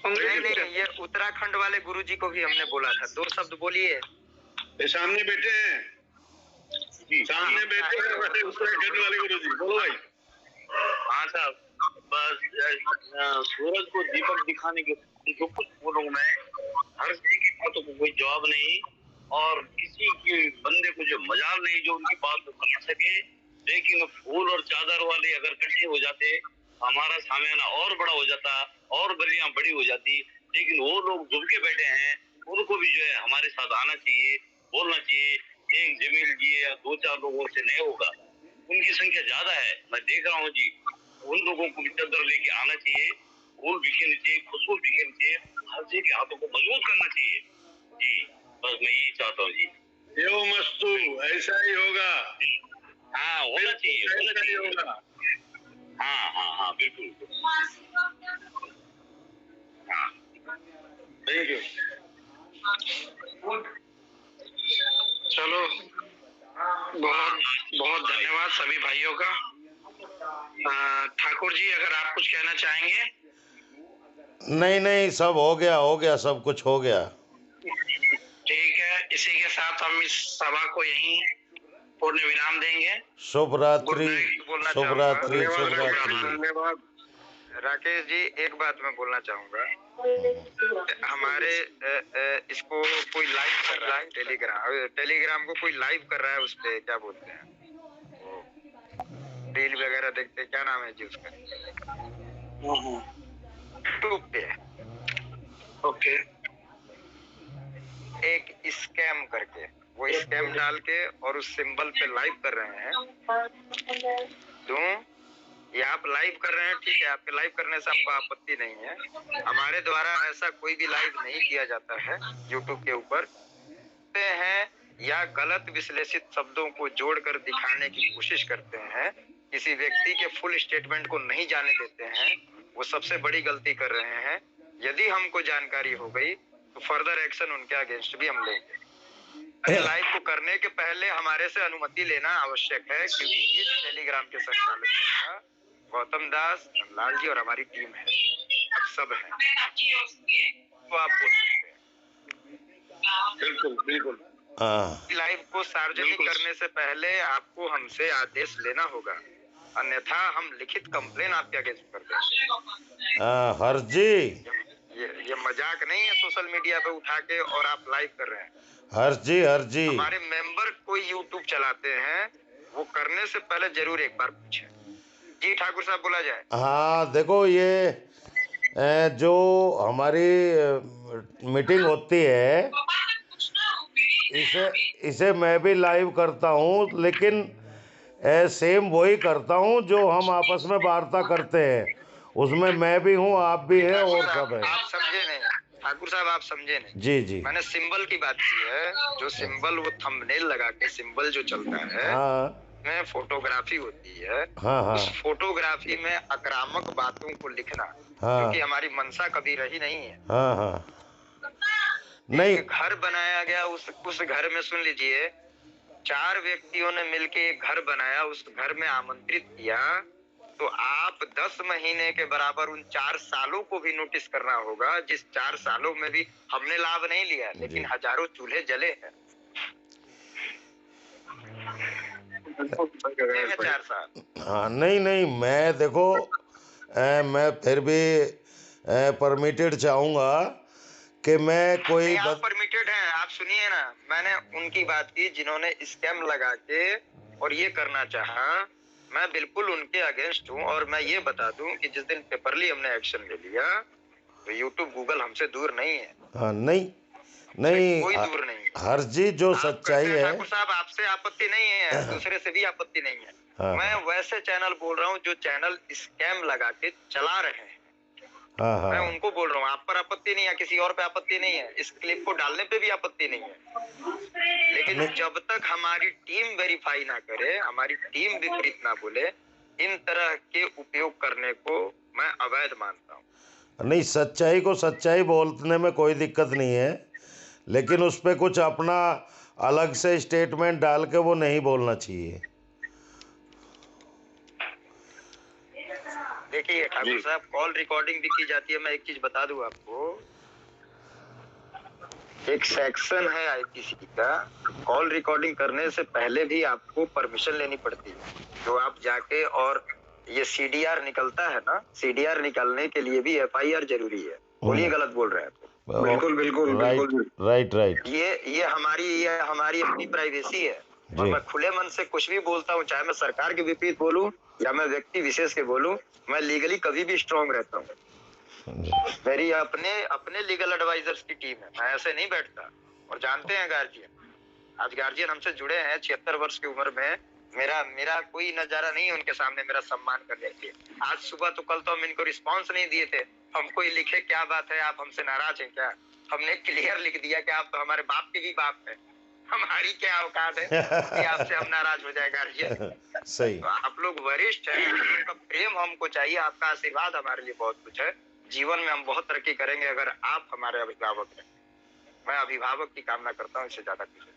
नहीं, ये उत्तराखंड वाले गुरुजी को भी हमने बोला था, 2 शब्द बोलिए। ये सामने बैठे हैं, सामने बैठे हैं उत्तराखंड वाले गुरुजी, बोलो भाई। हाँ साहब, बस सूरज को दीपक दिखाने के जो कुछ बोलूं मैं, हर्ष जी की बातों को कोई जवाब नहीं और किसी के बंदे को जो मजाल नहीं जो उनकी बात को समझ सके। लेकिन फूल और चादर वाले अगर इकट्ठे हो जाते, हमारा सामयाना और बड़ा हो जाता और बलियां बड़ी हो जाती। लेकिन वो लोग डूब के बैठे हैं, उनको भी जो है हमारे साथ आना चाहिए, बोलना चाहिए। एक जमील जी या 2-4 लोगों से नहीं होगा, उनकी संख्या ज्यादा है, मैं देख रहा हूँ जी। उन लोगों को भी चादर लेके आना चाहिए, फूल बिखेरने चाहिए, खुशबू बिखेरनी चाहिए, हर जी के हाथों को मजबूत करना चाहिए जी। बस मैं यही चाहता हूँ जी। यो मस्तू, ऐसा ही होगा। हाँ, होना चाहिए, होना चाहिए होगा। हाँ हाँ हाँ, बिल्कुल। हाँ, थैंक यू। चलो, बहुत बहुत धन्यवाद सभी भाइयों का। ठाकुर जी, अगर आप कुछ कहना चाहेंगे। नहीं नहीं, सब हो गया, सब कुछ हो गया। ठीक है, इसी के साथ हम इस सभा को यहीं पूर्ण विराम देंगे। शुभ रात्रि, बोलना शुभ चाहूंगा। रात्रि, शुभ रात्रि। धन्यवाद। राकेश जी, एक बात मैं बोलना चाहूंगा। हमारे इसको कोई लाइव कर रहा है, टेलीग्राम को कोई लाइव कर रहा है, उस पे क्या बोलते हैं, रील वगैरह देखते हैं, क्या नाम है जी उसका, यूट्यूब पे है। ओके। एक स्कैम करके, वो स्कैम डाल के और उस सिंबल पे लाइव कर रहे हैं। क्यों ये आप लाइव कर रहे हैं? ठीक है, आपके लाइव करने से आपको आपत्ति नहीं है। हमारे द्वारा ऐसा कोई भी लाइव नहीं किया जाता है यूट्यूब के ऊपर हैं, या गलत विश्लेषित शब्दों को जोड़कर दिखाने की कोशिश करते हैं, किसी व्यक्ति के फुल स्टेटमेंट को नहीं जाने देते हैं, वो सबसे बड़ी गलती कर रहे हैं। यदि हमको जानकारी हो गई तो फर्दर एक्शन उनके अगेंस्ट भी हम लेंगे। लाइव को करने के पहले हमारे से अनुमति लेना आवश्यक है, क्योंकि इस टेलीग्राम के संचालक गौतम दास, लाल जी और हमारी टीम है, अब सब है, तो आप बोल सकते हैं। बिल्कुल बिल्कुल। लाइव को सार्वजनिक करने से पहले आपको हमसे आदेश लेना होगा, अन्यथा हम लिखित कंप्लेन आपके अगेंस्ट कर देंगे। हर्ष जी, ये मजाक नहीं है सोशल मीडिया पे उठा के और आप लाइव कर रहे हैं। हर्ष जी, हमारे मेंबर कोई यूट्यूब चलाते हैं, वो करने से पहले जरूर एक बार पूछें। जी ठाकुर साहब, बोला जाए। हाँ देखो, ये जो हमारी मीटिंग होती है, इसे मैं भी लाइव करता हूँ, लेकिन सेम वही करता हूँ जो हम आपस में वार्ता करते हैं, उसमें मैं भी हूँ, आप भी हैं और सब है। आप समझे नहीं ठाकुर साहब, आप समझे नहीं। जी मैंने सिंबल की बात की है, जो सिंबल वो थंबनेल लगा के सिंबल जो चलता है, हाँ में फोटोग्राफी होती है। हाँ हाँ। उस फोटोग्राफी में आक्रामक बातों को लिखना, हाँ, क्योंकि हमारी मंशा कभी रही नहीं है। हाँ हाँ, नहीं, घर बनाया गया, उस घर में सुन लीजिए, 4 व्यक्तियों ने मिलके एक घर बनाया, उस घर में आमंत्रित किया, तो आप 10 महीने के बराबर उन 4 सालों को भी नोटिस करना होगा, जिस 4 सालों में भी हमने लाभ नहीं लिया, लेकिन हजारों चूल्हे जले हैं। 4 साल। हाँ नहीं, मैं देखो, मैं फिर भी परमिटेड चाहूँगा कि मैं कोई आप परमिटेड हैं। आप सुनिए ना, मैंने उनकी बात की जिन्होंने स्कैम लगा के और ये करना चाहा, मैं बिल्कुल उनके अगेंस्ट हूँ। और मैं ये बता दूं कि जिस दिन पेपरली हमने एक्शन ले लिया, तो यूट्यूब गूगल हमसे दूर नहीं है। हाँ, नहीं कोई दूर नहीं। हर्ष जी, जो सच्चाई है, ठाकुर साहब, आपसे आपत्ति नहीं है, दूसरे से भी आपत्ति नहीं है। हाँ, मैं वैसे चैनल बोल रहा हूँ जो चैनल स्कैम लगा के चला रहे हैं। हाँ, मैं उनको बोल रहा हूँ, आप पर आपत्ति नहीं है, किसी और पे आपत्ति नहीं है, इस क्लिप को डालने पे भी आपत्ति नहीं है। लेकिन जब तक हमारी टीम वेरीफाई ना करे, हमारी टीम विपरीत ना बोले, इन तरह के उपयोग करने को मैं अवैध मानता हूँ। नहीं, सच्चाई को सच्चाई बोलने में कोई दिक्कत नहीं है, लेकिन उस पे कुछ अपना अलग से स्टेटमेंट डाल के वो नहीं बोलना चाहिए। देखिए ठाकुर साहब, कॉल रिकॉर्डिंग भी की जाती है। मैं एक चीज बता दूं आपको, एक सेक्शन है आईपीसी का, कॉल रिकॉर्डिंग करने से पहले भी आपको परमिशन लेनी पड़ती है, जो आप जाके, और ये सीडीआर निकलता है ना, सीडीआर निकालने के लिए भी एफआईआर जरूरी है। बोलिए, गलत बोल रहे हैं तो। बिल्कुल राइट। ये हमारी अपनी प्राइवेसी है, और मैं खुले मन से कुछ भी बोलता हूँ, चाहे मैं सरकार के विपरीत बोलूं या मैं व्यक्ति विशेष के बोलूं, मैं लीगली कभी भी स्ट्रांग रहता हूँ। मेरी अपने लीगल एडवाइजर्स की टीम है, मैं ऐसे नहीं बैठता। और जानते हैं गार्जियन, आज गार्जियन हमसे जुड़े हैं 76 वर्ष की उम्र में, मेरा कोई नजारा नहीं है उनके सामने मेरा सम्मान करने के लिए। आज सुबह तो कल तो हम इनको रिस्पांस नहीं दिए थे, हमको ये लिखे, क्या बात है, आप हमसे नाराज हैं क्या? हमने क्लियर लिख दिया कि आप हमारे बाप के भी बाप है, हमारी क्या औकात है कि आपसे हम नाराज हो जाए गार्जियन। सही। तो आप लोग वरिष्ठ हैं, आपका प्रेम हमको चाहिए, आपका आशीर्वाद हमारे लिए बहुत कुछ है। जीवन में हम बहुत तरक्की करेंगे अगर आप हमारे अभिभावक हैं। मैं अभिभावक की कामना करता हूँ, इससे ज्यादा कुछ नहीं।